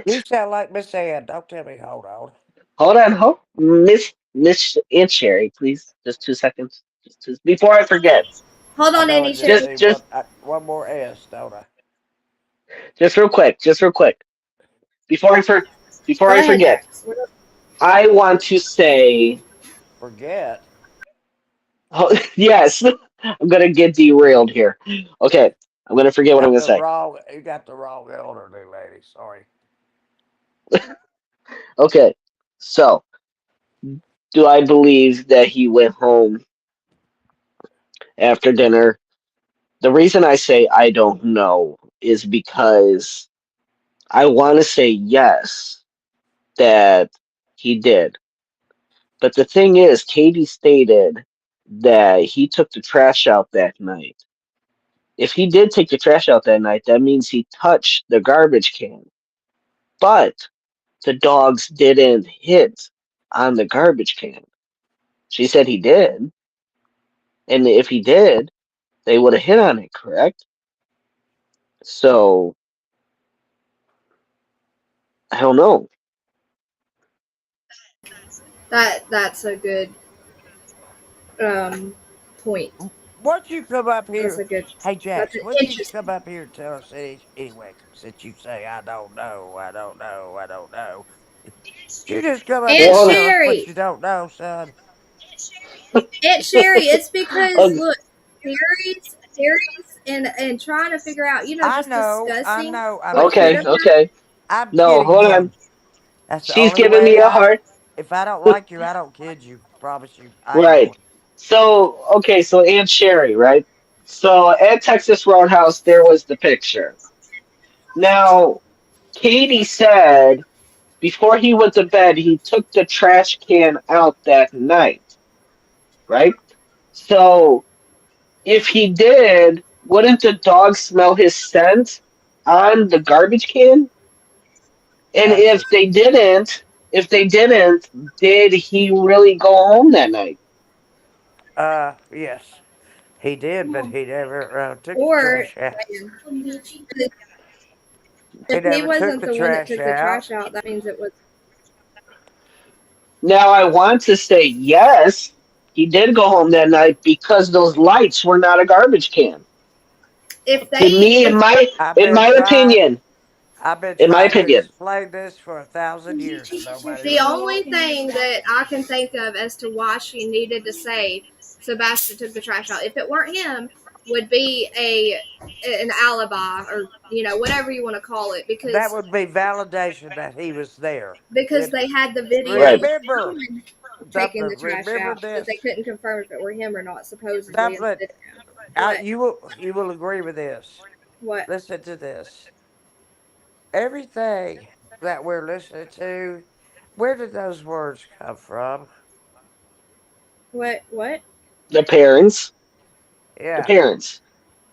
You But, sound like Miss Ann. Don't tell me hold on. Miss Aunt Sherry, please, just 2 seconds, before I forget, Hold I on, know I Andy just Sherry. need just one more S, don't I? real quick, before before Go I ahead, forget, Dax. I want to say, Forget. oh, yes, I'm gonna get derailed here. Okay, I'm gonna forget what I'm gonna say. You got the wrong elderly lady. Sorry. Okay, so do I believe that he went home after dinner? The reason I say I don't know is because I want to say yes that he did. But the thing is, Katie stated that he took the trash out that night. If he did take the trash out that night, that means he touched the garbage can. But the dogs didn't hit on the garbage can. She said he did. And if he did, they would have hit on it, correct? So, I don't know. That's a good point. Why'd you come up That's here? a good. Hey, That's Jax, an why don't you interesting. come up here and tell us anyway, since you say, I don't know, I don't know, I don't know. You just come up Aunt here Well, and hold on. tell us what Sherry. you don't know, son. Aunt Sherry. It's because Okay, look, theories, and trying to figure out. I Just know, I discussing know, I'm what could okay, have kidding. happened. okay. I'm No, kidding hold you. on. That's the She's only giving me way a heart. if I don't like you, I don't kid you. Promise you. I ain't Right. going. So, okay, so Aunt Sherry, right? So at Texas Roadhouse, there was the picture. Now, Katie said before he went to bed, he took the trash can out that night, right? So, if he did, wouldn't the dog smell his scent on the garbage can? And Absolutely. if they didn't, did he really go home that night? Yes. He did, but he never took the Or trash out. He if he never took wasn't the the one that trash took the out. trash out, that means it was. Now I want to say yes, he did go home that night because those lights were not a garbage can. If To they me, if I've been I've been in my trying to opinion, explain this for 1,000 years and nobody The will only listen. thing that I can think of as to why she needed to say Sebastian took the trash out, if it weren't him, would be an alibi, or whatever you want to call it, That would be validation that he was there. because they had the video Right. of Remember, someone taking the Dumpling, trash remember out, but they this. couldn't confirm if it were him or not. Supposedly, in the Dumpling, video. What? you will agree with this. What? Listen to this. Everything that we're listening to, where did those words come from? What? What? The parents. The Yeah, parents.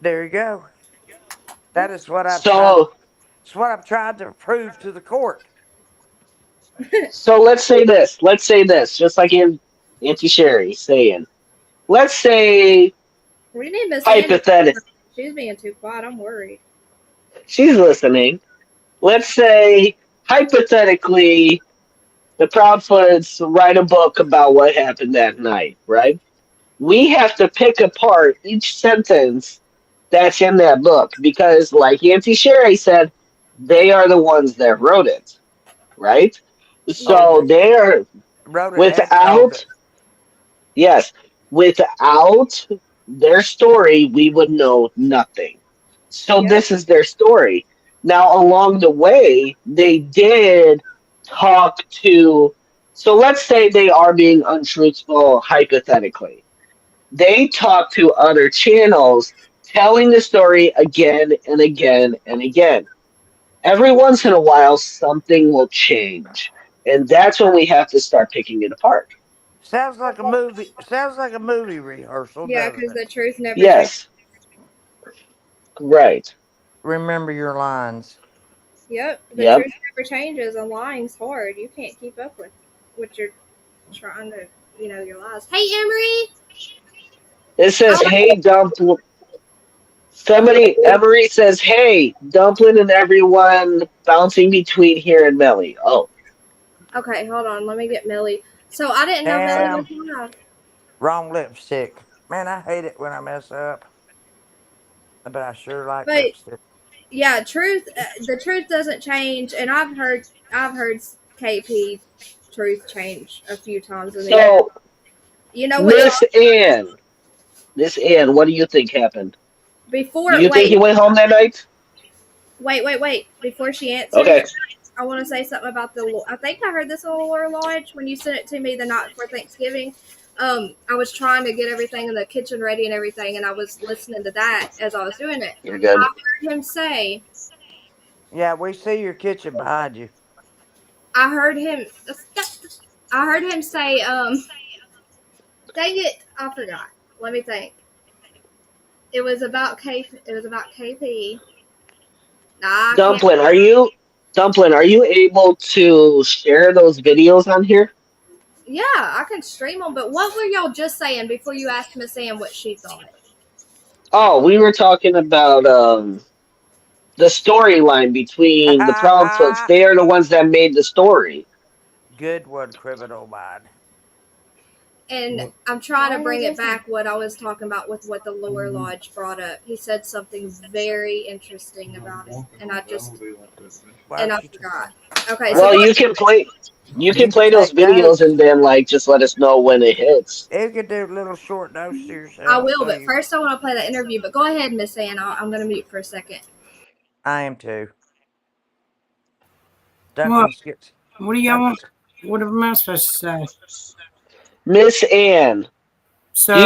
there you go. That is what So it's what I'm trying to prove to the court. so let's say this. Let's say this. Just like Auntie Sherry saying. Let's say We need Miss Annie. hypothetically She's being too quiet. I'm worried. she's listening. Let's say hypothetically the Proudfoots write a book about what happened that night, right? We have to pick apart each sentence that's in that book because, like Auntie Sherry said, they are the ones that wrote it, right? Yeah. So they're Wrote it and told without, it. yes, without their story, we would know nothing. So Yep. this is their story. Now, along the way, they did talk to. So let's say they are being untruthful, hypothetically. They talk to other channels, telling the story again and again and again. Every once in a while, something will change. And that's when we have to start picking it apart. Sounds like a movie. Sounds like a movie rehearsal, Yeah, doesn't because it? the truth never changes. Yes, right. Remember your lines. Yep, the Yep. truth never changes, and lying's hard. You can't keep up with what you're trying to, your lies. Hey, Emery! It says, Oh, hey, Dumpling. Somebody, Emery says, hey, Dumpling and everyone bouncing between here and Melly. Oh, okay, hold on. Let me get Millie. So I didn't know Millie was Damn, live. wrong lipstick. Man, I hate it when I mess up. But I sure like But lipstick. yeah, the truth doesn't change, and I've heard KP truth change a few times in the. so You know what? Miss Ann, Miss Ann, what do you think happened? Do Before, you think he wait, went home that night? wait. Before she answers, Okay. I want to say something about I think I heard this on Laura Lodge when you sent it to me the night before Thanksgiving. I was trying to get everything in the kitchen ready and everything, and I was listening to that as I was doing it. You're good. I heard him say, Yeah, we see your kitchen behind you. I heard him, I heard him say, dang it, I forgot. Let me think. It was about KP. Nah, I can't. Dumpling, are you able to share those videos on here? Yeah, I can stream them. But what were y'all just saying before you asked Miss Ann what she thought? Oh, we were talking about the storyline between the Proudfoots. They are the ones that made the story. Good one, criminal mind. And I'm trying to bring it back what I was talking about with what the Lower Lodge brought up. He said something very interesting about it, and I forgot. Okay, so Well, you can play You can those take videos notes. and then like just let us know when it hits. You can do little short notes to yourself. I will, so but first I want to play the interview. But go ahead, Miss Ann. I'm going to mute for a second. I am too. What? Dumpling skips. What do y'all want? What am I supposed to say? Miss Ann, Sir? do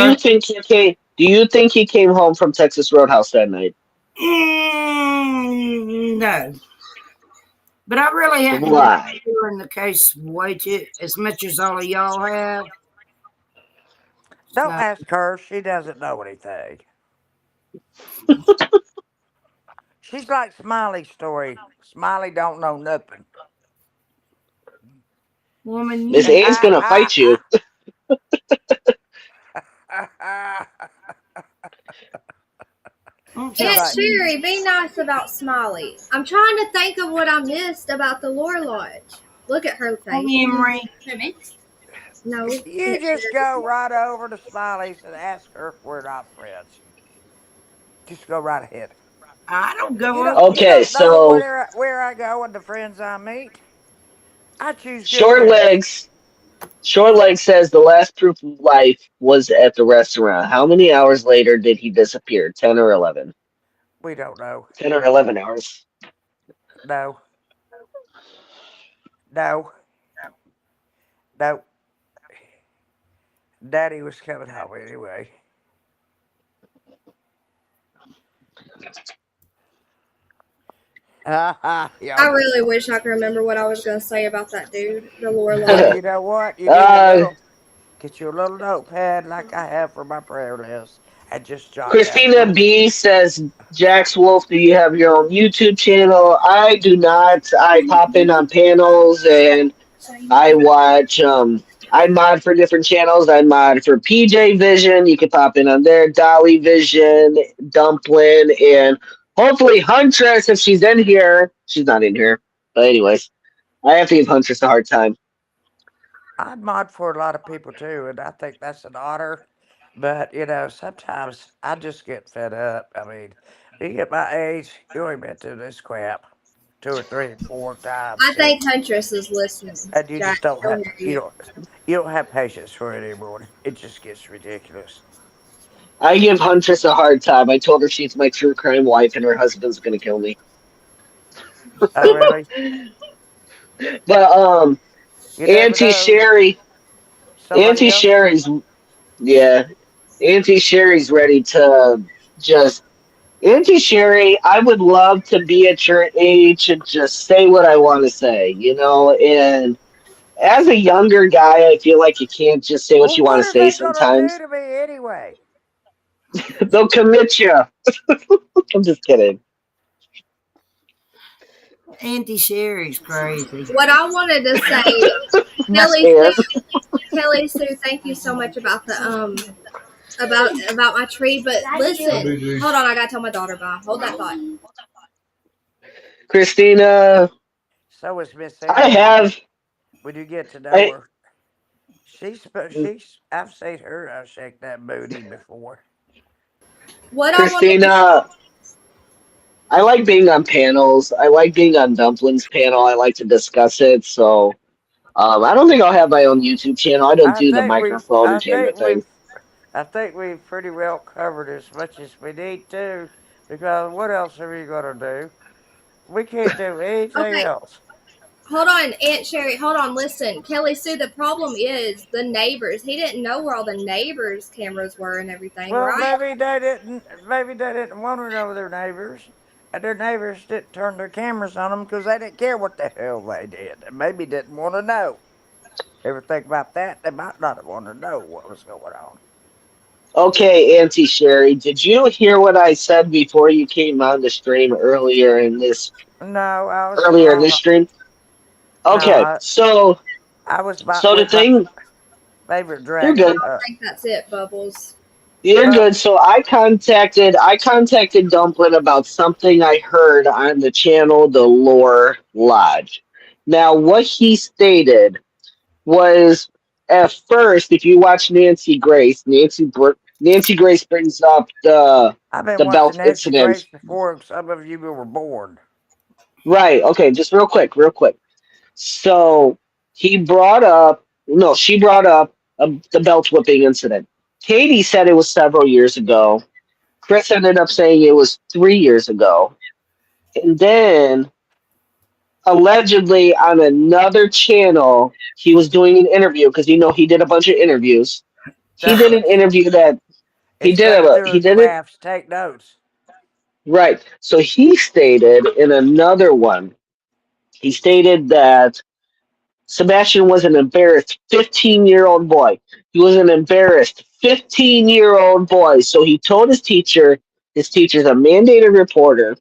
you think he came home from Texas Roadhouse that night? No. But I really haven't Why? been in the case way too as much as all of y'all have. Don't So, ask her. She doesn't know anything. She's like Smiley's story. Smiley don't know nothing. woman, Miss Ann's gonna fight you. don't tell Aunt Sherry, be nice about Smiley. I'm trying to think of what I missed about the Lore Lodge. Look at her face. Emery. No. You just go right over to Smiley's and ask her if we're not friends. Just go right ahead. I don't go You up. don't, Okay, you don't know so where I go and the friends I meet. I choose good short friends. legs. Shortleg says the last proof of life was at the restaurant. How many hours later did he disappear? 10 or 11? We don't know. 10 or 11 hours. No. No. No. Daddy was coming home anyway. I Y'all know. really wish I could remember what I was going to say about that dude, the Lord Well, you know what? You need get you a little notepad like I have for my prayer list and just jot down. Christina B says, Jax Wolf, do you have your own YouTube channel? I do not. I pop in on panels and I watch. I mod for different channels. I mod for PJ Vision. You can pop in on there. Dolly Vision, Dumpling, and hopefully Huntress if she's in here. She's not in here. But anyways, I have to give Huntress a hard time. I mod for a lot of people too, and I think that's an honor. But you know, sometimes I just get fed up. I mean, you get my age, you ain't been through this crap 2 or 3 or 4 times, I think Huntress is listening. and you Jack, just don't she'll have hear you. you don't have patience for it anymore. It just gets ridiculous. I give Huntress a hard time. I told her she's my true crime wife and her husband's gonna kill me. Oh really? But You never Auntie know. Sherry, Somebody Auntie else. Sherry's yeah, Auntie Sherry's ready to just Auntie Sherry. I would love to be at your age and just say what I want to say, And as a younger guy, I feel like you can't just say what Well, you want what to are say they gonna do sometimes. to me anyway? They'll commit you. I'm just kidding. Auntie Sherry's crazy. What I wanted to say, And Kelly Sue, thank you so much about the about my tree. But listen, hold on, I gotta tell my daughter bye. Hold that thought. Christina, So is Miss I Sarah. have. When you get to know I, her, I've seen her shake that booty before. What I wanted to Christina, I like being on panels. I like being on Dumpling's panel. I like to discuss it. So I don't think I'll have my own YouTube channel. I don't I do the think we've, microphone I and camera think thing. we've, I think we've pretty well covered as much as we need to, because what else are we gonna do? We can't do anything okay. else. Hold on, Aunt Sherry. Hold on. Listen, Kelly Sue. The problem is the neighbors. He didn't know where all the neighbors' cameras were and everything, Well, right? maybe they didn't want to know their neighbors, and their neighbors didn't turn their cameras on them because they didn't care what the hell they did, and maybe didn't want to know. Ever think about that? They might not have wanted to know what was going on. Okay, Auntie Sherry, did you hear what I said before you came on the stream No, I was earlier in this scrolling. stream? No, Okay, so I was the with my thing, favorite you're dragon. good. I think that's it, Bubbles. You're Well, good. So I contacted Dumpling about something I heard on the channel, the Lore Lodge. Now, what he stated was at first, if you watch Nancy Grace, Nancy Grace brings up the I've been the watching belt Nancy Grace incident. before some of you were born. Right. Okay. Just real quick. Real quick. So he brought up, no, she brought up the belt whipping incident. Katie said it was several years ago. Chris ended up saying it was 3 years ago. And then allegedly on another channel, he was doing an interview because he did a bunch of interviews. He did an Dumplings. interview that Instead of he doing did it graphs, take notes. right. So he stated in another one, he stated that Sebastian was an embarrassed 15-year-old boy. He was an embarrassed 15-year-old boy. So he told his teacher's a mandated reporter,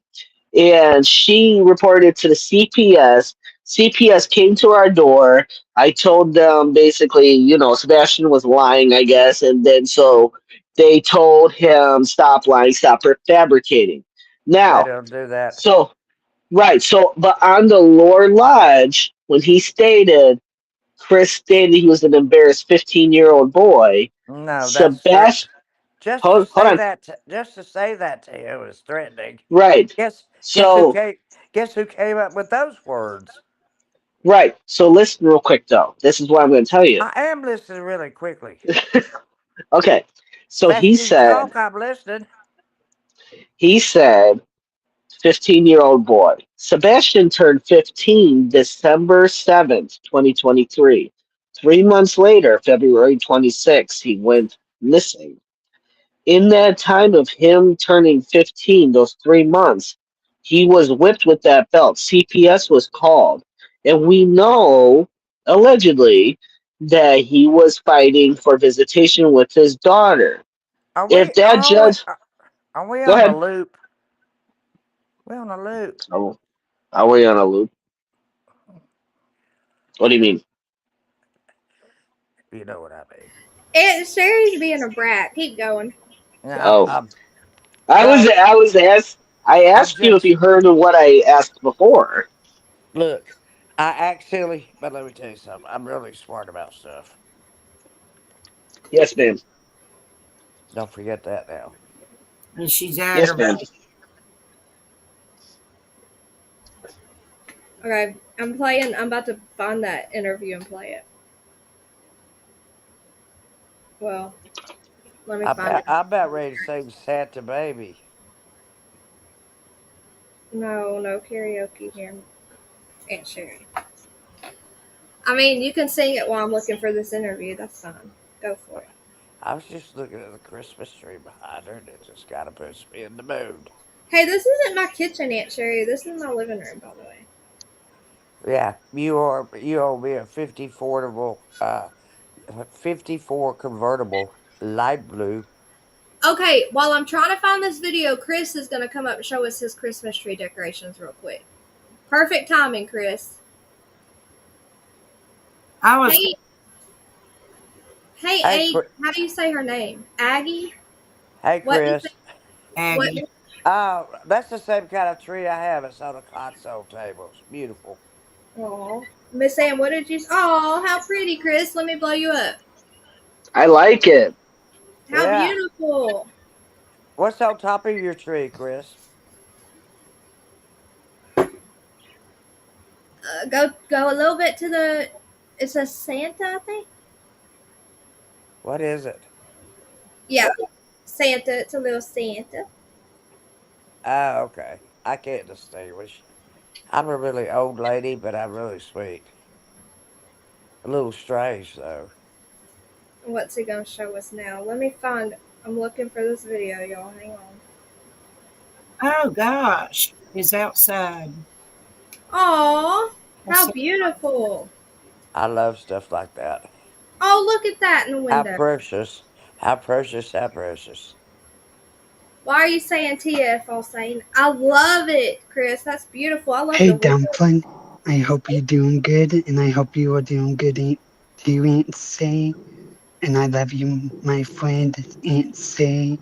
and she reported to the CPS. CPS came to our door. I told them basically, Sebastian was lying, I guess, and then so they told him stop lying, stop fabricating. They Now, don't do that. so right, so but on the Lore Lodge, when Chris stated he was an embarrassed 15-year-old boy. No, that's threat. Sebastian, Just to hold say on, that, just to say that to you is threatening. right. Guess, guess who So came? Guess who came up with those words? Right. So listen real quick though. This is what I'm going to tell you. I am listening really quickly. Okay. So Fast as you talk, I'm listening. he said 15-year-old boy. Sebastian turned 15 December 7th, 2023. 3 months later, February 26th, he went missing. In that time of him turning 15, those 3 months, he was whipped with that belt. CPS was called. And we know, allegedly, that he was fighting for visitation with his daughter. Are If we that are we judge. are we Go on a ahead. loop? We're on a loop. Oh, are we on a loop? What do you mean? You know what I mean. Sherry's being a brat. Keep going. Yeah, Oh, I'm I no, was asked. I I'm asked you if just you heard of what I asked before. look. I actually, but let me tell you something. I'm really smart about stuff. Yes, ma'am. Don't forget that now. And she's Yes, ma'am. aggravated. Okay, I'm about to find that interview and play it. Well, let me find it. I'm about ready to sing Santa Baby. No karaoke here, Aunt Sherry. I mean, you can sing it while I'm looking for this interview. That's fine. Go for it. I was just looking at the Christmas tree behind her, and it just kind of puts me in the mood. Hey, this isn't my kitchen, Aunt Sherry. This is my living room, by the way. Yeah, you owe me a 54 convertible light blue. Okay, while I'm trying to find this video, Chris is going to come up and show us his Christmas tree decorations real quick. Perfect timing, Chris. I was Hey, Hey, Aggie. How do you say her name? Aggie? hey, What do you Chris. say? What? Aggie. That's the same kind of tree I have. It's on a console table. It's beautiful. Oh, Miss Ann, what did you? Oh, how pretty, Chris. Let me blow you up. I like it. How Yeah. beautiful. What's on top of your tree, Chris? Go a little bit to the. It says Santa, I think. What is it? Yeah, Santa. It's a little Santa. Oh, okay. I can't distinguish. I'm a really old lady, but I'm really sweet. A little strange, though. What's he gonna show us now? Let me find. I'm looking for this video, y'all. Hang on. Oh gosh, it's outside. Oh, That's how beautiful. I love stuff like that. Oh, look at that in the How window. precious. How precious. How precious. Why are you saying TF all saying? I love it, Chris. That's beautiful. I love Hey, the window. Dumpling. I hope you're doing good, and I hope you are doing good, too, Aunt Say. And I love you, my friend, Aunt Say.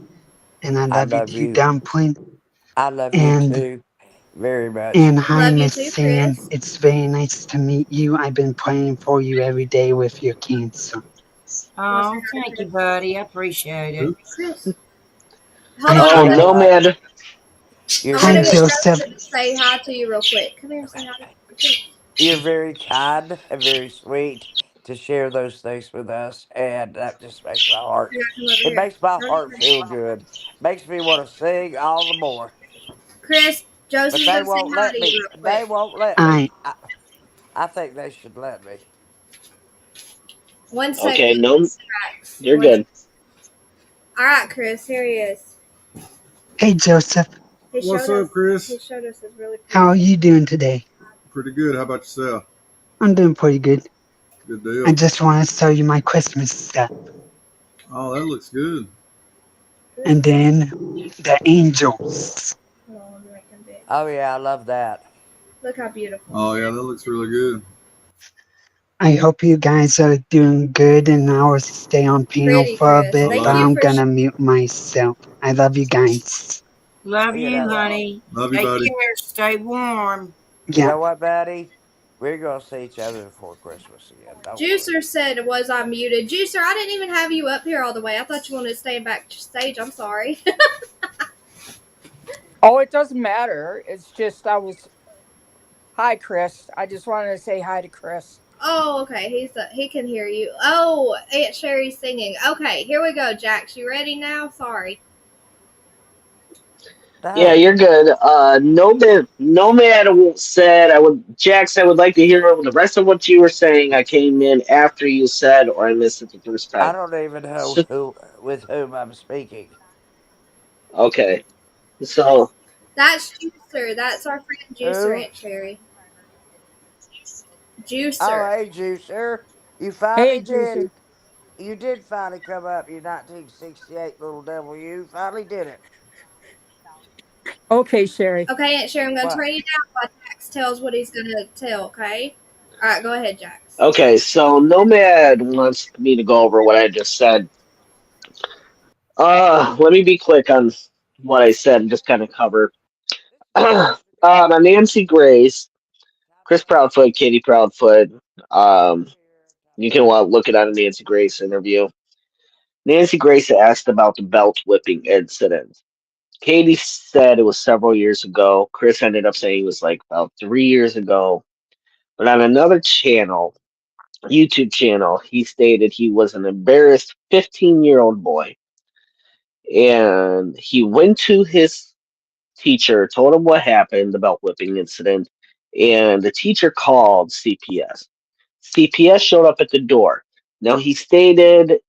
And I I love you love too, you. Dumpling. I love you And too. Very much. and hi, Love you Miss too, Sam. Chris. It's very nice to meet you. I've been praying for you every day with your cancer. Want to say Oh, hi to thank you, Chris? buddy. I appreciate it. Chris. Hold I on, Oh, I'm hope. gonna Nomad. You're I'm gonna Hi, get very Joseph. Joseph to say hi to you real quick. Come here and say hi to Chris. you're very kind and very sweet to share those things with us, and that just makes my heart. You gotta come over It here. makes my heart feel good. Makes me want to sing all the more. Chris, But Joseph's they gonna say won't hi let to you me. real They quick. won't let me. I I think they should let me. 1 second. Okay, no, you're One. good. All right, Chris. Here he is. Hey, Joseph. What's up, Chris? He showed us his really How pretty. are you doing today? Pretty good. How about yourself? I'm doing pretty good. Good I deal. just want to show you my Christmas stuff. Oh, that looks good. And then the angels. Hold on, let me make him big. Oh yeah, I love that. Look how beautiful. Oh, yeah, that looks really good. I hope you guys are doing good, and I will stay on panel Pretty, for a Chris. I bit, Thank but love you it. I'm for. gonna mute myself. I love you guys. Love You you, know what? honey. Love you, Take buddy. care. Stay warm. You Yeah, know what, Betty? We're gonna see each other before Christmas again. Don't worry. Juicer said, "Was I muted?" Juicer, I didn't even have you up here all the way. I thought you wanted to stay backstage. I'm sorry. Oh, it doesn't matter. It's just I was Hi, Chris. I just wanted to say hi to Chris. Oh, okay. He can hear you. Oh, Aunt Sherry's singing. Okay, here we go, Jax. You ready now? Sorry. Yeah, No. you're good. Nomad said I would. Jax, I would like to hear the rest of what you were saying. I came in after you said, or I missed it the first I time. don't even know So, who with whom I'm speaking. okay, so That's Juicer. That's our friend Juicer, Who? Aunt Sherry. Oh, Juicer. hey, Juicer. You Hey, finally did. Juicer. You did finally come up, you 1968 little devil. You finally did it. Okay, Sherry. Okay, Aunt Sherry, I'm going to What? turn you down while Jax tells what he's going to tell, okay? All right, go ahead, Jax. okay, so Nomad wants me to go over what I just said. Let me be quick on what I said and just kind of cover. On Nancy Grace, Chris Proudfoot, Katie Proudfoot. Um, you can look it on a Nancy Grace interview. Nancy Grace asked about the belt whipping incident. Katie said it was several years ago. Chris ended up saying it was like about 3 years ago. But on another channel, YouTube channel, he stated he was an embarrassed 15-year-old boy. And he went to his teacher, told him what happened, the belt whipping incident, and the teacher called CPS. CPS showed up at the door. Now he stated,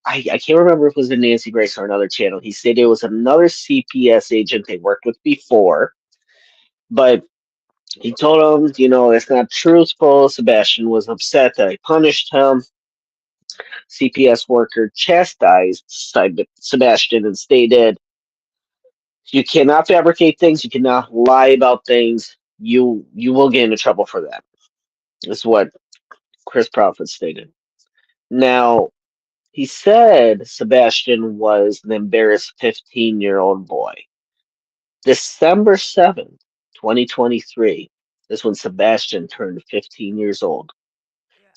I can't remember if it was in Nancy Grace or another channel. He said it was another CPS agent they worked with before, but he told him, that's not truthful. Sebastian was upset that I punished him. CPS worker chastised Sebastian and stated, "You cannot fabricate things. You cannot lie about things. You will get into trouble for that." That's what Chris Profit stated. Now, he said Sebastian was an embarrassed 15-year-old boy. December 7th, 2023 is when Sebastian turned 15 years old.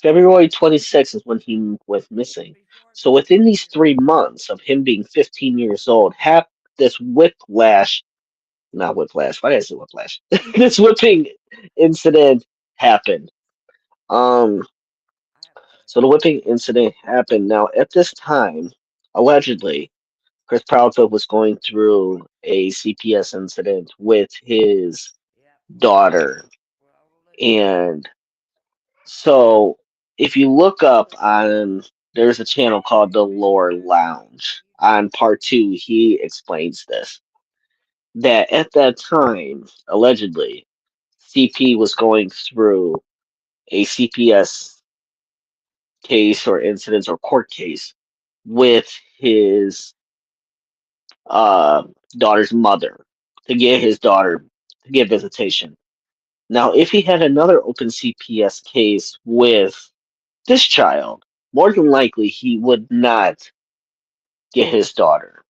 February 26th is when he went missing. So within these 3 months of him being 15 years old, this whiplash, not whiplash, why did I say whiplash? This whipping incident happened. Um, so the whipping incident happened. Now, at this time, allegedly, Chris Proudfoot was going through a CPS incident with his daughter. And so if you look up on, there's a channel called The Lore Lounge. On part two, he explains this. That at that time, allegedly, CP was going through a CPS case or incidents or court case with his uh, daughter's mother to get his daughter to get visitation. Now, if he had another open CPS case with this child, more than likely he would not get his daughter.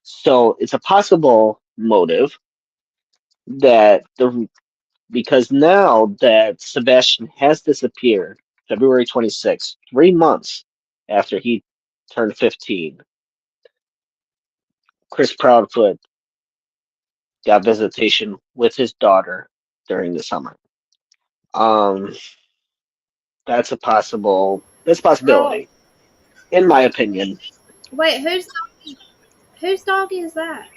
So it's a possible motive that because now that Sebastian has disappeared, February 26th, 3 months after he turned 15, Chris Proudfoot got visitation with his daughter during the summer. Um, that's a Oh, possibility, in my opinion. wait, whose dog is that?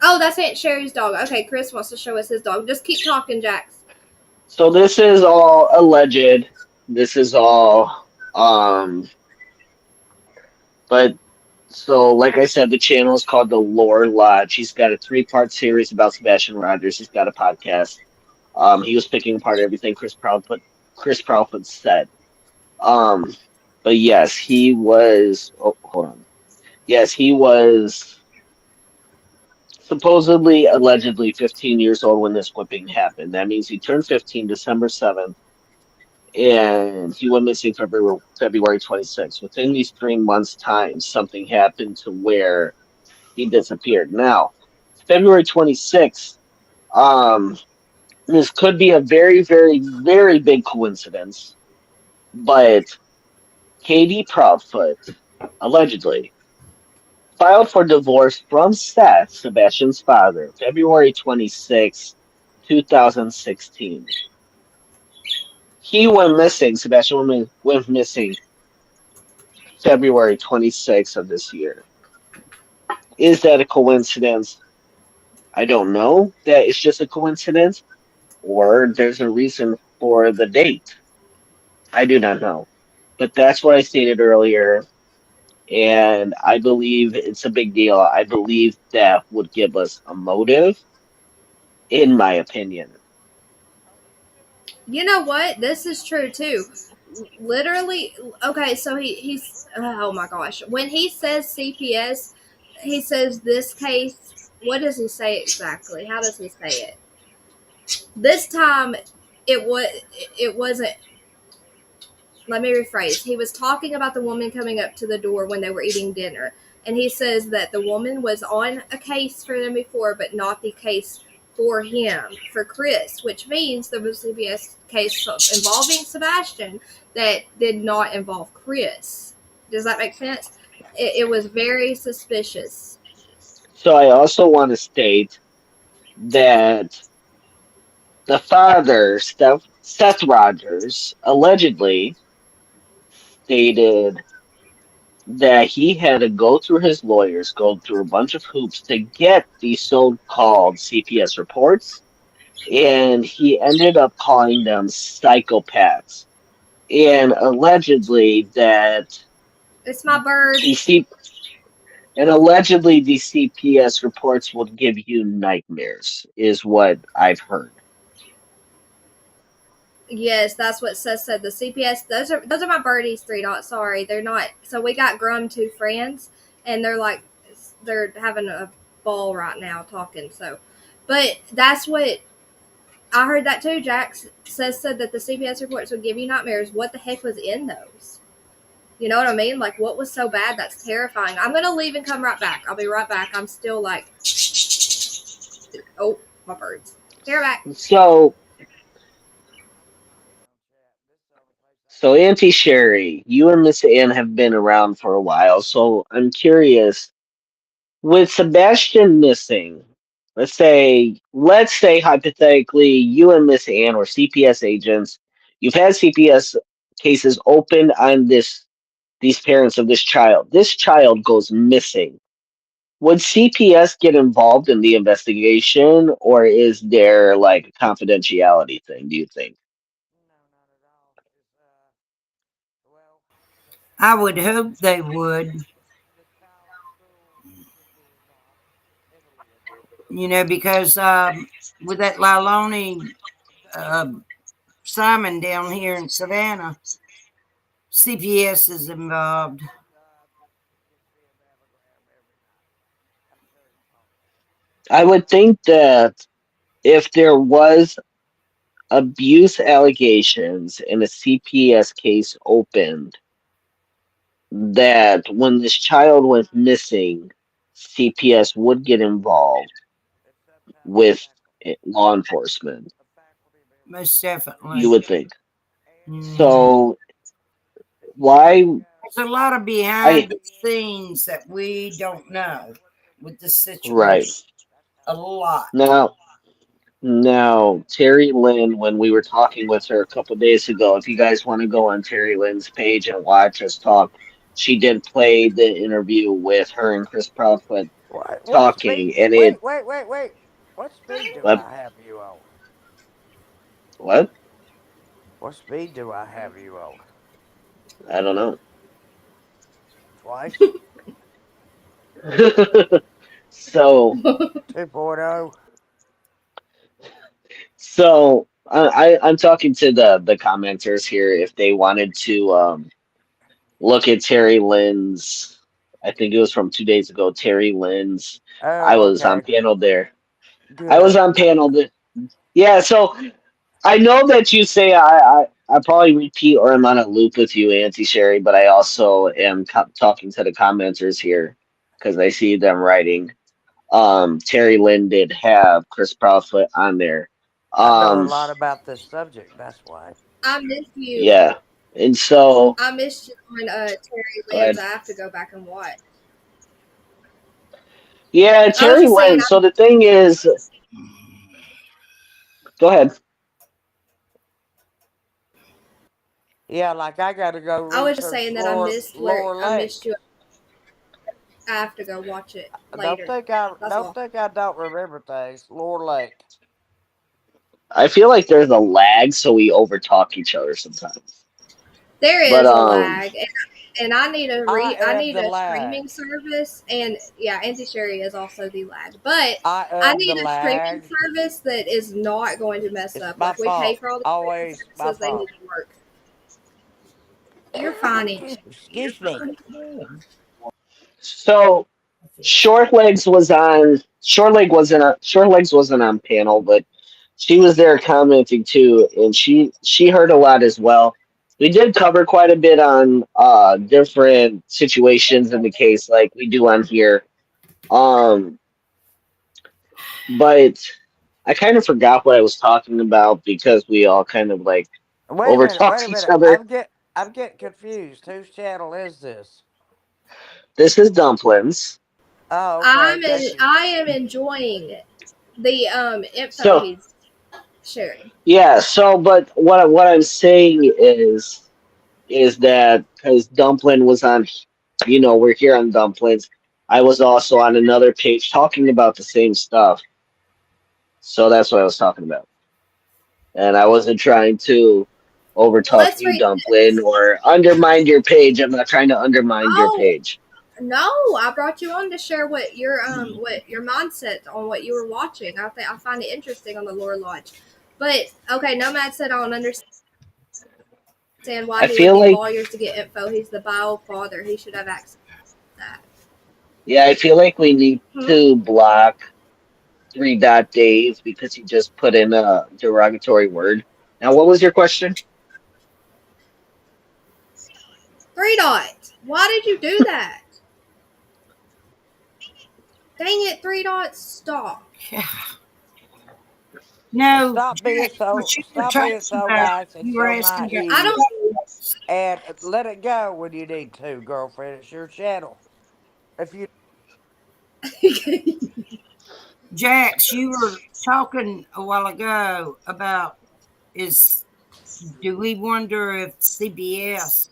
Oh, that's Aunt Sherry's dog. Okay, Chris wants to show us his dog. Just keep talking, Jax. So this is all alleged. This is all, but so like I said, the channel is called the Lore Lodge. He's got a 3-part series about Sebastian Rogers. He's got a podcast. He was picking apart everything Chris Proudfoot said. Um, but yes, he was. Oh, hold on. Yes, he was supposedly, allegedly 15 years old when this whipping happened. That means he turned 15 December 7th, and he went missing February 26th. Within these 3 months' time, something happened to where he disappeared. Now, February 26th, um, this could be a very, very, very big coincidence, but Katie Proudfoot, allegedly, filed for divorce from Seth, Sebastian's father, February 26th, 2016. He went missing. Sebastian went missing February 26th of this year. Is that a coincidence? I don't know. That it's just a coincidence, or there's a reason for the date. I do not know. But that's what I stated earlier, and I believe it's a big deal. I believe that would give us a motive, in my opinion. You know what? This is true too. Literally, okay, so he's oh my gosh. When he says CPS, he says this case, what does he say exactly? How does he say it? This time it wasn't. Let me rephrase. He was talking about the woman coming up to the door when they were eating dinner. And he says that the woman was on a case for them before, but not the case for him, for Chris, which means there was a CBS case involving Sebastian that did not involve Chris. Does that make sense? It was very suspicious. So I also want to state that the father, Seth Rogers, allegedly stated that he had to go through his lawyers, go through a bunch of hoops to get these so-called CPS reports, and he ended up calling them psychopaths. And allegedly that It's my bird. allegedly these CPS reports would give you nightmares, is what I've heard. Yes, that's what Seth said. The CPS, those are my birdies. 3 dots. Sorry, they're not. So we got Grum, 2 friends, and they're having a ball right now talking. So, but that's what I heard that too. Jax said that the CPS reports would give you nightmares. What the heck was in those? You know what I mean? Like, what was so bad? That's terrifying. I'm gonna leave and come right back. I'll be right back. I'm still like, oh, my birds. Here back. So Auntie Sherry, you and Miss Ann have been around for a while, so I'm curious, with Sebastian missing, let's say hypothetically you and Miss Ann were CPS agents. You've had CPS cases opened on these parents of this child. This child goes missing. Would CPS get involved in the investigation, or is there like a confidentiality thing, do you think? I would hope they would. Because with that Laloni Simon down here in Savannah, CPS is involved. I would think that if there was abuse allegations in a CPS case opened, that when this child went missing, CPS would get involved with law enforcement. Most definitely. You would think. Mhm. So why? There's a lot of behind the scenes that we don't know with the situation. Right. A lot. Now, Terry Lynn, when we were talking with her a couple days ago, if you guys want to go on Terry Lynn's page and watch us talk, she did play the interview with her and Chris Proudfoot talking, and Wait. What speed do What? I have you on? What? What speed do I have you on? I don't know. Twice? So 2.0? So I'm talking to the commenters here if they wanted to look at Terry Lynn's. I think it was from 2 days ago. Terry Lynn's. I was on panel there. I was on panel. Yeah. So I know that you say I probably repeat or I'm on a loop with you, Auntie Sherry, but I also am talking to the commenters here because I see them writing. Terry Lynn did have Chris Proudfoot on there. I know a lot about this subject. That's why. I miss you. Yeah, and so I missed you on Terry Go ahead. Lynn's. I have to go back and watch. Yeah, Terry Lynn. So the thing is, Go ahead. Yeah, like I gotta go I was just research saying that I missed Lower I missed Lake. you. I have to go watch it Don't later. think I That's all. don't remember things. Lower Lake. I feel like there's a lag, so we overtalk each other sometimes. There But is a lag, and I need a I I am need the a lag. streaming service, and yeah, Auntie Sherry is also the lag. But I I am the need a streaming lag. service that is not going to mess It's up. my Like we pay fault. for all the streaming Always my services, they need fault. to work. You're fine, Auntie. Excuse me. so Short Legs wasn't on panel, but she was there commenting too, and she heard a lot as well. We did cover quite a bit on different situations in the case, like we do on here. Um, but I kind of forgot what I was talking about because we all kind of like Wait a minute. Wait overtalked a each minute. other. I'm getting confused. Whose channel is this? This is Dumplings. Oh, okay. Thank you. I am enjoying the info So he's sharing. yeah, so but what I'm saying is that because Dumpling was on, we're here on Dumplings. I was also on another page talking about the same stuff. So that's what I was talking about. And I wasn't trying to overtalk Let's you, read Dumpling, this. or undermine your page. I'm not trying to undermine your Oh, page. no, I brought you on to share what your mindset on what you were watching. I find it interesting on the Lore Lodge. But okay, Nomad said I don't understand why I he would feel need like, lawyers to get info. He's the bio father. He should have access to that. yeah, I feel like we need to block Three Dot Dave because he just put in a derogatory word. Now, what was your question? 3 Dot, why did you do that? Dang it, 3 Dots, stop. No, Stop being Jack, so what you were talking about, nice and you were so asking about. I naive. don't. And let it go when you need to, girlfriend. It's your channel. If you Jax, you were talking a while ago about do we wonder if CBS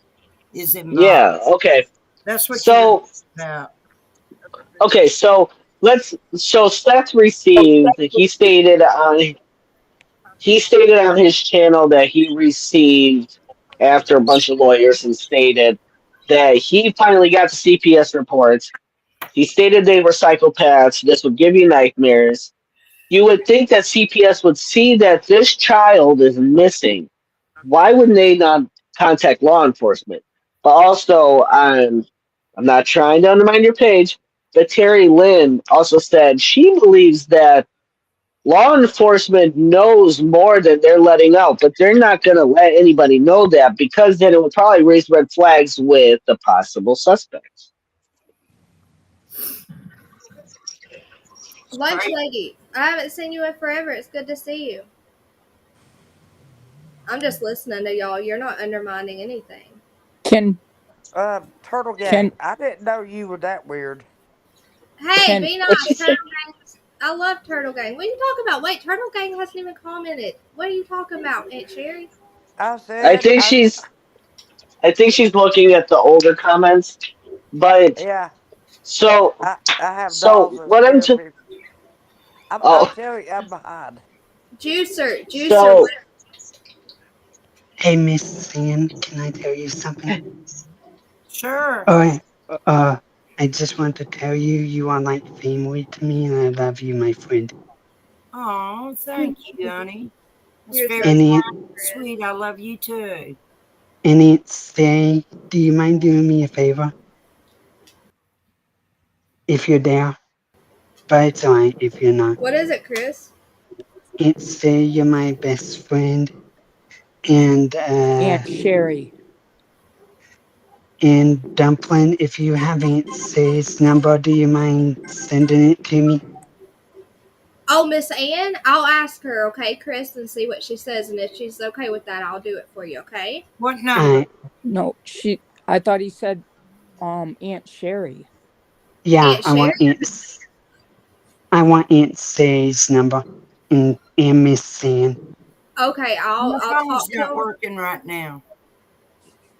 is involved? Yeah, okay. That's what you were So, about. okay, so Seth received, he stated on his channel that he received after a bunch of lawyers and stated that he finally got the CPS reports. He stated they were psychopaths. This would give you nightmares. You would think that CPS would see that this child is missing. Why wouldn't they not contact law enforcement? But also, I'm not trying to undermine your page, but Terry Lynn also said she believes that law enforcement knows more than they're letting out, but they're not going to let anybody know that because then it would probably raise red flags with the possible suspects. Lunch lady, I haven't seen you in forever. It's good to see you. I'm just listening to y'all. You're not undermining anything. Turtle Gang, I didn't know you were that weird. Hey, be nice, Turtle Gang. I love Turtle Gang. What are you talking about? Wait, Turtle Gang hasn't even commented. What are you talking about, Aunt Sherry? I think she's looking at the older comments, but yeah. So I have so dolls that what I'm scare people. I'm telling you, I'm behind. Juicer. So Hey, Miss Sam, can I tell you something? Sure. Oh, I just want to tell you, you are like family to me, and I love you, my friend. Oh, thank you, honey. That's You're very so And sweet. I love you too. Aunt Say, do you mind doing me a favor? If you're there, but it's alright if you're not. What is it, Chris? Aunt Say, you're my best friend, and Aunt Sherry. And Dumpling, if you have Aunt Say's number, do you mind sending it to me? Oh, Miss Ann? I'll ask her, okay, Chris, and see what she says. And if she's okay with that, I'll do it for you, okay? What number? No, I thought he said Aunt Sherry. Yeah, Aunt Sherry? I want Aunt Say's number. and Miss San. Okay, My I'll phone's talk to not them. working right now.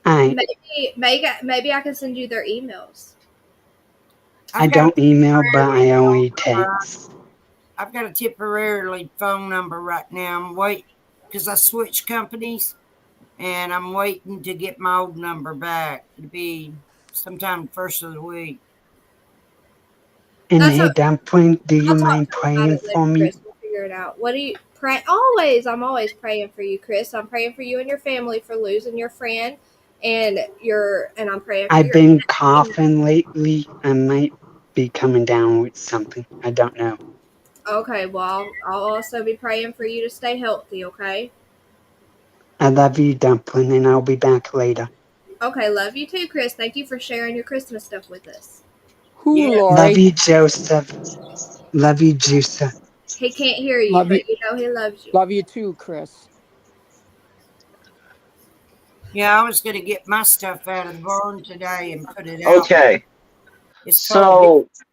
I Maybe I can send you their emails. I don't email, but I only text. I've got a temporarily phone number right now. I'm waiting because I switched companies, and I'm waiting to get my old number back. It'll be sometime first of the week. And That's hey, a- Dumpling, do you I'll talk mind to them about praying it for later, me? Chris. We'll figure it out. What do you pray? Always, I'm always praying for you, Chris. I'm praying for you and your family for losing your friend, and I'm praying for I've your. been coughing lately. I might be coming down with something. I don't know. Okay, well, I'll also be praying for you to stay healthy. Okay. I love you, Dumpling, and I'll be back later. Okay, love you too, Chris. Thank you for sharing your Christmas stuff with us. Who, Yeah. Love Lori? you, Joseph. Love you, Juicer. He can't hear you, Love you. but you know he loves you. Love you too, Chris. Yeah, I was going to get my stuff out of the barn today and put it out. Okay. It's cold. So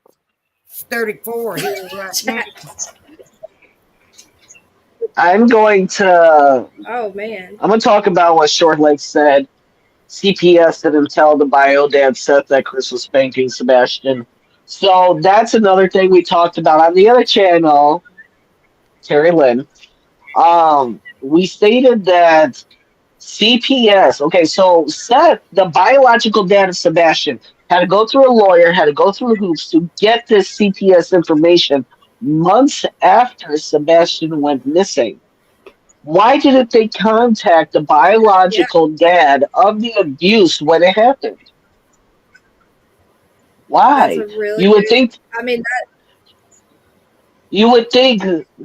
It's 34 here right now. I'm going to Oh man. talk about what Short Lake said. CPS didn't tell the bio dad Seth that Chris was spanking Sebastian. So that's another thing we talked about on the other channel, Terry Lynn. We stated that CPS. Okay, so Seth, the biological dad of Sebastian, had to go through a lawyer, had to go through hoops to get this CPS information months after Sebastian went missing. Why didn't they contact the biological dad of the abuse when it happened? Why? That's a really You would good, think. I mean, You would think,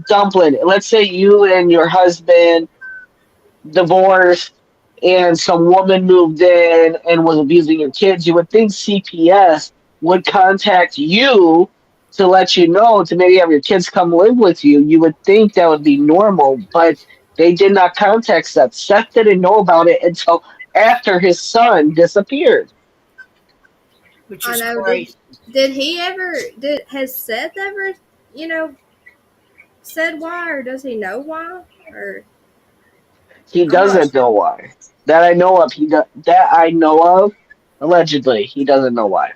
Dumpling. Let's say you and your husband divorced, and some woman moved in and was abusing your kids. You would think CPS would contact you to let you know to maybe have your kids come live with you. You would think that would be normal, but they did not contact Seth. Seth didn't know about it until after his son disappeared. Which I is know. crazy. Did he ever? Has Seth ever? You know, said why, or does he know why? Or He I'm not doesn't sure. know why. That I know of. That I know of. Allegedly, he doesn't know why.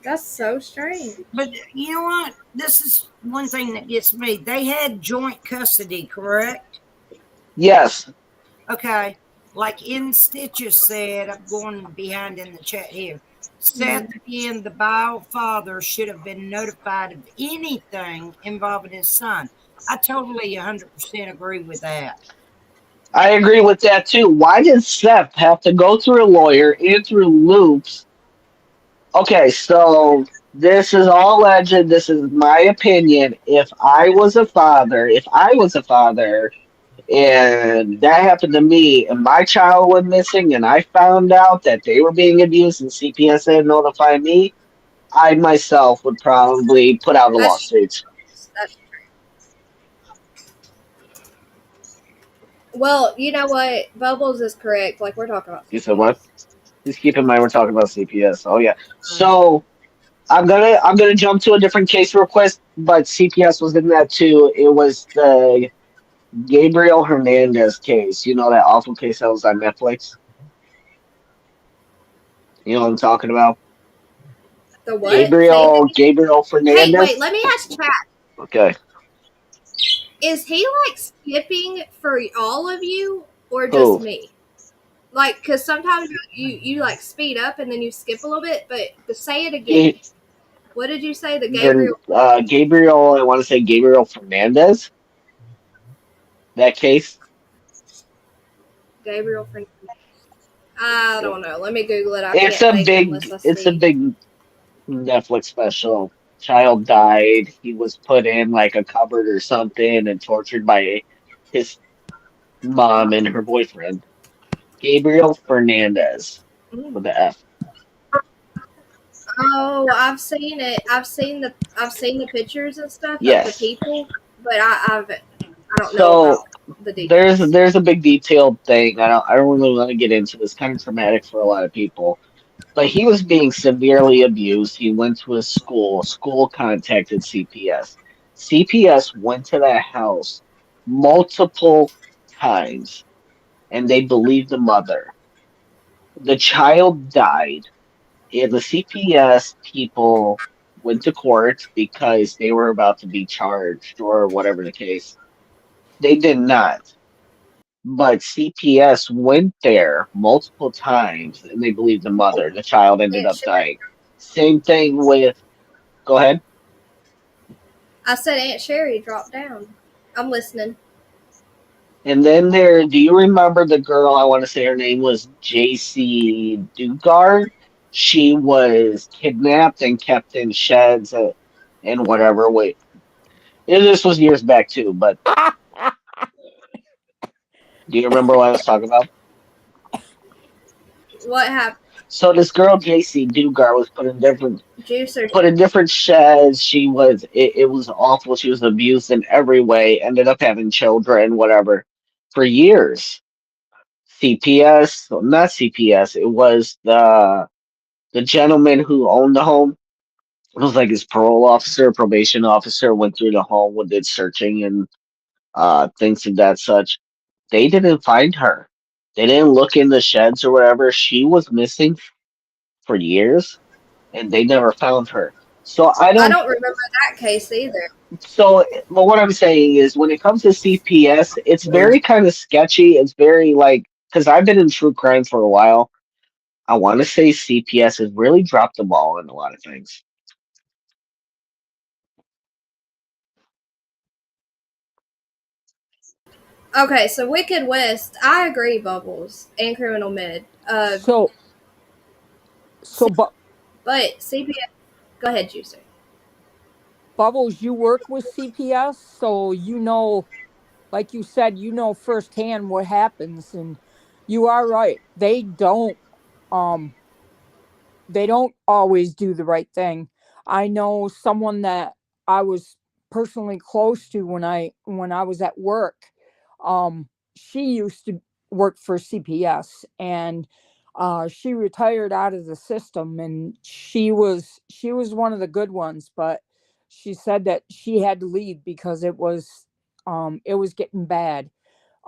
That's so strange. But you know what? This is one thing that gets me. They had joint custody, correct? Yes. Okay. Like In Stitches said, I'm going behind in the chat here. Seth and the bio father should have been notified of anything involving his son. I totally 100% agree with that. I agree with that too. Why did Seth have to go through a lawyer and through loops? Okay, so this is all legend. This is my opinion. If I was a father, and that happened to me, and my child went missing, and I found out that they were being abused, and CPS didn't notify me, I myself would probably put out a lawsuit. That's well, you know what? Bubbles is correct. Like we're talking about. You said what? Just keep in mind we're talking about CPS. Oh yeah. So I'm gonna jump to a different case request, but CPS was in that too. It was the Gabriel Hernandez case. You know that awful case that was on Netflix? You know what I'm talking about? The what? Gabriel Fernandez. Hey, wait. Let me ask chat. Okay. Is he like skipping for all of you or just Who? me? Like, because sometimes you like speed up and then you skip a little bit, but say it again. What did you say? The Gabriel? Gabriel, I want to say Gabriel Fernandez. That case. Gabriel Fernandez. I don't know. Let me Google it. It's a big Netflix special. Child died. He was put in like a cupboard or something and tortured by his mom and her boyfriend. Gabriel Fernandez with the F. Oh, I've seen it. I've seen the pictures and stuff of Yes. the people, but I don't know about the details. There's a big detailed thing. I don't really want to get into this. Kind of traumatic for a lot of people. But he was being severely abused. He went to his school. School contacted CPS. CPS went to that house multiple times, and they believed the mother. The child died, and the CPS people went to court because they were about to be charged or whatever the case. They did not. But CPS went there multiple times and they believed the mother. The child ended Aunt up Sherry. dying. Same thing with. Go ahead. I said Aunt Sherry dropped down. I'm listening. And then there, do you remember the girl? I want to say her name was JC Dugard. She was kidnapped and kept in sheds and whatever. Wait, this was years back too, but do you remember what I was talking about? What happened? So this girl, JC Dugard, was Juicer. put in different sheds. It was awful. She was abused in every way. Ended up having children, whatever, for years. CPS, well, not CPS. It was the gentleman who owned the home. It was like his parole officer, probation officer went through the home, did searching and things of that such. They didn't find her. They didn't look in the sheds or whatever. She was missing for years, and they never found her. So I I don't. don't remember that case either. So, but what I'm saying is, when it comes to CPS, it's very kind of sketchy. It's very like because I've been in true crime for a while. I want to say CPS has really dropped the ball in a lot of things. Okay, so Wicked West, I agree, Bubbles and Criminal Mid. So, but But CPS. Go ahead, Juicer. Bubbles, you work with CPS, so like you said, firsthand what happens, and you are right. Um, they don't always do the right thing. I know someone that I was personally close to when I was at work. She used to work for CPS, and she retired out of the system, and she was one of the good ones, but she said that she had to leave because it was getting bad.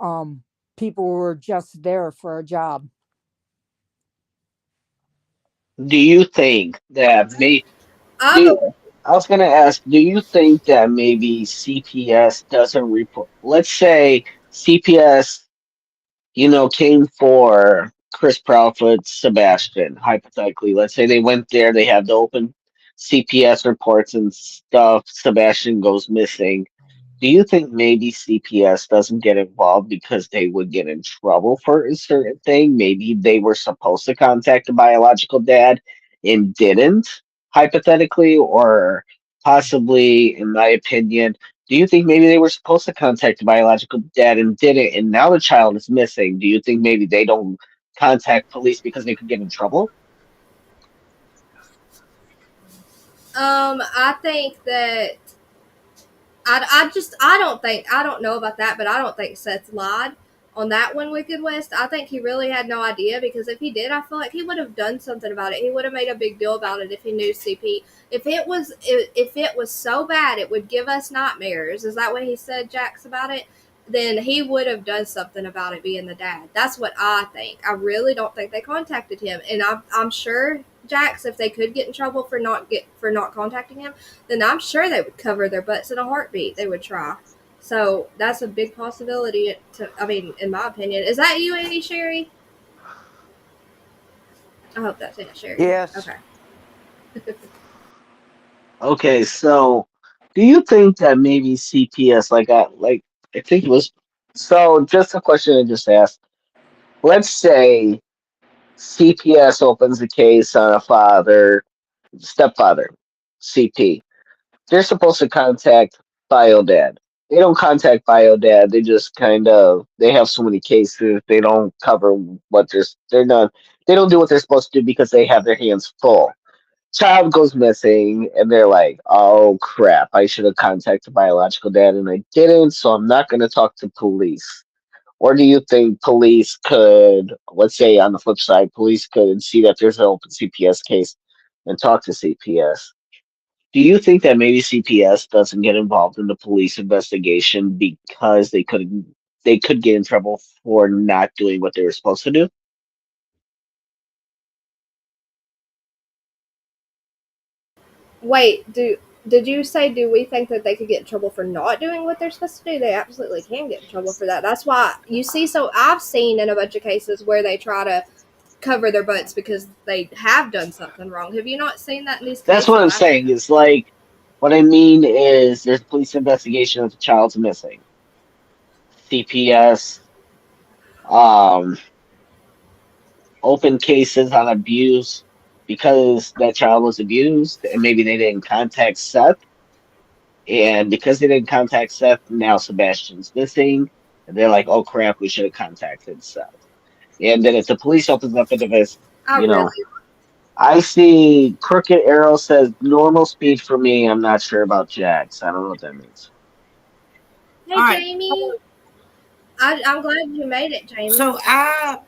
Um, People were just there for a job. Do you think that may I do? believe. I was going to ask, do you think that maybe CPS doesn't report? Let's say CPS, came for Chris Proudfoot, Sebastian, hypothetically. Let's say they went there, they have the open CPS reports and stuff. Sebastian goes missing. Do you think maybe CPS doesn't get involved because they would get in trouble for a certain thing? Maybe they were supposed to contact the biological dad and didn't, hypothetically, or possibly, in my opinion, do you think maybe they were supposed to contact the biological dad and didn't, and now the child is missing? Do you think maybe they don't contact police because they could get in trouble? I think that I don't know about that, but I don't think Seth lied on that one, Wicked West. I think he really had no idea, because if he did, I feel like he would have done something about it. He would have made a big deal about it if he knew CP. If it was so bad it would give us nightmares. Is that what he said, Jax, about it? Then he would have done something about it being the dad. That's what I think. I really don't think they contacted him, and I'm sure, Jax, if they could get in trouble for not contacting him, then I'm sure they would cover their butts in a heartbeat. They would try. So that's a big possibility. In my opinion, is that you, Andy Sherry? I hope that's Aunt Sherry. Yes. Okay. Okay, so do you think that maybe CPS, I think it was, so just a question I just asked. Let's say CPS opens a case on a stepfather, CP. They're supposed to contact Biodad. They don't contact Biodad. They just they have so many cases. They don't cover what they're not. They don't do what they're supposed to do because they have their hands full. Child goes missing, and they're like, "Oh crap! I should have contacted biological dad, and I didn't. So I'm not going to talk to police." Or do you think police could, let's say on the flip side, police could see that there's an open CPS case and talk to CPS? Do you think that maybe CPS doesn't get involved in the police investigation because they could get in trouble for not doing what they were supposed to do? Wait, did you say do we think that they could get in trouble for not doing what they're supposed to do? They absolutely can get in trouble for that. That's why you see. So I've seen in a bunch of cases where they try to cover their butts because they have done something wrong. Have you not seen that in these That's cases? what I'm saying. Is like what I mean is there's a police investigation if the child's missing. CPS um, open cases on abuse because that child was abused and maybe they didn't contact Seth. And because they didn't contact Seth, now Sebastian's missing. And they're like, oh crap, we should have contacted Seth. And then if the police opens up an invest, I you really know, I see Crooked Arrow says normal speed for me. I'm not sure about Jax. I don't know what that means. Hey, All right. Jamie. I'm glad you made it, Jamie. So I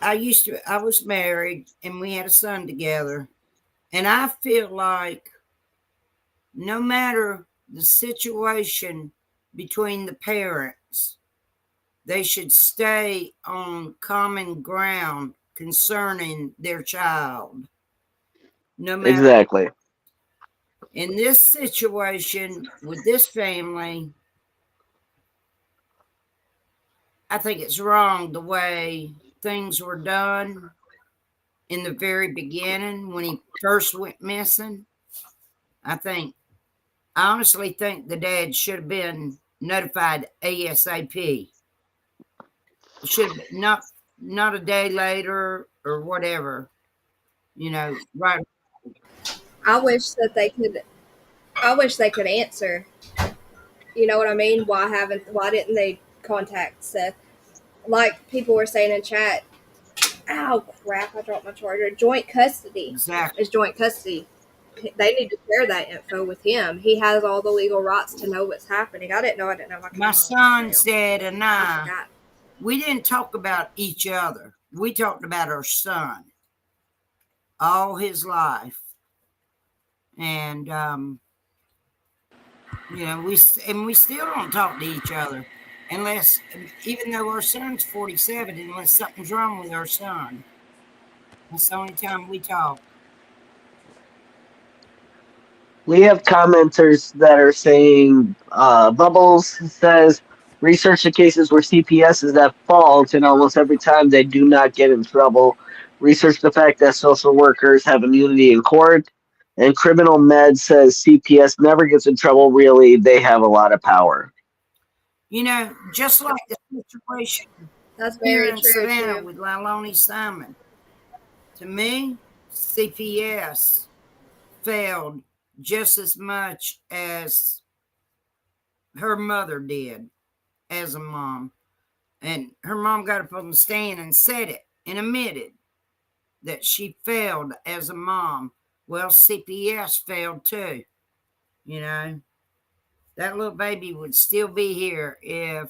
was married and we had a son together. And I feel like no matter the situation between the parents, they should stay on common ground concerning their child. No matter. Exactly. In this situation with this family, I think it's wrong the way things were done in the very beginning when he first went missing. I honestly think the dad should have been notified ASAP. It should have been not a day later or whatever, right. I wish they could answer. You know what I mean? Why didn't they contact Seth? Like people were saying in chat, oh crap, I dropped my charger. Joint custody. Exactly. Is joint custody. They need to share that info with him. He has all the legal rights to know what's happening. I didn't know. My son said and I we didn't talk about each other. We talked about our son all his life. And we still don't talk to each other unless, even though our son's 47, unless something's wrong with our son. That's the only time we talk. We have commenters that are saying Bubbles says research the cases where CPS is at fault, and almost every time they do not get in trouble. Research the fact that social workers have immunity in court. And Criminal Med says CPS never gets in trouble, really. They have a lot of power. Just like the situation That's here very in true. Savannah with Liloni Simon. To me, CPS failed just as much as her mother did as a mom. And her mom got up on the stand and said it and admitted that she failed as a mom. Well, CPS failed too. That little baby would still be here if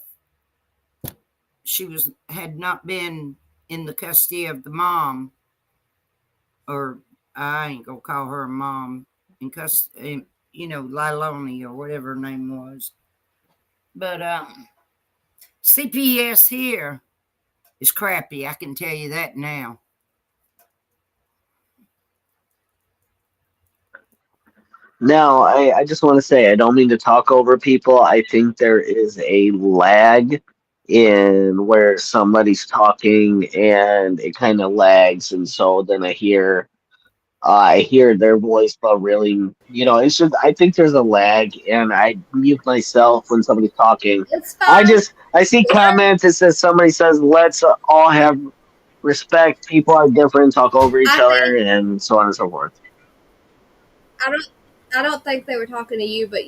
she had not been in the custody of the mom, or I ain't gonna call her a mom, in custody, Liloni or whatever her name was. But CPS here is crappy. I can tell you that now. Now, I just want to say, I don't mean to talk over people. I think there is a lag in where somebody's talking and it kind of lags. And so then I hear their voice, but really, it's just, I think there's a lag and I mute myself when somebody's talking. It's fine. I see comments. It says, somebody says, let's all have respect. People are different, talk over each other, and so on and so forth. I don't think they were talking to you, but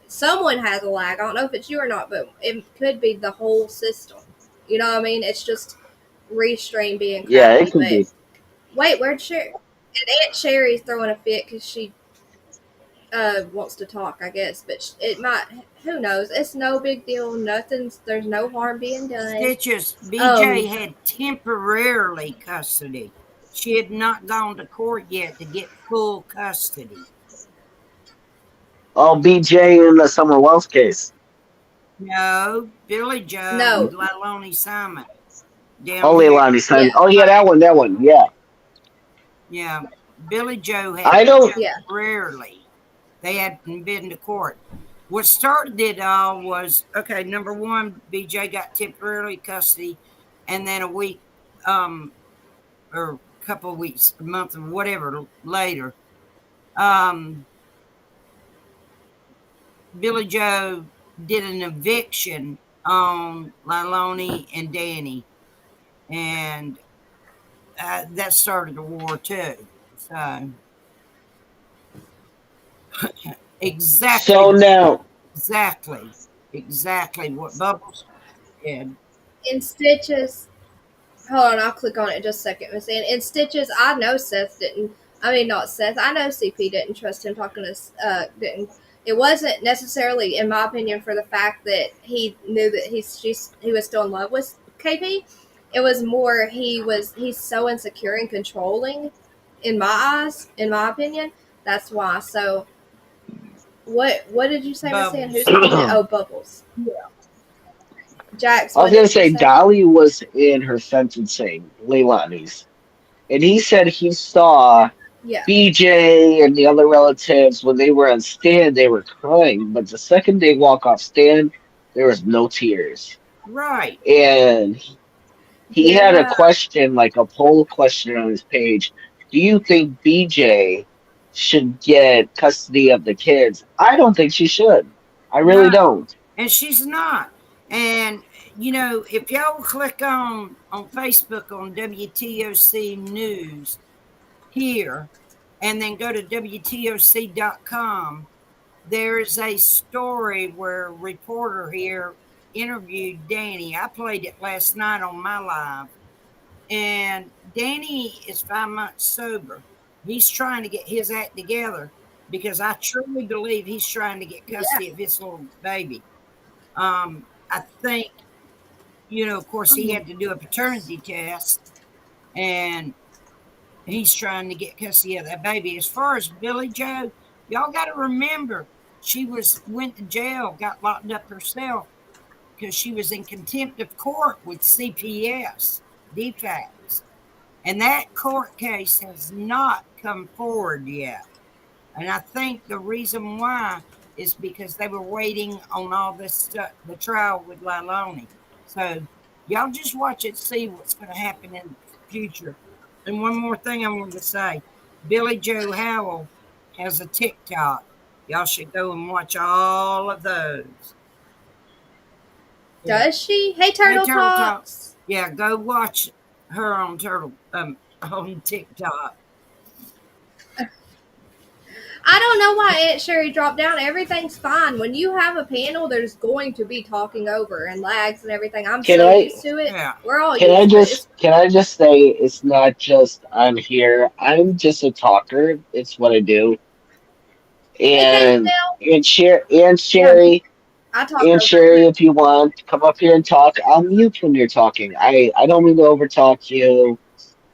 someone has a lag. I don't know if it's you or not, but it could be the whole system. You know what I mean? It's just Restream being crappy. Yeah, it could be. Wait, where'd Sherry? And Aunt Sherry's throwing a fit because she wants to talk, I guess. But it might, who knows? It's no big deal. There's no harm being done. Stitches, BJ had temporarily custody. she had not gone to court yet to get full custody. Oh, BJ in the Summer Wells case. No, Billy Joe, No. Leilani Simon. Down Oh, here. Leilani Simon. Yeah. Oh, yeah, that one. Yeah. Yeah, Billy Joe had I don't. Yeah. rarely. They hadn't been to court. What started it all was, okay, number one, BJ got temporarily custody, and then a week, or a couple of weeks, a month or whatever later, Billy Joe did an eviction on Leilani and Danny, and that started the war too. So exactly. So now, Exactly what Bubbles did. In Stitches, hold on, I'll click on it in just a second, Miss Ann. In Stitches, I know Seth didn't. I mean, not Seth. I know CP didn't trust him talking to. Didn't. It wasn't necessarily, in my opinion, for the fact that he knew that he was still in love with KP. It was more he's so insecure and controlling, in my eyes, in my opinion. That's why. So, what did you say, Miss Ann? Who's talking? Oh, Bubbles. Yeah. Jax. I was going to say, Dolly was in her sentencing, Leilani's. And he said he saw BJ and the other relatives, when they were on stand, they were crying. But the second they walk off stand, there was no tears. Right. And he had a question, like a poll question on his page. Do you think BJ should get custody of the kids? I don't think she should. I really don't. And she's not. And, you know, if y'all click on Facebook on WTOC News here, and then go to WTOC.com, there's a story where a reporter here interviewed Danny. I played it last night on my live. And Danny is 5 months sober. He's trying to get his act together because I truly believe he's trying to get custody of his little baby. I think, you know, of course, he had to do a paternity test, and he's trying to get custody of that baby. As far as Billy Joe, y'all got to remember, she went to jail, got locked up herself because she was in contempt of court with CPS, DFACS. And that court case has not come forward yet. And I think the reason why is because they were waiting on all this stuff, the trial with Leilani. So y'all just watch it, see what's going to happen in the future. And one more thing I wanted to say. Billy Joe Howell has a TikTok. Y'all should go and watch all of those. Does she? Hey, Turtle Talks. Yeah, go watch her on on TikTok. I don't know why Aunt Sherry dropped down. Everything's fine. When you have a panel, there's going to be talking over and lags and everything. I'm used to it. Yeah. We're all Can used to it. I just say it's not just I'm here. I'm just a talker. It's what I do. And Sherry, I talk and over Sherry, if you want, come up here and talk. I'll mute when you're talking. I don't mean to overtalk you.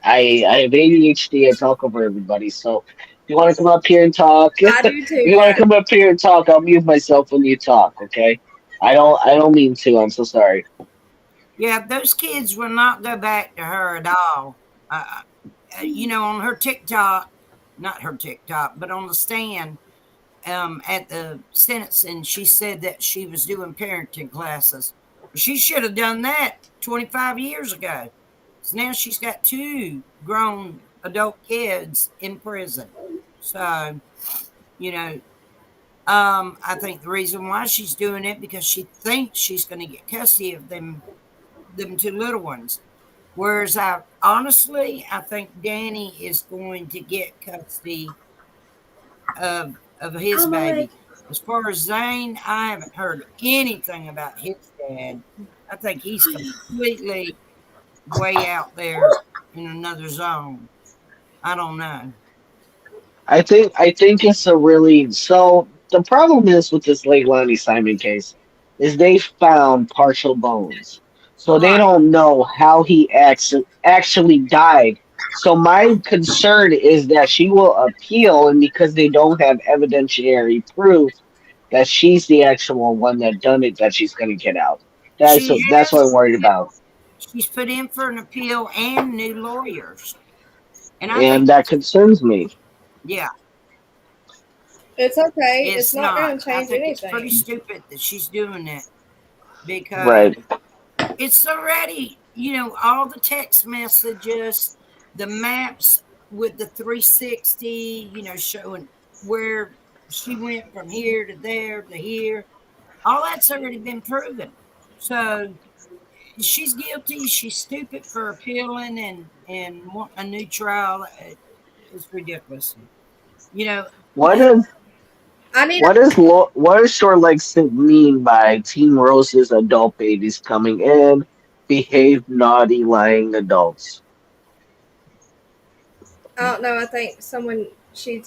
I have ADHD. I talk over everybody. So if you want to come up here and talk, I do too. if you want to come up here and talk, I'll mute myself when you talk. Okay? I don't mean to. I'm so sorry. Yeah, those kids will not go back to her at all. You know, on her TikTok, not her TikTok, but on the stand at the sentencing, she said that she was doing parenting classes. She should have done that 25 years ago. So now she's got 2 grown adult kids in prison. So, you know, I think the reason why she's doing it because she thinks she's going to get custody of them 2 little ones. Whereas I think Danny is going to get custody of his baby. As far as Zane, I haven't heard anything about his dad. I think he's completely way out there in another zone. I don't know. I think it's a really so the problem is with this Leilani Simon case is they found partial bones. So they don't know how he actually died So my concern is that she will appeal, and because they don't have evidentiary proof that she's the actual one that done it, that she's going to get out. She That's what has. I'm worried about, She's put in for an appeal and new lawyers. And I think, and that concerns me. yeah, It's okay. It's it's not going not. to I change think it's pretty anything. stupid that she's doing that because Right. it's already, all the text messages, the maps with the 360, showing where she went from here to there to here. All that's already been proven. So she's guilty. She's stupid for appealing and wanting a new trial. It's ridiculous. What does I need. what does Short Legs mean by Teen Rose's adult babies coming in, behave naughty, lying adults? I don't know. I think someone. She.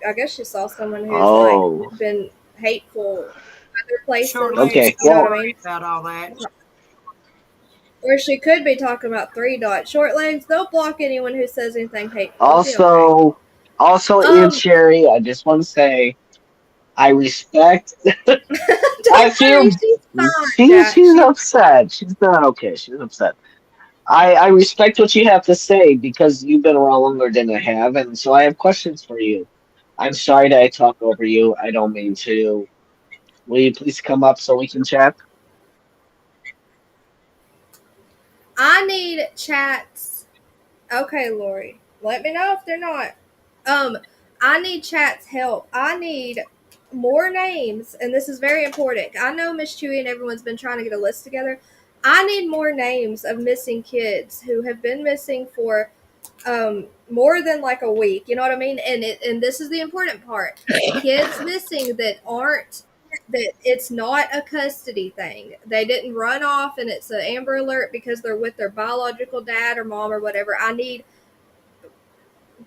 I guess she saw someone who's Oh, like been hateful other places. Short Legs okay. You know Well, what I mean? about all that. Or she could be talking about 3 Dot. Short Legs. They'll block anyone who says anything hateful. It'll be okay. also, Ian Cherry, I just want to say, I respect. I Don't feel worry, she's fine, Jack. she's upset. She's not okay. She's upset. I respect what you have to say because you've been around longer than I have, and so I have questions for you. I'm sorry that I talk over you. I don't mean to. Will you please come up so we can chat? I need chats. Okay, Lori. Let me know if they're not. I need chat's help. I need more names, and this is very important. I know Miss Chewy and everyone's been trying to get a list together. I need more names of missing kids who have been missing for more than like a week. You know what I mean? And this is the important part. Kids missing that it's not a custody thing. They didn't run off and it's an Amber Alert because they're with their biological dad or mom or whatever. I need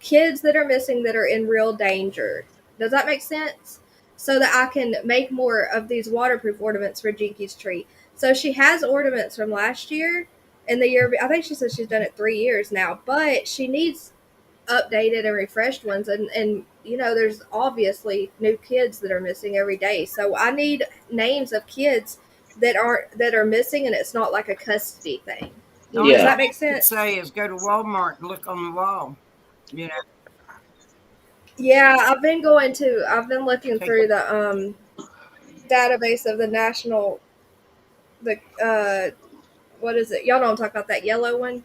kids that are missing that are in real danger. Does that make sense? So that I can make more of these waterproof ornaments for Jinky's tree. So she has ornaments from last year and the year. I think she said she's done it 3 years now, but she needs updated and refreshed ones. And there's obviously new kids that are missing every day. So I need names of kids that are missing, and it's not like a custody thing. Does Yeah. that make I'd sense? say is go to Walmart and look on the wall. Yeah, I've been looking through the database of the national, what is it? Y'all know I'm talking about, that yellow one,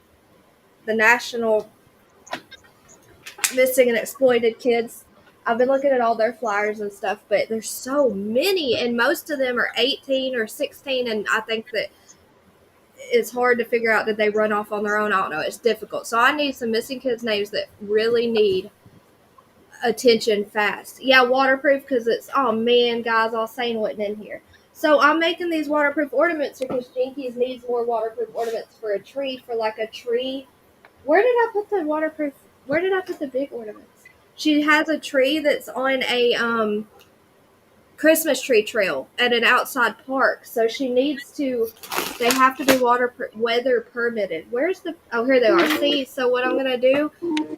the national missing and exploited kids. I've been looking at all their flyers and stuff, but there's so many, and most of them are 18 or 16, and I think that it's hard to figure out, did they run off on their own? I don't know. It's difficult. So I need some missing kids' names that really need attention fast. Yeah, waterproof, because it's, oh man, guys, I was saying wasn't in here. So I'm making these waterproof ornaments because Jinkies needs more waterproof ornaments for a tree, for like a tree. Where did I put the big ornaments? She has a tree that's on a Christmas tree trail at an outside park. So they have to be weather permitted. Here they are. See, so what I'm going to do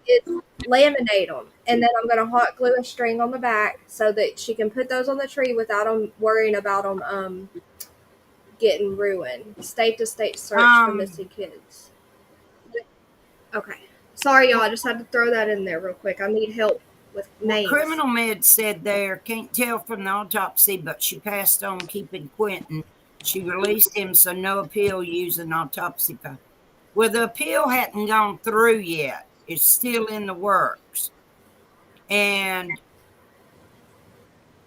is laminate them. And then I'm going to hot glue a string on the back so that she can put those on the tree without them worrying about them getting ruined. State to state search for missing kids. Okay. Sorry, y'all. I just had to throw that in there real quick. I need help with names. Criminal Med said there, can't tell from the autopsy, but she passed on keeping Quentin. She released him, so no appeal using autopsy. Well, the appeal hadn't gone through yet. It's still in the works. And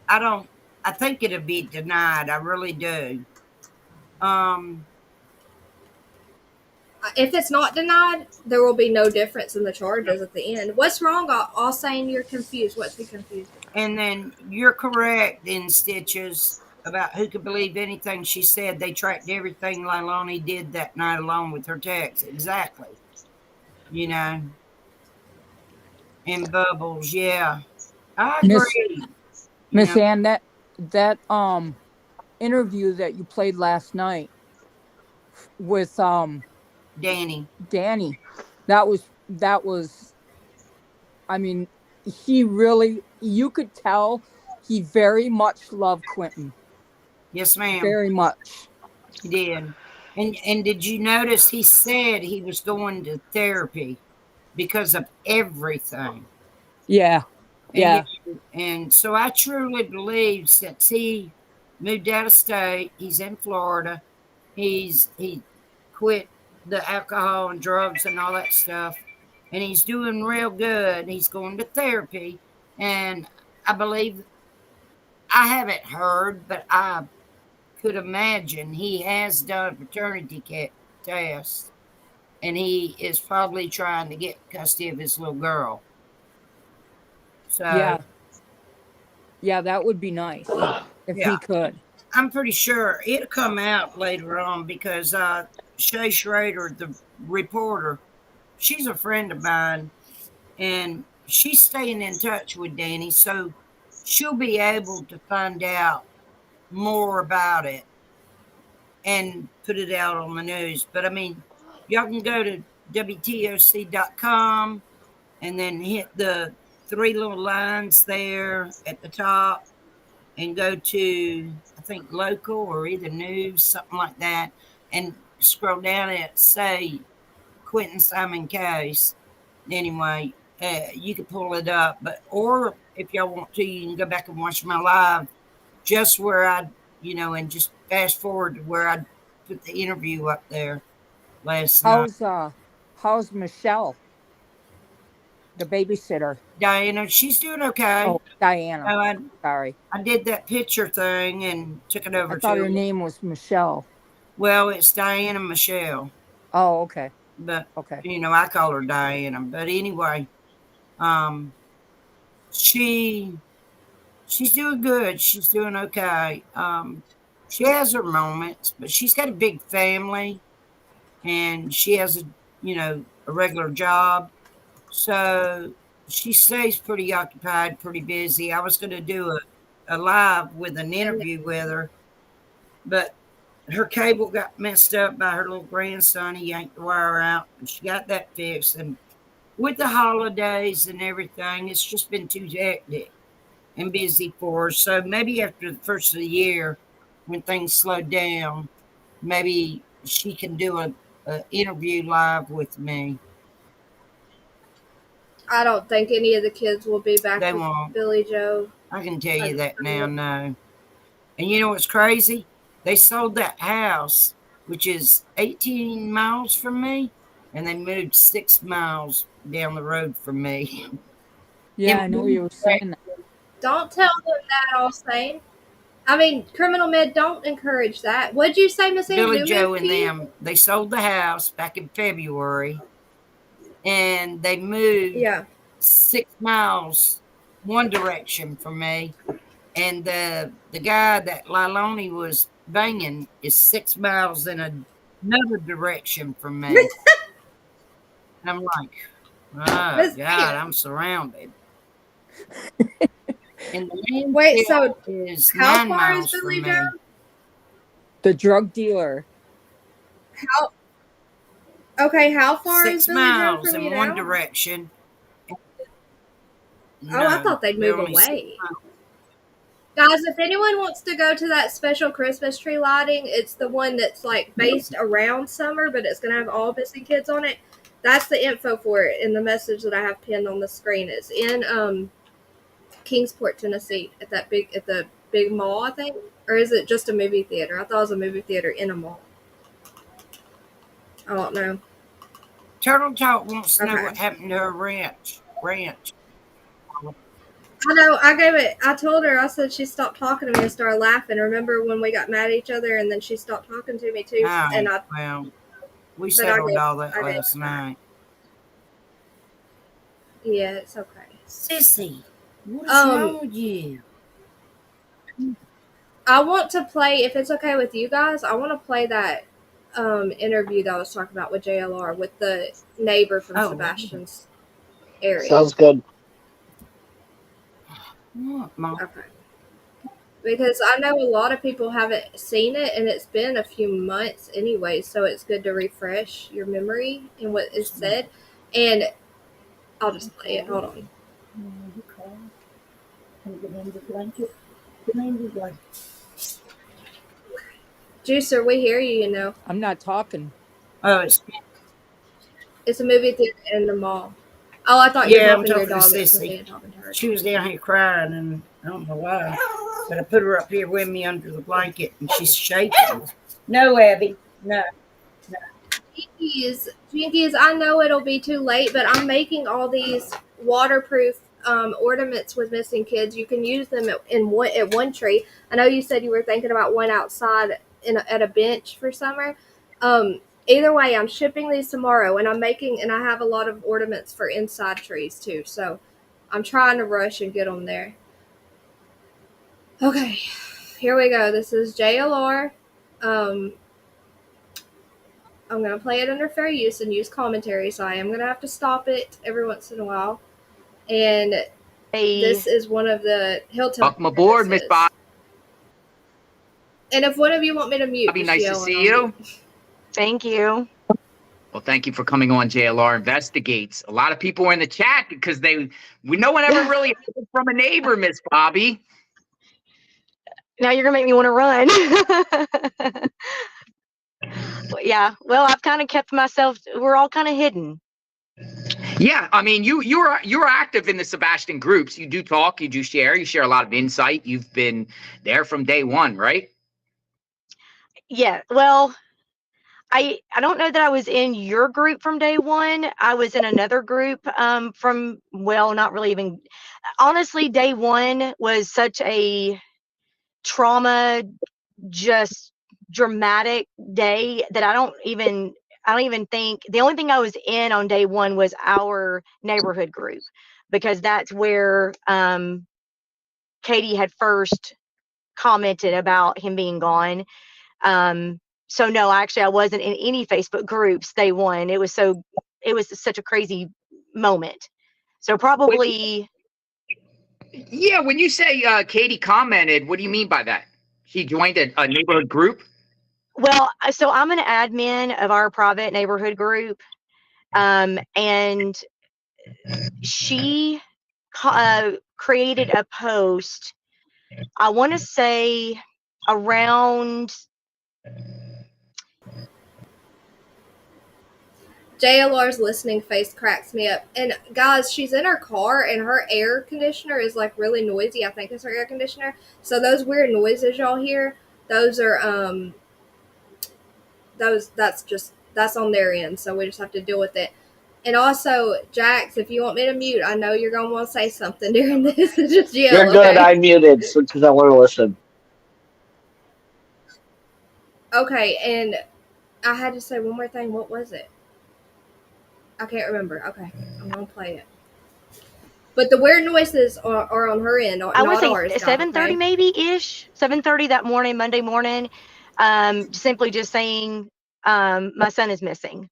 I think it'll be denied. I really do. If it's not denied, there will be no difference in the charges at the end. What's wrong? I'll saying you're confused. What's he confused about? And then you're correct in Stitches about who could believe anything she said. They tracked everything Leilani did that night along with her text. Exactly. And Bubbles, yeah. I agree. Miss Ann, that interview that you played last night with Danny, that was that was, I mean, you could tell he very much loved Quentin. Yes, ma'am. Very much. He did. And did you notice he said he was going to therapy because of everything? Yeah. Yeah. And so I truly believe since he moved out of state, he's in Florida, he quit the alcohol and drugs and all that stuff, and he's doing real good. He's going to therapy, and I believe, I haven't heard, but I could imagine he has done a paternity test, and he is probably trying to get custody of his little girl. So yeah, that would be nice if he could. I'm pretty sure it'll come out later on because Shay Schrader, the reporter, she's a friend of mine, and she's staying in touch with Danny, so she'll be able to find out more about it and put it out on the news. But I mean, y'all can go to WTOC.com and then hit the 3 little lines there at the top and go to, I think, local or either news, something like that, and scroll down and say Quentin Simon case. Anyway, you can pull it up, or if y'all want to, you can go back and watch my live, just where I, and just fast forward to where I put the interview up there last night. How's Michelle, the babysitter? Diana, she's doing okay. Oh, Diana. No, Sorry. I did that picture thing and took it over I thought her name was Michelle. Well, it's Diana Michelle. Oh, okay. But okay, I call her Diana. But anyway, she's doing good. She's doing okay. She has her moments, but she's got a big family, and she has a regular job, so she stays pretty occupied, pretty busy. I was going to do a live with an interview with her, but her cable got messed up by her little grandson. He yanked the wire out, and she got that fixed. And with the holidays and everything, it's just been too hectic and busy for her. So maybe after the first of the year, when things slow down, maybe she can do a interview live with me. I don't think any of the kids will be back They with won't. Billy Joe. I can tell you that now, no. And you know what's crazy? They sold that house, which is 18 miles from me, and they moved 6 miles down the road from me. Yeah, I know you were saying that. Don't tell them that, all same. I mean, Criminal Med, don't encourage that. What'd you say, Miss Ann? Billy Joe and them, they sold the house back in February, and they moved 6 miles one direction from me, and the guy that Liloni was banging is 6 miles in another direction from me. And I'm like, oh, God, I'm surrounded. And the wait, so is how 9 far miles is Billy from Joe? me. The drug dealer. How far 6 is Billy Joe miles from in you one now? direction. I thought they'd move away. Guys, if anyone wants to go to that special Christmas tree lighting, it's the one that's like based around summer, but it's going to have all missing kids on it. That's the info for it in the message that I have pinned on the screen. It's in Kingsport, Tennessee, at the big mall, I think. Or is it just a movie theater? I thought it was a movie theater in a mall. I don't know. Turtle Talk wants to know what happened to her ranch. I know. I told her, I said she stopped talking to me and started laughing. Remember when we got mad at each other and then she stopped talking to me too? Well, we settled all that last night. Yeah, it's okay. Sissy, what's wrong with you? I want to play, if it's okay with you guys, I want to play that interview that I was talking about with JLR with the neighbor from Sebastian's area. Sounds good. Okay. Because I know a lot of people haven't seen it, and it's been a few months anyway, so it's good to refresh your memory and what is said. And I'll just play it. Hold on. Juicer, we hear you, you know. I'm not talking. Oh, It's a movie theater in the mall. Oh, I thought you were yeah, I'm talking to your talking to dog. Sissy. Talking to her. She was down here crying, and I don't know why. But I put her up here with me under the blanket, and she's shaking. No, Abby, no. Jinkies, I know it'll be too late, but I'm making all these waterproof ornaments with missing kids. You can use them at One Tree. I know you said you were thinking about one outside at a bench for summer. Either way, I'm shipping these tomorrow, and I have a lot of ornaments for inside trees too. So I'm trying to rush and get them there. Okay, here we go. This is JLR. I'm going to play it under fair use and use commentary, so I am going to have to stop it every once in a while. And this is one of the Hilltop. Welcome aboard, Miss Bob. And if one of you want me to mute, Bobby, nice to see you. Thank you. Well, thank you for coming on JLR Investigates. A lot of people were in the chat because no one ever really heard from a neighbor, Miss Bobby. Now you're gonna make me want to run. Yeah, well, I've kind of kept myself. We're all kind of hidden. Yeah, I mean, you're active in the Sebastian groups. You do talk, you do share, you share a lot of insight. You've been there from day one, right? Yeah, well, I don't know that I was in your group from day one. I was in another group not really even. Honestly, day one was such a trauma, just dramatic day that I don't even think the only thing I was in on day one was our neighborhood group, because that's where Katie had first commented about him being gone. So no, actually I wasn't in any Facebook groups day one. It was such a crazy moment. So probably. Yeah, when you say Katie commented, what do you mean by that? She joined a neighborhood group? Well, so I'm an admin of our private neighborhood group, and she created a post, I want to say around. JLR's listening face cracks me up. And guys, she's in her car and her air conditioner is like really noisy. I think it's her air conditioner. So those weird noises y'all hear, those are that's on their end. So we just have to deal with it. And also, Jax, if you want me to mute, I know you're gonna want to say something during this. Just yell. You're good. I muted because I want to listen. Okay, and I had to say one more thing. What was it? I can't remember. Okay, I'm gonna play it. But the weird noises are on her end. I would say 7:30 maybe ish. 7:30 that morning, Monday morning. Simply just saying, my son is missing,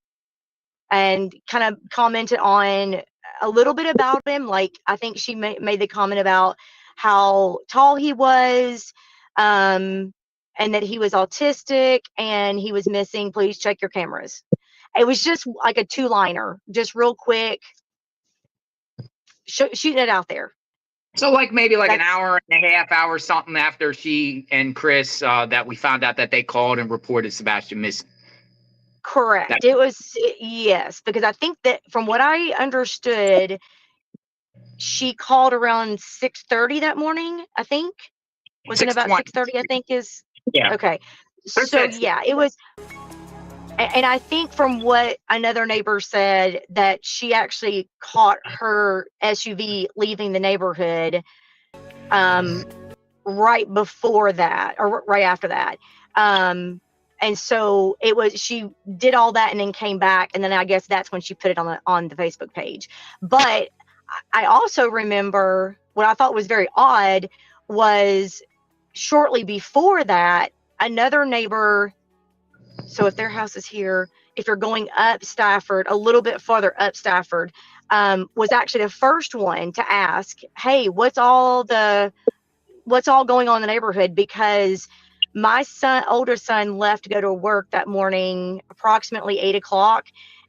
and kind of commented on a little bit about him. Like, I think she made the comment about how tall he was, and that he was autistic and he was missing. Please check your cameras. It was just like a 2-liner, just real quick, shooting it out there. So like maybe like an hour and a half, hour something after she and Chris that we found out that they called and reported Sebastian missing. Correct. It was, yes, because I think that from what I understood, she called around 6:30 that morning. I think wasn't about 6:30. I think is okay. So yeah, it was. And I think from what another neighbor said, that she actually caught her SUV leaving the neighborhood right before that or right after that. And so it was, she did all that and then came back. And then I guess that's when she put it on the Facebook page. But I also remember what I thought was very odd was shortly before that, another neighbor. So if their house is here, if you're going up Stafford, a little bit farther up Stafford, was actually the first one to ask, hey, what's all going on in the neighborhood? Because my older son left to go to work that morning, approximately 8 o'clock.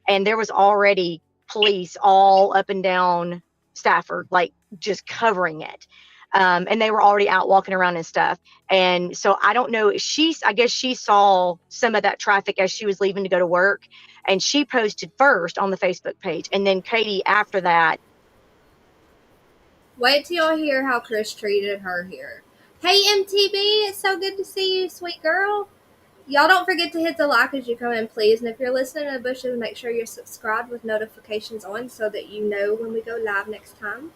And there was already police all up and down Stafford, like just covering it. And they were already out walking around and stuff. And so I don't know, I guess she saw some of that traffic as she was leaving to go to work, and she posted first on the Facebook page, and then Katie after that. Wait till y'all hear how Chris treated her here. Hey MTB, it's so good to see you, sweet girl. Y'all don't forget to hit the like as you come in, please. And if you're listening to the bushes, make sure you're subscribed with notifications on so that you know when we go live next time.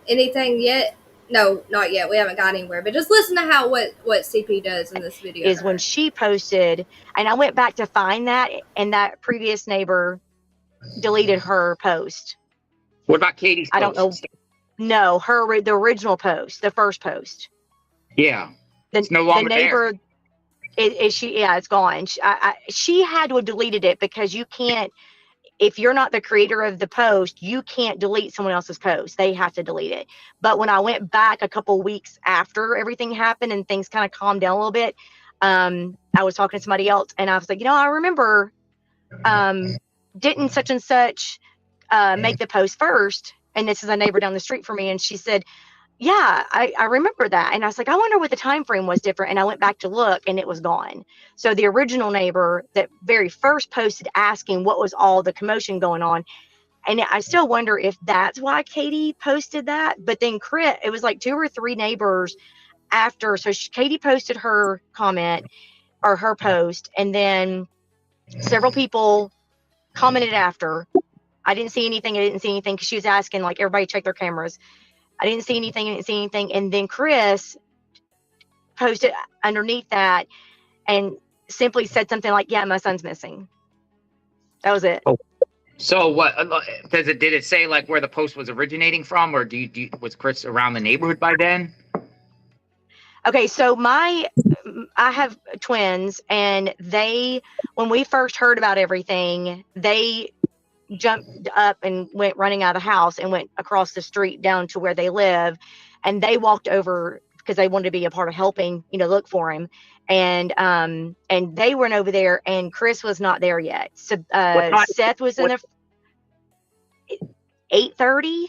Anything yet? No, not yet. We haven't got anywhere. But just listen to what CP does in this video. Is when she posted, and I went back to find that, and that previous neighbor deleted her post. What about Katie's post? I don't know. No, the original post, the first post. Yeah. It's no longer the neighbor, there. It's gone. She had to have deleted it, because you can't, if you're not the creator of the post, you can't delete someone else's post. They have to delete it. But when I went back a couple weeks after everything happened and things kind of calmed down a little bit, I was talking to somebody else, and I was like, I remember, didn't such and such make the post first? And this is a neighbor down the street from me. And she said, yeah, I remember that. And I was like, I wonder what the time frame was different. And I went back to look, and it was gone. So the original neighbor that very first posted asking what was all the commotion going on. And I still wonder if that's why Katie posted that. But then Chris, it was like 2 or 3 neighbors after. So Katie posted her comment or her post, and then several people commented after. I didn't see anything. Because she was asking, like, everybody check their cameras. I didn't see anything. And then Chris posted underneath that and simply said something like, yeah, my son's missing. That was it. Oh. So what did it say, like, where the post was originating from, or was Chris around the neighborhood by then? Okay, so I have twins, and when we first heard about everything, they jumped up and went running out of the house and went across the street down to where they live, and they walked over because they wanted to be a part of helping, look for him. And they went over there, and Chris was not there yet. So Seth was in the 8:30.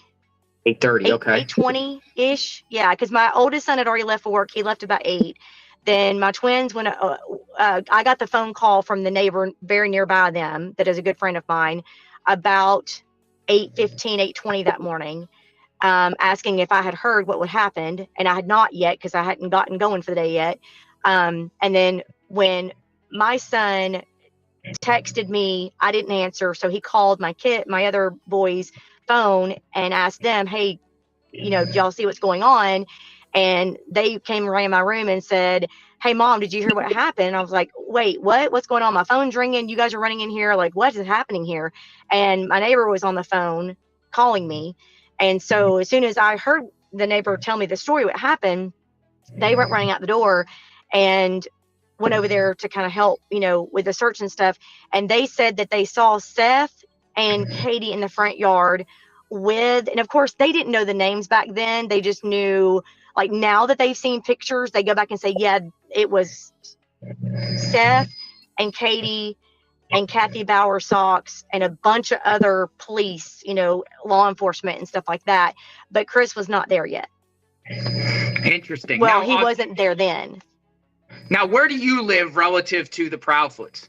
8:30, okay. 8:20 ish. Yeah, because my oldest son had already left for work. He left about 8. Then my twins, when I got the phone call from the neighbor very nearby them, that is a good friend of mine, about 8:15, 8:20 that morning, asking if I had heard what would happen, and I had not yet, because I hadn't gotten going for the day yet. And then when my son texted me, I didn't answer, so he called my other boy's phone and asked them, hey, do y'all see what's going on? And they came around my room and said, hey, Mom, did you hear what happened? And I was like, wait, what? What's going on? My phone's ringing. You guys are running in here. Like, what is happening here? And my neighbor was on the phone calling me. And so as soon as I heard the neighbor tell me the story, what happened, they went running out the door and went over there to kind of help, with the search and stuff. And they said that they saw Seth and Katie in the front yard and of course they didn't know the names back then. They just knew, like, now that they've seen pictures, they go back and say, yeah, it was Seth and Katie and Kathy Bauer Socks and a bunch of other police, law enforcement and stuff like that. But Chris was not there yet. Interesting. Well, now, he wasn't there then. Now, where do you live relative to the Proudfoots?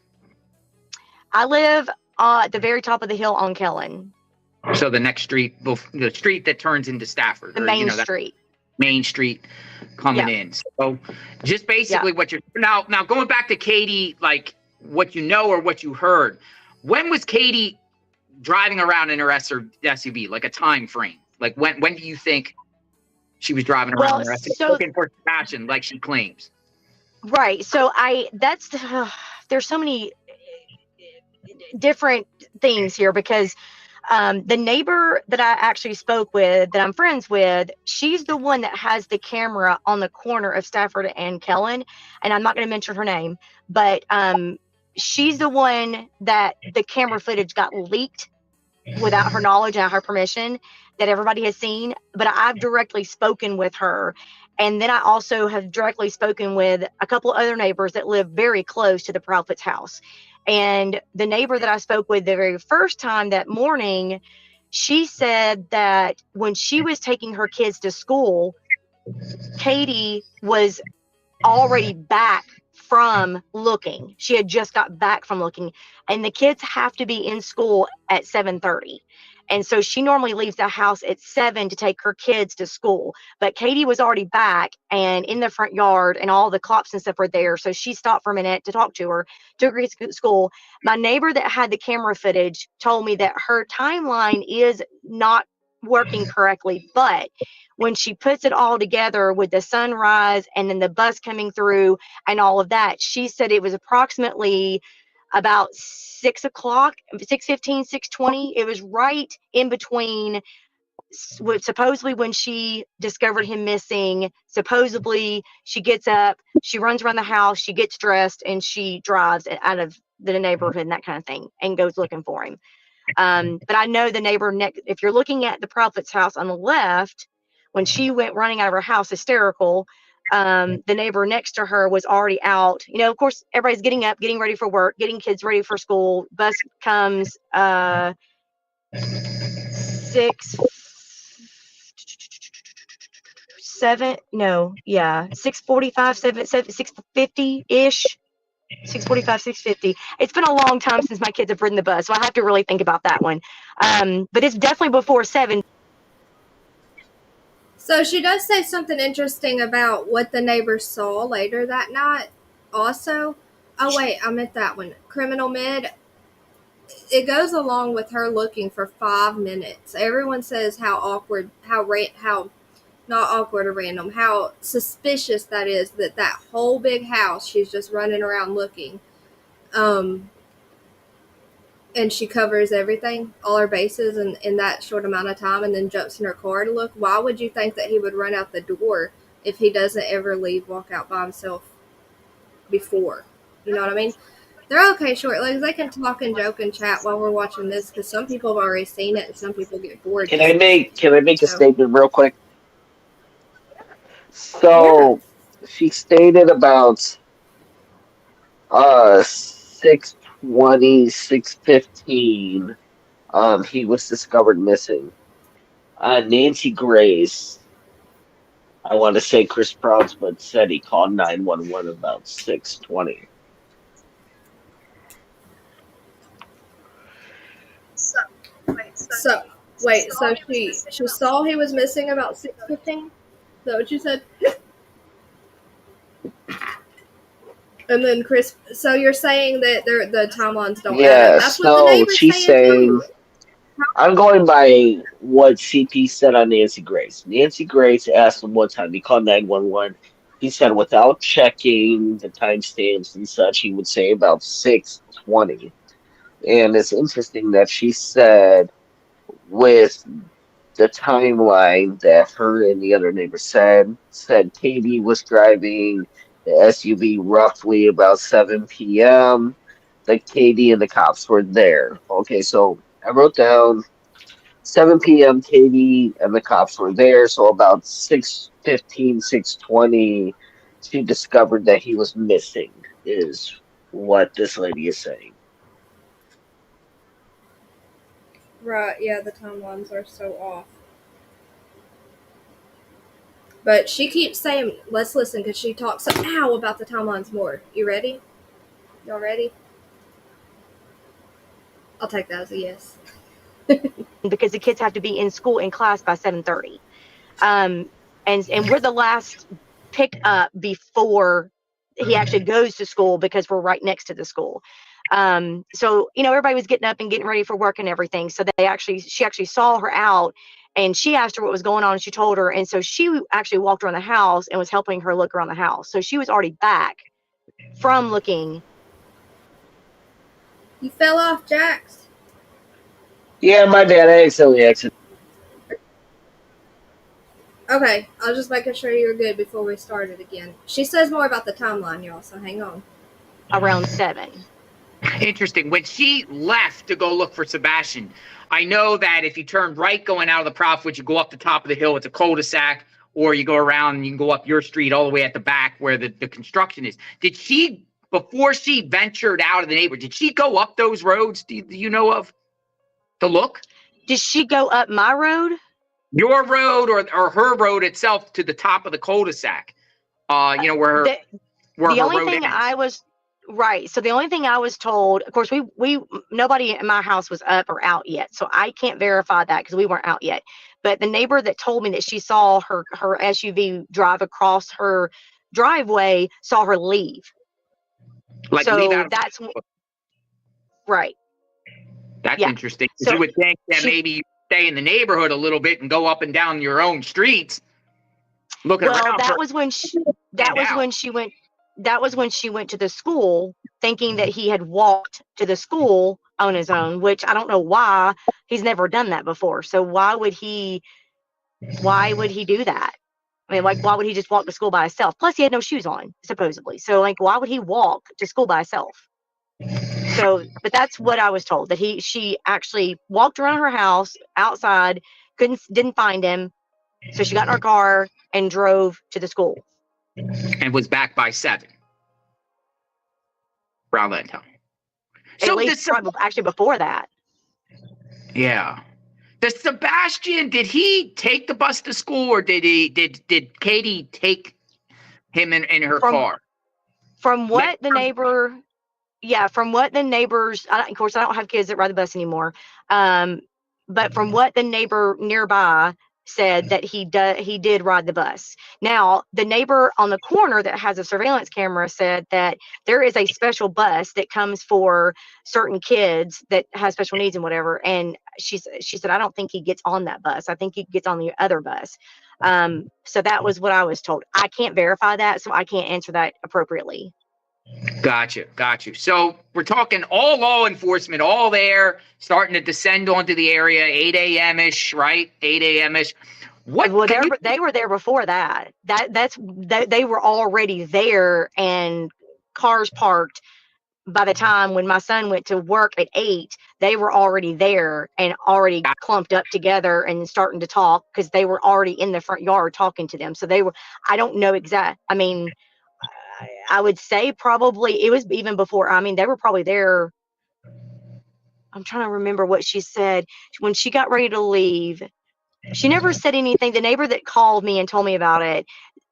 I live at the very top of the hill on Kellen. So the next street, the street that turns into Stafford. The main street. Main Street coming in. So just basically what you're now going back to Katie, like what you know or what you heard. When was Katie driving around in her SUV? Like a time frame? Like when do you think she was driving around in her SUV looking for passion, like she claims? Right. So there's so many different things here, because the neighbor that I actually spoke with, that I'm friends with, she's the one that has the camera on the corner of Stafford and Kellen. And I'm not going to mention her name, but she's the one that the camera footage got leaked without her knowledge and her permission, that everybody has seen. But I've directly spoken with her. And then I also have directly spoken with a couple other neighbors that live very close to the Proudfoot's house. And the neighbor that I spoke with the very first time that morning, she said that when she was taking her kids to school, Katie was already back from looking. She had just got back from looking, and the kids have to be in school at 7:30. And so she normally leaves the house at 7 to take her kids to school. But Katie was already back and in the front yard, and all the clocks and stuff were there. So she stopped for a minute to talk to her, took her to school. My neighbor that had the camera footage told me that her timeline is not working correctly, but when she puts it all together with the sunrise and then the bus coming through and all of that, she said it was approximately about 6 o'clock, 6:15, 6:20. It was right in between supposedly when she discovered him missing. Supposedly she gets up, she runs around the house, she gets dressed, and she drives out of the neighborhood and that kind of thing and goes looking for him. But I know the neighbor next, if you're looking at the prophet's house on the left, when she went running out of her house hysterical, the neighbor next to her was already out. You know, of course, everybody's getting up, getting ready for work, getting kids ready for school. Bus comes 6:45, 6:50-ish. 6:45, 6:50. It's been a long time since my kids have ridden the bus, so I have to really think about that one. But it's definitely before 7. So she does say something interesting about what the neighbors saw later that night also. Oh, wait, I meant that one. Criminal Mid. It goes along with her looking for 5 minutes. Everyone says how awkward, how not awkward or random, how suspicious that is, that whole big house, she's just running around looking. And she covers everything, all her bases in that short amount of time, and then jumps in her car to look. Why would you think that he would run out the door if he doesn't ever walk out by himself before? You know what I mean? They're okay, short legs. They can talk and joke and chat while we're watching this, because some people have already seen it and some people get bored. Can I make a statement real quick? So she stated about 6:20, 6:15, he was discovered missing. Nancy Grace, I want to say Chris Prounce, but said he called 911 about 6:20. So she saw he was missing about 6:15? Is that what you said? And then Chris, so you're saying that the timelines don't add up. That's what the neighbor's she's saying, I'm going by what CP said on Nancy Grace. Nancy Grace asked him what time. He called 911. He said without checking the timestamps and such, he would say about 6:20. And it's interesting that she said with the timeline that her and the other neighbor said Katie was driving the SUV roughly about 7 p.m. That Katie and the cops were there. Okay, so I wrote down 7 p.m. Katie and the cops were there. So about 6:15, 6:20, she discovered that he was missing, is what this lady is saying. Right, yeah, the timelines are so off. But she keeps saying, let's listen, because she talks about the timelines more. You ready? Y'all ready? I'll take that as a yes. Because the kids have to be in school in class by 7:30. And we're the last pick up before he actually goes to school, because we're right next to the school. So, you know, everybody was getting up and getting ready for work and everything. So she actually saw her out, and she asked her what was going on, and she told her. And so she actually walked around the house and was helping her look around the house. So she was already back from looking. You fell off, Jax? Yeah, my bad. I accidentally exited. Okay, I was just making sure you were good before we started again. She says more about the timeline, y'all, so hang on. Around 7. Interesting. When she left to go look for Sebastian, I know that if you turn right going out of the Prophet, you go up the top of the hill, it's a cul-de-sac, or you go around and you can go up your street all the way at the back where the construction is. Did she before she ventured out of the neighborhood, did she go up those roads? Do you know of to look? Did she go up my road? Your road or her road itself to the top of the cul-de-sac? You know, where her The only road thing ends. I was right. So the only thing I was told, of course, we nobody in my house was up or out yet, so I can't verify that because we weren't out yet. But the neighbor that told me that she saw her SUV drive across her driveway saw her leave. Like so leave out. That's right. That's Yeah. interesting. 'Cause So you would think that she- maybe you stay in the neighborhood a little bit and go up and down your own streets, looking Well, around. that was when she went to the school thinking that he had walked to the school on his own, which I don't know why. He's never done that before. So why would he do that? I mean, like, why would he just walk to school by himself? Plus, he had no shoes on, supposedly. So, like, why would he walk to school by himself? So, but that's what I was told, that she actually walked around her house outside, didn't find him. So she got in her car and drove to the school. And was back by 7. Around that time. At least actually before that. Yeah. Does Sebastian, did he take the bus to school, or did Katie take him in her car? From what the neighbors, of course, I don't have kids that ride the bus anymore. But from what the neighbor nearby said, that he did ride the bus. Now, the neighbor on the corner that has a surveillance camera said that there is a special bus that comes for certain kids that have special needs and whatever. And she said, I don't think he gets on that bus. I think he gets on the other bus. So that was what I was told. I can't verify that, so I can't answer that appropriately. Got you. So we're talking all law enforcement, all there, starting to descend onto the area, 8 a.m.-ish, right? 8 a.m.-ish. Well, they were there before that. They were already there, and cars parked. By the time when my son went to work at 8, they were already there and already clumped up together and starting to talk, because they were already in the front yard talking to them. So they were, I don't know exact. I mean, I would say probably it was even before. I mean, they were probably there. I'm trying to remember what she said when she got ready to leave. She never said anything. The neighbor that called me and told me about it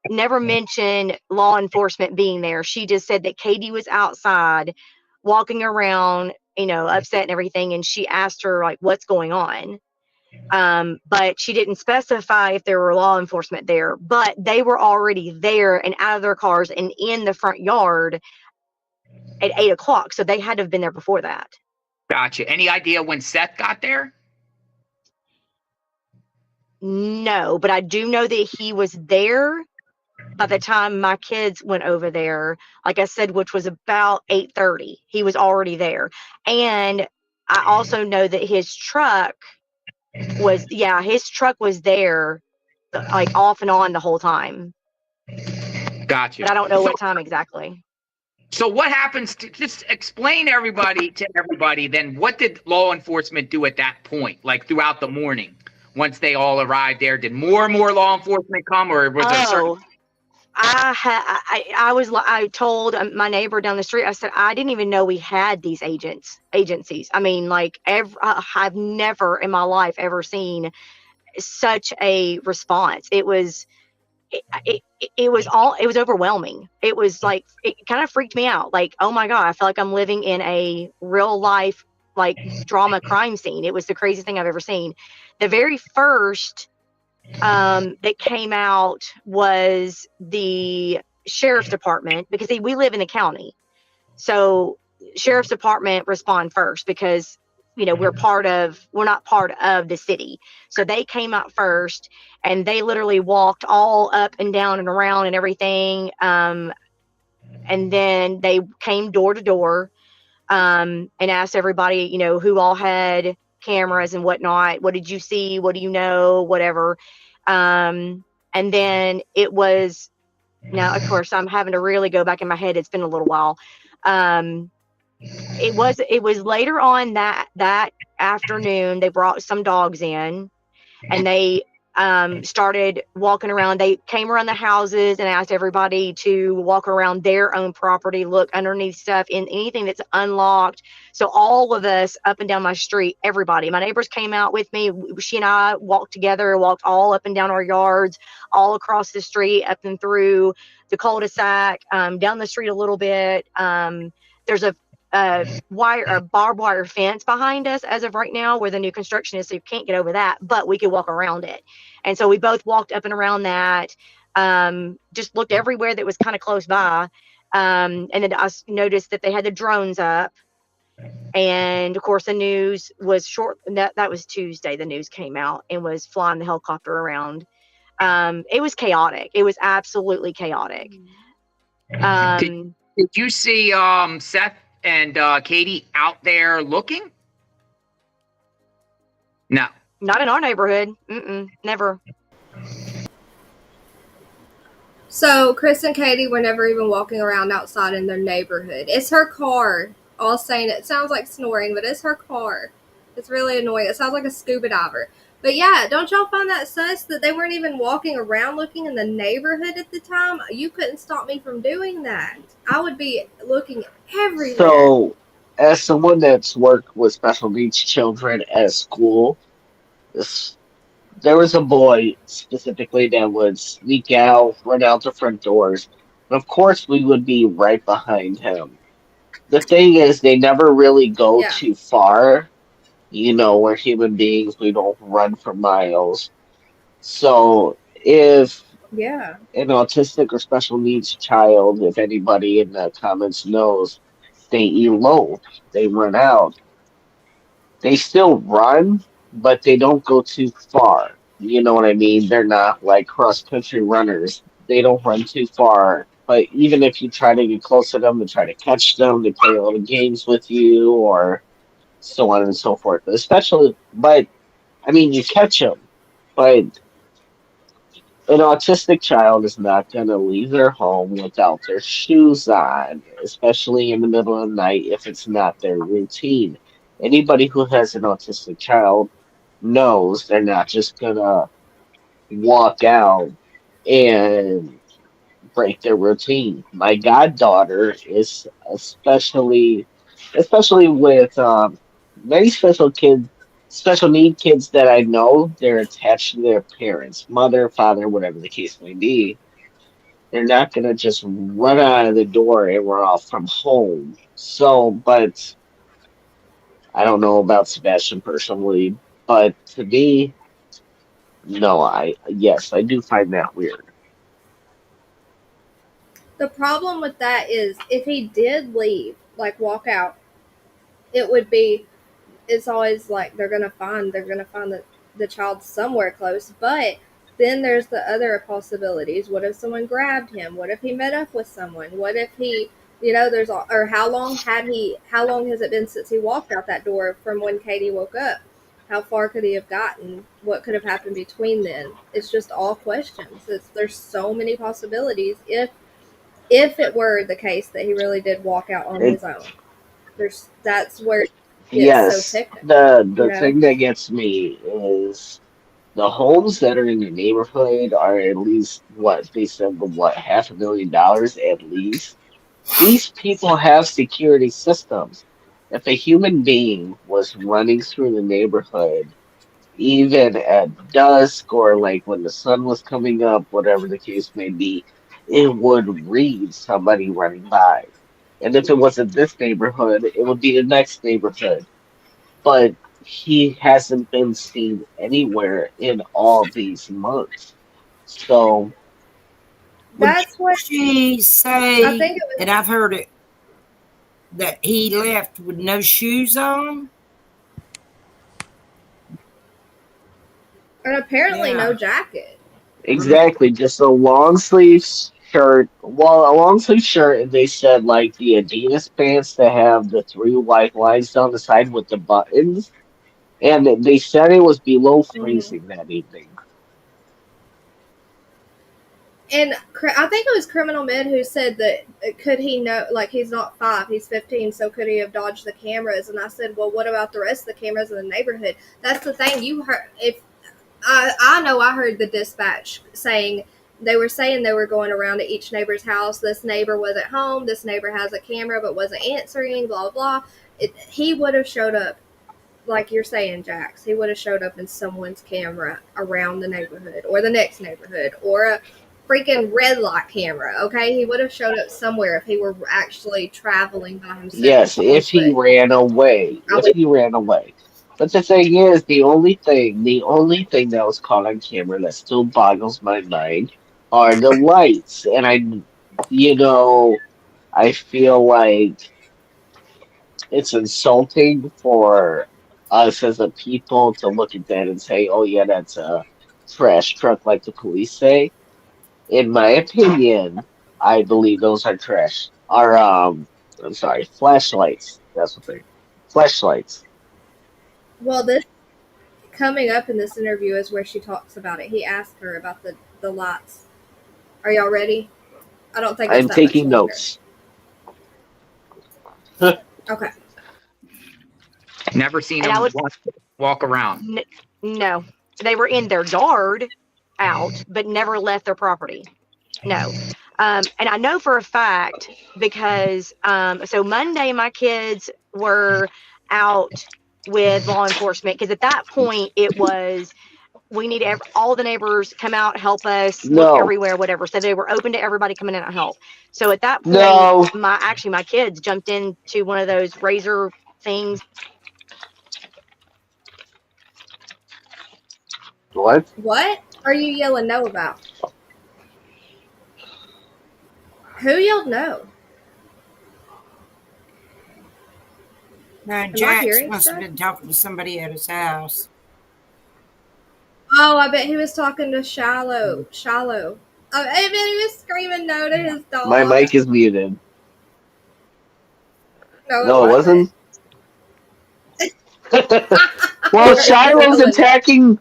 never mentioned law enforcement being there. She just said that Katie was outside walking around, upset and everything. And she asked her, like, what's going on? But she didn't specify if there were law enforcement there, but they were already there and out of their cars and in the front yard at 8 o'clock. So they had to have been there before that. Gotcha. Any idea when Seth got there? No, but I do know that he was there by the time my kids went over there, like I said, which was about 8:30. He was already there. And I also know that his truck was there, like, off and on the whole time. Gotcha. But I don't know what time exactly. So what happens to, just explain to everybody then, what did law enforcement do at that point, like throughout the morning? Once they all arrived there, did more and more law enforcement come, or was there certain? I told my neighbor down the street, I said, I didn't even know we had these agencies. I mean, like, I've never in my life ever seen such a response. It was overwhelming. It was like, it kind of freaked me out. Like, oh my God, I feel like I'm living in a real life, like, drama crime scene. It was the craziest thing I've ever seen. The very first that came out was the sheriff's department, because we live in the county. So sheriff's department respond first, because we're not part of the city. So they came out first, and they literally walked all up and down and around and everything. And then they came door to door and asked everybody, who all had cameras and whatnot. What did you see? What do you know? Whatever. And then it was, now, of course, I'm having to really go back in my head. It's been a little while. It was later on that afternoon, they brought some dogs in, and they started walking around. They came around the houses and asked everybody to walk around their own property, look underneath stuff, in anything that's unlocked. So all of us up and down my street, everybody, my neighbors came out with me. She and I walked together, walked all up and down our yards, all across the street, up and through the cul-de-sac, down the street a little bit. There's a barbed wire fence behind us as of right now where the new construction is, so you can't get over that, but we could walk around it. And so we both walked up and around that, just looked everywhere that was kind of close by. And then I noticed that they had the drones up. And of course the news was that was Tuesday. The news came out and was flying the helicopter around. It was chaotic. It was absolutely chaotic. Did you see Seth and Katie out there looking? No. Not in our neighborhood. Never. So Chris and Katie were never even walking around outside in their neighborhood. It's her car. All saying it sounds like snoring, but it's her car. It's really annoying. It sounds like a scuba diver. But yeah, don't y'all find that sus that they weren't even walking around looking in the neighborhood at the time? You couldn't stop me from doing that. I would be looking everywhere. So, as someone that's worked with special needs children at school, there was a boy specifically that would sneak out, run out the front doors. And of course, we would be right behind him. The thing is, they never really go too far. You know, we're human beings, we don't run for miles. So, if Yeah. an autistic or special needs child, if anybody in the comments knows, they elope, they run out. They still run, but they don't go too far. You know what I mean? They're not like cross country runners. They don't run too far. But even if you try to get close to them and try to catch them, they play little games with you or so on and so forth. But I mean, you catch them, but an autistic child is not going to leave their home without their shoes on, especially in the middle of the night if it's not their routine. Anybody who has an autistic child knows they're not just going to walk out and break their routine. My goddaughter is especially with many special need kids that I know, they're attached to their parents, mother, father, whatever the case may be. They're not gonna just run out of the door and run off from home. So, but I don't know about Sebastian personally, but to me, no, yes, I do find that weird. The problem with that is if he did leave, like walk out, it would be, it's always like they're gonna find the child somewhere close. But then there's the other possibilities. What if someone grabbed him? What if he met up with someone? What if he, or how long has it been since he walked out that door from when Katie woke up? How far could he have gotten? What could have happened between then? It's just all questions. There's so many possibilities if it were the case that he really did walk out on his own. That's where it gets so Yes, technical, the thing that gets me is the homes that are in the neighborhood are at least what they said, what, $500,000 at least. These people have security systems. If a human being was running through the neighborhood, even at dusk or like when the sun was coming up, whatever the case may be, it would read somebody running by. And if it wasn't this neighborhood, it would be the next neighborhood. But he hasn't been seen anywhere in all these months. So That's what She I say, think it was. and I've heard it, that he left with no shoes on. And apparently Yeah. no jacket. exactly, just a long sleeve shirt. Well, a long sleeve shirt, and they said like the Adidas pants that have the three white lines down the side with the buttons. And they said it was below freezing that evening. And I think it was Criminal Mid who said that could he know, like he's not 5, he's 15, so could he have dodged the cameras? And I said, well, what about the rest of the cameras in the neighborhood? That's the thing. You heard, if I know I heard the dispatch saying they were going around to each neighbor's house. This neighbor was at home. This neighbor has a camera but wasn't answering, blah, blah. He would have showed up, like you're saying, Jax. He would have showed up in someone's camera around the neighborhood or the next neighborhood or a freaking red light camera, okay? He would have showed up somewhere if he were actually traveling by himself. Yes, if he ran away. If he ran away. But the thing is, the only thing that was caught on camera that still boggles my mind are the lights. And I feel like it's insulting for us as a people to look at that and say, oh yeah, that's a trash truck like the police say. In my opinion, I believe those are trash. I'm sorry, flashlights. That's what flashlights. Well, this coming up in this interview is where she talks about it. He asked her about the lights. Are y'all ready? I don't think I'm taking notes. Okay. Never seen them walk around. No, they were in their yard out, but never left their property. No. And I know for a fact because so Monday my kids were out with law enforcement because at that point it was we need all the neighbors come out, help us, look everywhere, whatever. So they were open to everybody coming in and help. So at that point, my kids jumped into one of those razor things. What? What are you yelling no about? Who yelled no? No, Jax must have been talking to somebody at his house. Oh, I bet he was talking to Shiloh. I bet he was screaming no to his dog. My mic is muted. No, it wasn't. Well, Shiloh's attacking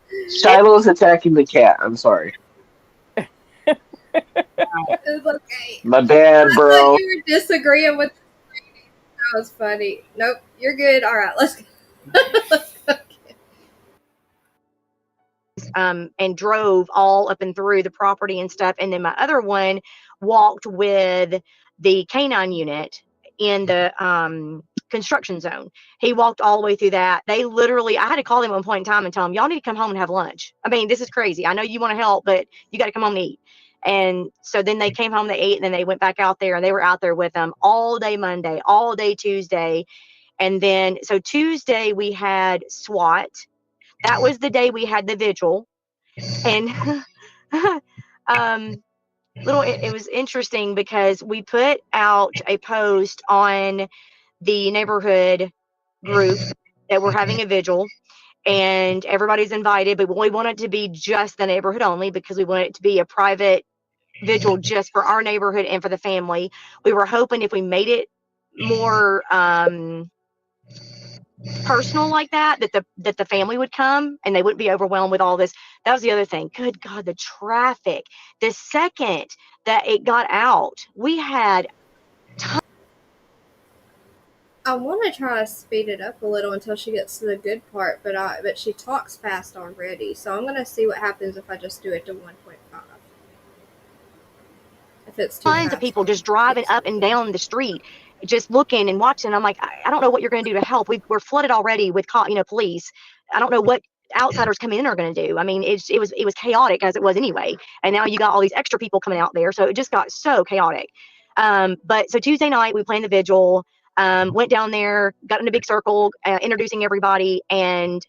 the cat. I'm sorry. It was okay. My bad, bro. I thought you were disagreeing with. That was funny. Nope, you're good. All right, let's go. And drove all up and through the property and stuff. And then my other one walked with the canine unit in the construction zone. He walked all the way through that. They literally, I had to call them at one point in time and tell them, y'all need to come home and have lunch. I mean, this is crazy. I know you want to help, but you got to come home and eat. And so then they came home, they ate, and then they went back out there, and they were out there with them all day Monday, all day Tuesday. And then, so Tuesday we had SWAT. That was the day we had the vigil. And it was interesting because we put out a post on the neighborhood group that we're having a vigil, and everybody's invited, but we want it to be just the neighborhood only because we want it to be a private vigil just for our neighborhood and for the family. We were hoping if we made it more personal like that the family would come and they wouldn't be overwhelmed with all this. That was the other thing. Good God, the traffic. The second that it got out, we had I want to try to speed it up a little until she gets to the good part, but she talks fast already, so I'm going to see what happens if I just do it to 1.5. If it's too tons of people just driving up and down the street, just looking and watching. I'm like, I don't know what you're going to do to help. We're flooded already with police. I don't know what outsiders coming in are going to do. I mean, it was chaotic as it was anyway, and now you got all these extra people coming out there, so it just got so chaotic. But so Tuesday night we planned the vigil. Went down there, got in a big circle, introducing everybody, and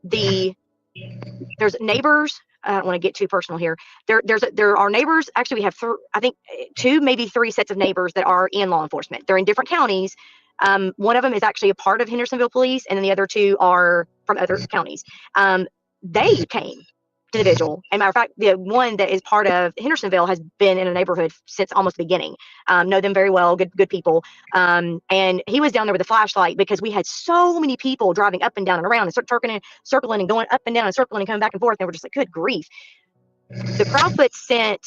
there's neighbors. I don't want to get too personal here. There are neighbors. Actually, we have I think 2, maybe 3 sets of neighbors that are in law enforcement. They're in different counties. One of them is actually a part of Hendersonville Police, and then the other 2 are from other counties. They came to the vigil. And matter of fact, the one that is part of Hendersonville has been in a neighborhood since almost the beginning. Know them very well, good people. And he was down there with a flashlight because we had so many people driving up and down and around and circling and going up and down and circling and coming back and forth. And we're just like, good grief. The Proudfoots sent,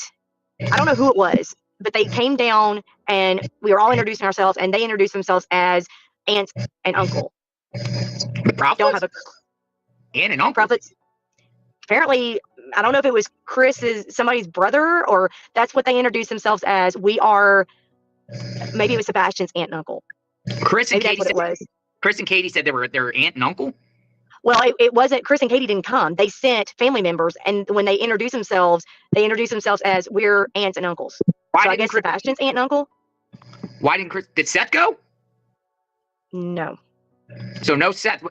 I don't know who it was, but they came down and we were all introducing ourselves, and they introduced themselves as aunt and uncle. The Proudfoots? Don't have a aunt and uncle? Proudfoots. apparently, I don't know if it was somebody's brother, or that's what they introduced themselves as. We are, maybe it was Sebastian's aunt and uncle. Chris and Maybe Katie that's what it was. Chris and Katie said they were their aunt and uncle. Well, it wasn't. Chris and Katie didn't come. They sent family members, and when they introduced themselves as we're aunts and uncles. Why So I didn't guess Chris, Sebastian's aunt and uncle. why didn't Chris? Did Seth go? No. So no Seth,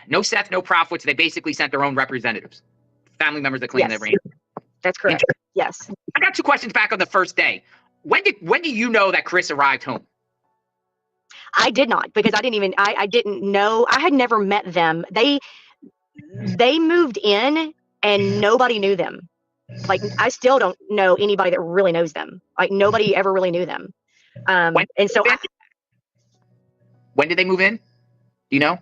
no Profwitz. They basically sent their own representatives, family members that claim Yes. they were aunt. That's correct. Yes. I got 2 questions back on the first day. When do you know that Chris arrived home? I did not, because I didn't know. I had never met them. They moved in and nobody knew them. Like, I still don't know anybody that really knows them. Like, nobody ever really knew them. And so When did they move in? Do you know?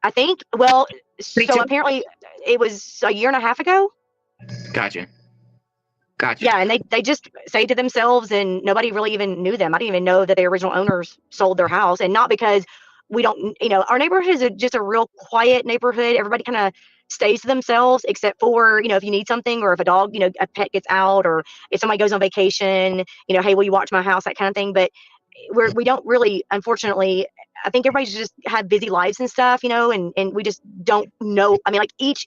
I think, well, so 22? apparently it was a year and a half ago. Gotcha. Yeah, and they just stayed to themselves, and nobody really even knew them. I didn't even know that the original owners sold their house, and not because we don't, our neighborhood is just a real quiet neighborhood. Everybody kind of stays to themselves, except for, if you need something, or if a dog, a pet gets out, or if somebody goes on vacation, hey, will you watch my house, that kind of thing. But we don't really, unfortunately, I think everybody's just have busy lives and stuff, and we just don't know. I mean, like each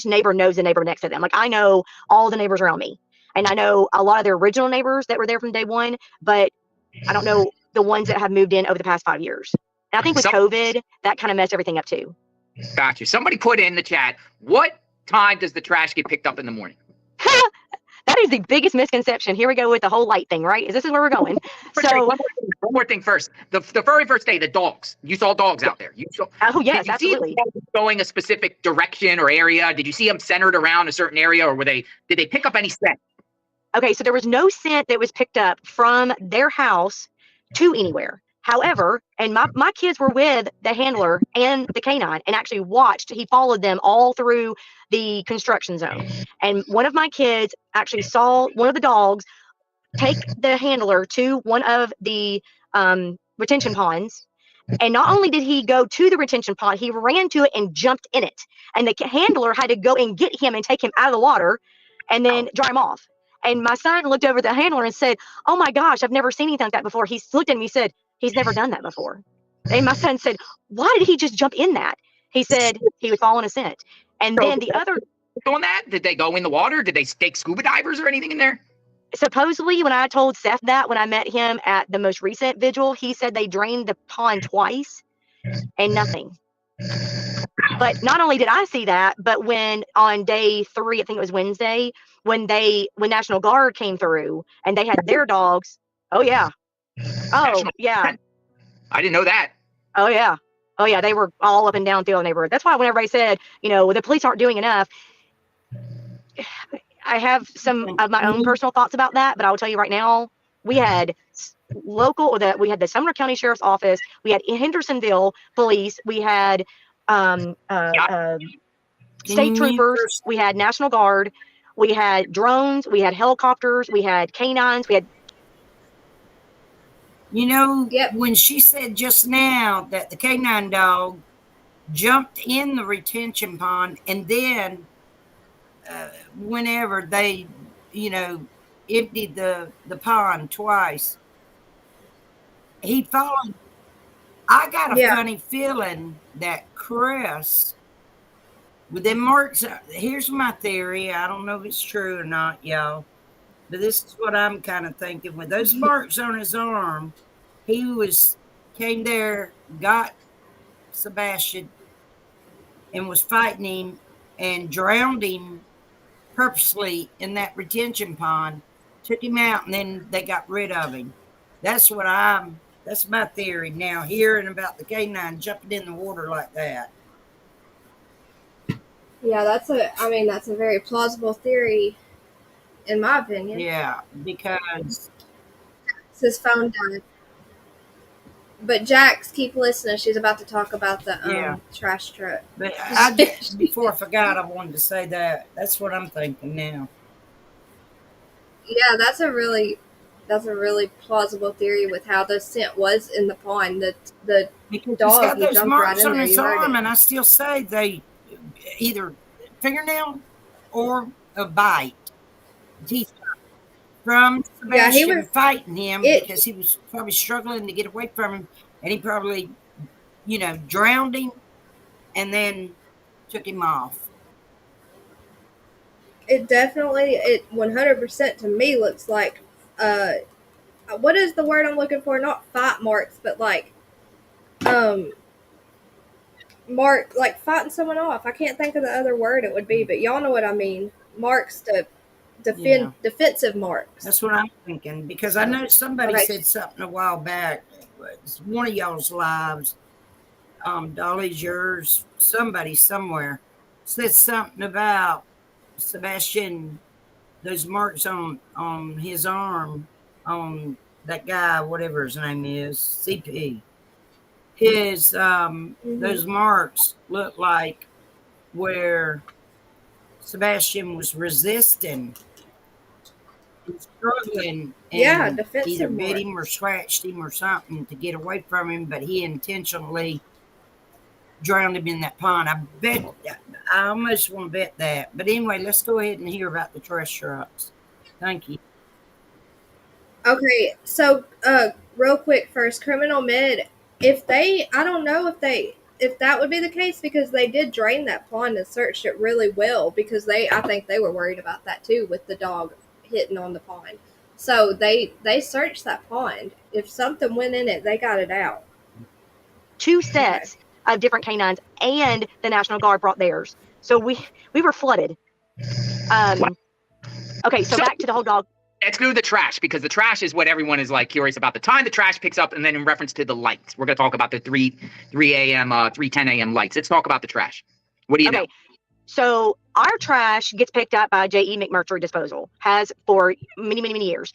neighbor knows the neighbor next to them. Like, I know all the neighbors around me, and I know a lot of their original neighbors that were there from day one, but I don't know the ones that have moved in over the past 5 years. And I think with COVID, that kind of messed everything up too. Gotcha. Somebody put in the chat, what time does the trash get picked up in the morning? That is the biggest misconception. Here we go with the whole light thing, right? This is where we're going. So one more thing first. The very first day, the dogs. You saw dogs out there. Oh yes, did you absolutely. see them going a specific direction or area? Did you see them centered around a certain area, or did they pick up any scent? Okay, so there was no scent that was picked up from their house to anywhere. However, and my kids were with the handler and the canine, and actually watched. He followed them all through the construction zone. And one of my kids actually saw one of the dogs take the handler to one of the retention ponds. And not only did he go to the retention pond, he ran to it and jumped in it. And the handler had to go and get him and take him out of the water and then dry him off. And my son looked over at the handler and said, "Oh my gosh, I've never seen anything like that before." He looked at me and said, "He's never done that before." And my son said, "Why did he just jump in that?" He said he was following a scent. And then the other, on that, did they go in the water? Did they take scuba divers or anything in there? supposedly, when I told Seth that when I met him at the most recent vigil, he said they drained the pond twice and nothing. But not only did I see that, but when on day 3, I think it was Wednesday, when National Guard came through and they had their dogs. Oh yeah. Oh yeah. I didn't know that. Oh yeah. Oh yeah. They were all up and down through the neighborhood. That's why when everybody said, the police aren't doing enough, I have some of my own personal thoughts about that, but I will tell you right now, we had we had the Sumner County Sheriff's Office, we had Hendersonville Police, we had state troopers, we had National Guard, we had drones, we had helicopters, we had canines, we had. When she said just now that the canine dog jumped in the retention pond, and then whenever they, emptied the pond twice, he followed. I got a funny feeling that Chris, with them marks, here's my theory. I don't know if it's true or not, y'all, but this is what I'm kind of thinking. With those marks on his arm, he came there, got Sebastian, and was fighting him and drowned him purposely in that retention pond, took him out, and then they got rid of him. That's my theory now, hearing about the canine jumping in the water like that. Yeah, that's a very plausible theory, in my opinion. Yeah, because his phone died. But Jax, keep listening. She's about to talk about the trash truck. But before I forgot, I wanted to say that. That's what I'm thinking now. Yeah, that's a really plausible theory with how the scent was in the pond. The dog got those jumped marks right in on there. his arm, and I still say they either fingernail or a bite, teeth from Yeah, he Sebastian was fighting him it. because he was probably struggling to get away from him, and he probably, drowned him and then took him off. It definitely, it 100% to me looks like, what is the word I'm looking for? Not fight marks, but like, like fighting someone off. I can't think of the other word it would be, but y'all know what I mean. Marks to Yeah. defensive marks. That's what I'm thinking, because I know somebody Okay. said something a while back. It was one of y'all's lives. Dolly's yours. Somebody somewhere said something about Sebastian, those marks on his arm, on that guy, whatever his name is, CP. His those marks look like where Sebastian was resisting and struggling, and Yeah, either defensive bit him or marks. scratched him or something to get away from him, but he intentionally drowned him in that pond. I almost want to bet that. But anyway, let's go ahead and hear about the trash trucks. Thank you. Okay, so real quick first, Criminal Mid, I don't know if that would be the case, because they did drain that pond and searched it really well, because I think they were worried about that too, with the dog hitting on the pond. So they searched that pond. If something went in it, they got it out. 2 sets of different canines, and the National Guard brought theirs. So we were flooded. Okay, so back to the whole dog. Let's do the trash, because the trash is what everyone is like curious about. The time the trash picks up, and then in reference to the lights, we're going to talk about the 3:10 a.m. lights. Let's talk about the trash. What do you know? So our trash gets picked up by J.E. McMurtry Disposal, has for many, many, many years.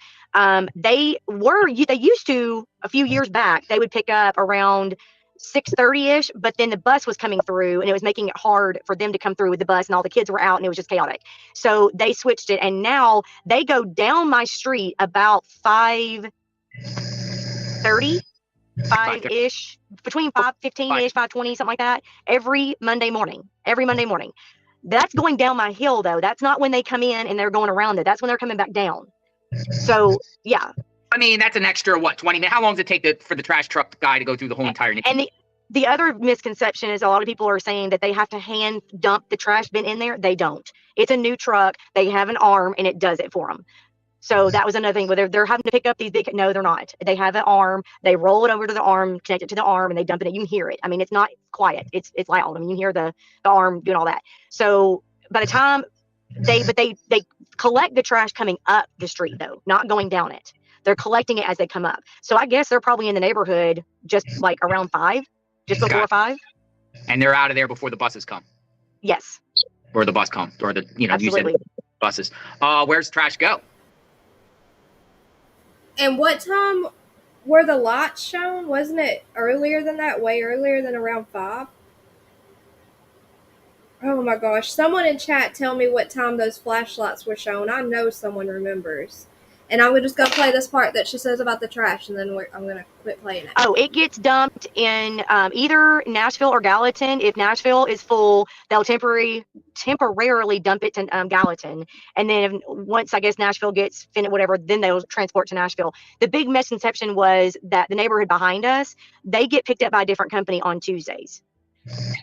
They used to, a few years back, they would pick up around 6:30-ish, but then the bus was coming through and it was making it hard for them to come through with the bus, and all the kids were out and it was just chaotic. So they switched it, and now they go down my street about 5:30, 5-ish, between 5:15-ish, 5:20, something like that, every Monday morning. That's going down my hill, though. That's not when they come in and they're going around it. That's when they're coming back down. So, yeah. I mean, that's an extra, 20 minutes? How long does it take for the trash truck guy to go through the whole entire neighborhood? And the other misconception is a lot of people are saying that they have to hand dump the trash bin in there. They don't. It's a new truck. They have an arm, and it does it for them. So that was another thing where they're having to pick up these big. No, they're not. They have an arm. They roll it over to the arm, connect it to the arm, and they dump it in. You can hear it. I mean, it's not quiet. It's loud. I mean, you can hear the arm doing all that. So by the time they collect the trash coming up the street, though, not going down it. They're collecting it as they come up. So I guess they're probably in the neighborhood just like around 5, just before 5. And they're out of there before the buses come. Yes. Or the bus comes, or Absolutely. you said buses. Where's trash go? And what time were the lights shown? Wasn't it earlier than that? Way earlier than around 5? Oh my gosh. Someone in chat tell me what time those flashlights were shown. I know someone remembers. And I'm just going to play this part that she says about the trash, and then I'm going to quit playing it. Oh, it gets dumped in either Nashville or Gallatin. If Nashville is full, they'll temporarily dump it to Gallatin. And then once, I guess, Nashville gets finished, whatever, then they'll transport to Nashville. The big misconception was that the neighborhood behind us, they get picked up by a different company on Tuesdays.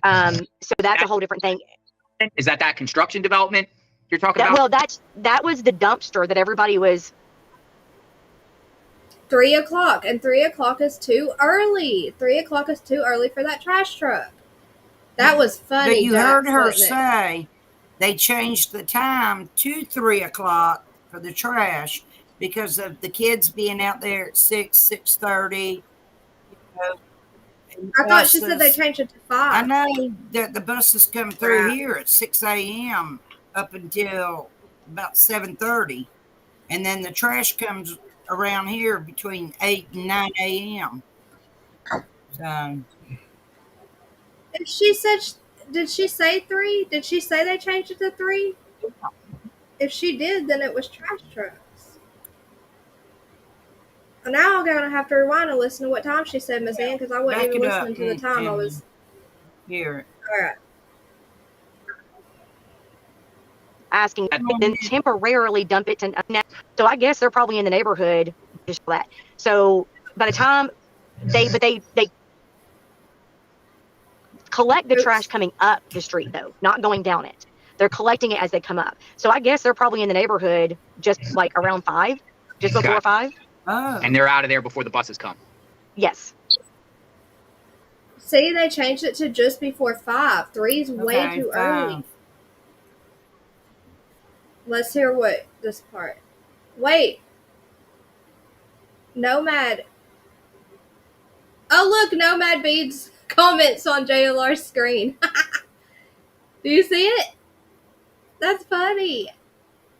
So that's a whole different thing. Is that construction development you're talking about? Well, that was the dumpster that everybody was... 3 o'clock, and 3 o'clock is too early. 3 o'clock is too early for that trash truck. That was funny. But you heard her wasn't it? say they changed the time to 3 o'clock for the trash because of the kids being out there at 6:30. I thought she said they changed it to 5. I know that the buses come through here at 6 a.m. up until about 7:30, and then the trash comes around here between 8 and 9 a.m. So, Did she say 3? Did she say they changed it to 3? If she did, then it was trash trucks. Now I'm gonna have to rewind and listen to what time she said, Miss Ann, because I wasn't even listening to the time. I was here. all right. asking, and then temporarily dump it to. So I guess they're probably in the neighborhood just for that. So by the time they collect the trash coming up the street though, not going down it. They're collecting it as they come up. So I guess they're probably in the neighborhood just like around 5, just before 5. Oh. And they're out of there before the buses come. Yes. See, they changed it to just before 5. 3 is way too early. Let's hear what this part. Wait. Nomad. Oh, look, Nomad Beads comments on JLR's screen. Do you see it? That's funny.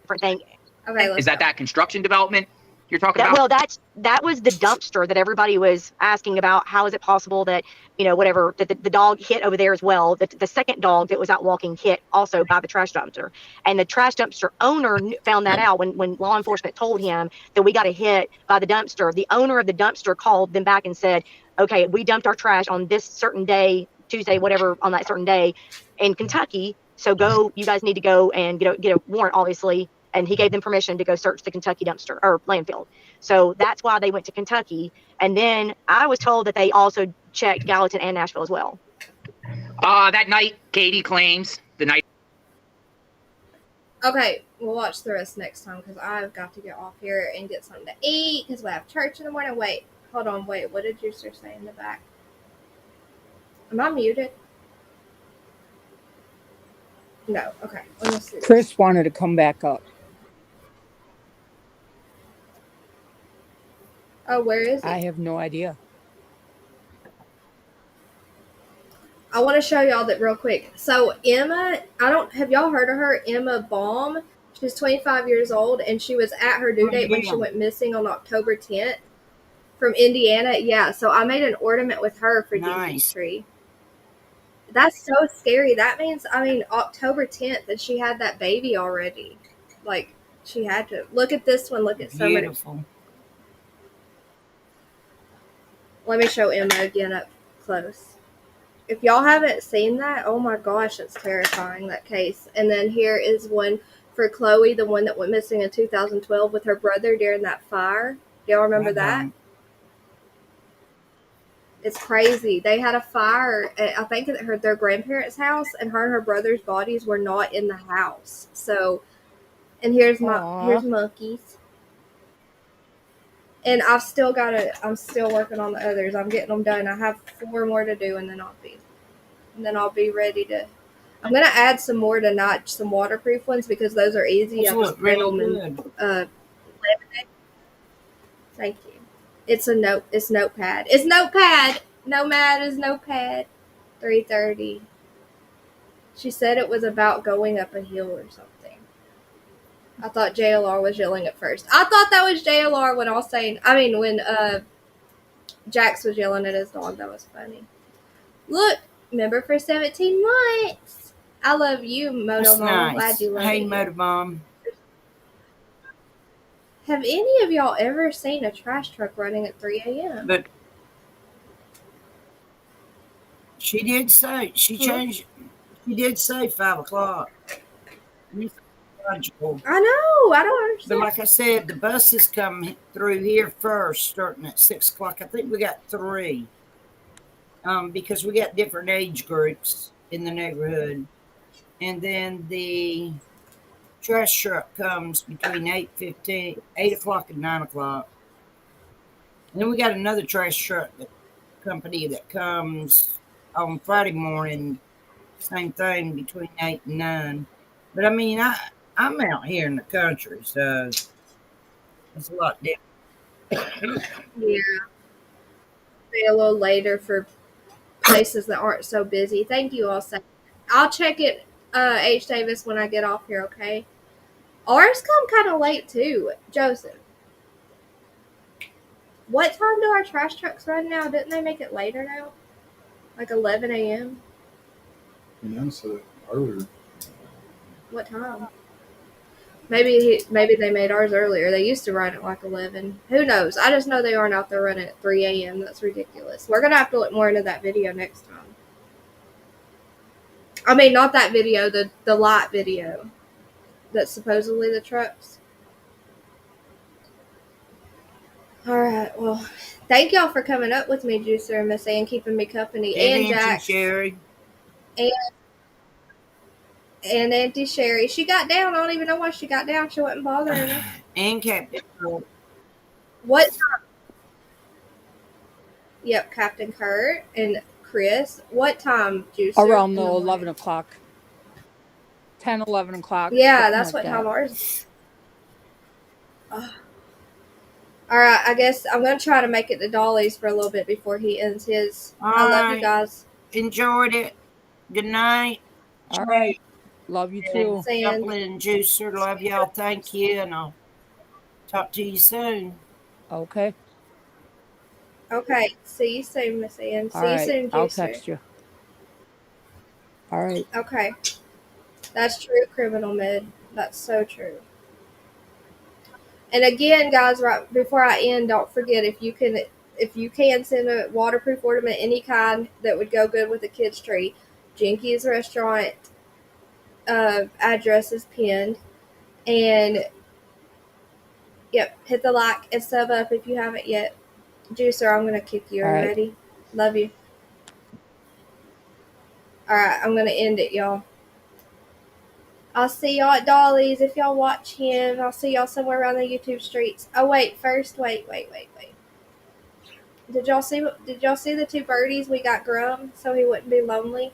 Different thing. Okay, Is that construction development you're talking about? Well, that was the dumpster that everybody was asking about. How is it possible that, whatever, that the dog hit over there as well? The second dog that was out walking hit also by the trash dumpster. And the trash dumpster owner found that out when law enforcement told him that we got a hit by the dumpster. The owner of the dumpster called them back and said, okay, we dumped our trash on this certain day, Tuesday, whatever, on that certain day in Kentucky. So you guys need to go and get a warrant, obviously. And he gave them permission to go search the Kentucky dumpster or landfill. So that's why they went to Kentucky. And then I was told that they also checked Gallatin and Nashville as well. That night, Katie claims the night. Okay, we'll watch the rest next time because I've got to get off here and get something to eat because we have church in the morning. Wait, hold on. Wait, what did Juicer say in the back? Am I muted? No. Okay. Let me see. Chris wanted to come back up. Oh, where is he? I have no idea. I want to show y'all that real quick. So Emma, have y'all heard of her? Emma Baum. She's 25 years old, and she was at her due date when she went missing on October 10th from Indiana. Yeah, so I made an ornament with her for Deacon's Tree. That's so scary. That means, October 10th, and she had that baby already. Like, she had to. Look at this one. Look at Summer. Beautiful. Let me show Emma again up close. If y'all haven't seen that, oh my gosh, it's terrifying, that case. And then here is one for Chloe, the one that went missing in 2012 with her brother during that fire. Do y'all remember that? It's crazy. They had a fire, I think, at their grandparents' house, and her and her brother's bodies were not in the house. So, and here's monkeys. And I'm still working on the others. I'm getting them done. I have 4 more to do, and then I'll be ready to. I'm gonna add some more tonight, some waterproof ones because those are easy. I just print them and laminate. Thank you. It's Notepad. It's Notepad. Nomad is Notepad. 3:30. She said it was about going up a hill or something. I thought JLR was yelling at first. I thought that was JLR when Jax was yelling at his dog. That was funny. Look, member for 17 months. I love you, Moto Mom. Nice. Glad you love Hey, me. Moto Mom. Have any of y'all ever seen a trash truck running at 3 a.m.? But she did say, she did say 5 o'clock. I know. I don't understand. But like I said, the buses come through here first, starting at 6 o'clock. I think we got 3. Because we got different age groups in the neighborhood. And then the trash truck comes between 8 o'clock and 9 o'clock. And then we got another trash truck company that comes on Friday morning, same thing, between 8 and 9. But I'm out here in the country, so it's a lot different. Yeah. Be a little later for places that aren't so busy. Thank you all. I'll check it, H. Davis, when I get off here, okay? Ours come kind of late, too. Joseph. What time do our trash trucks run now? Didn't they make it later now? Like 11 a.m.? Yeah, so earlier. What time? Maybe they made ours earlier. They used to run at like 11. Who knows? I just know they aren't out there running at 3 a.m. That's ridiculous. We're going to have to look more into that video next time. I mean, not that video, the light video. That's supposedly the trucks. All right. Well, thank y'all for coming up with me, Juicer and Miss Ann, keeping me company, Good and answer, Jax, Sherry. and Auntie Sherry. She got down. I don't even know why she got down. She wasn't bothering us. And Captain. What time? Yep, Captain Kurt and Chris. What time, Juicer? Around in the the 11 morning? o'clock. 10, 11 o'clock. Yeah, something that's like what that. time ours is. All right, I guess I'm going to try to make it to Dolly's for a little bit before he ends his. I love you guys. Enjoyed it. Good night. All right. Love you too. Dumpling and Juicer, love y'all. Thank you. And I'll talk to you soon. Okay. Okay, see you soon, Miss Ann. All See you right. soon, I'll Juicer. text you. All right. Okay. That's true, Criminal Mid. That's so true. And again, guys, right before I end, don't forget if you can send a waterproof ornament any kind that would go good with a kid's tree. Jinky's restaurant address is pinned. And yep, hit the like and sub up if you haven't yet. Juicer, I'm gonna kick you. All Are you right. ready? Love you. Alright, I'm gonna end it, y'all. I'll see y'all at Dolly's if y'all watch him. I'll see y'all somewhere around the YouTube streets. Oh wait, first wait. Did y'all see the two birdies we got Grum so he wouldn't be lonely?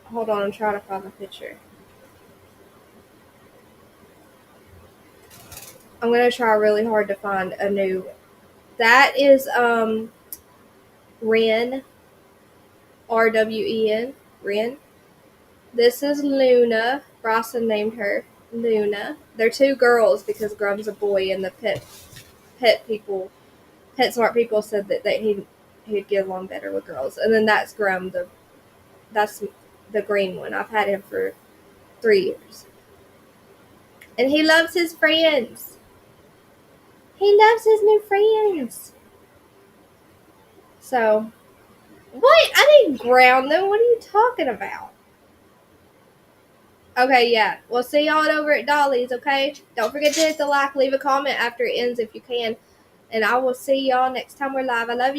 Hold on, I'm trying to find the picture. I'm gonna try really hard to find a new. That is Ren, RWEN, Ren. This is Luna. Bryson named her Luna. They're two girls because Grum's a boy, and the pet smart people said that he'd get along better with girls. And then that's Grum, that's the green one. I've had him for 3 years. And he loves his friends. He loves his new friends. So, what? I didn't ground them. What are you talking about? Okay, yeah. We'll see y'all over at Dolly's, okay? Don't forget to hit the like, leave a comment after it ends if you can. And I will see y'all next time we're live. I love you.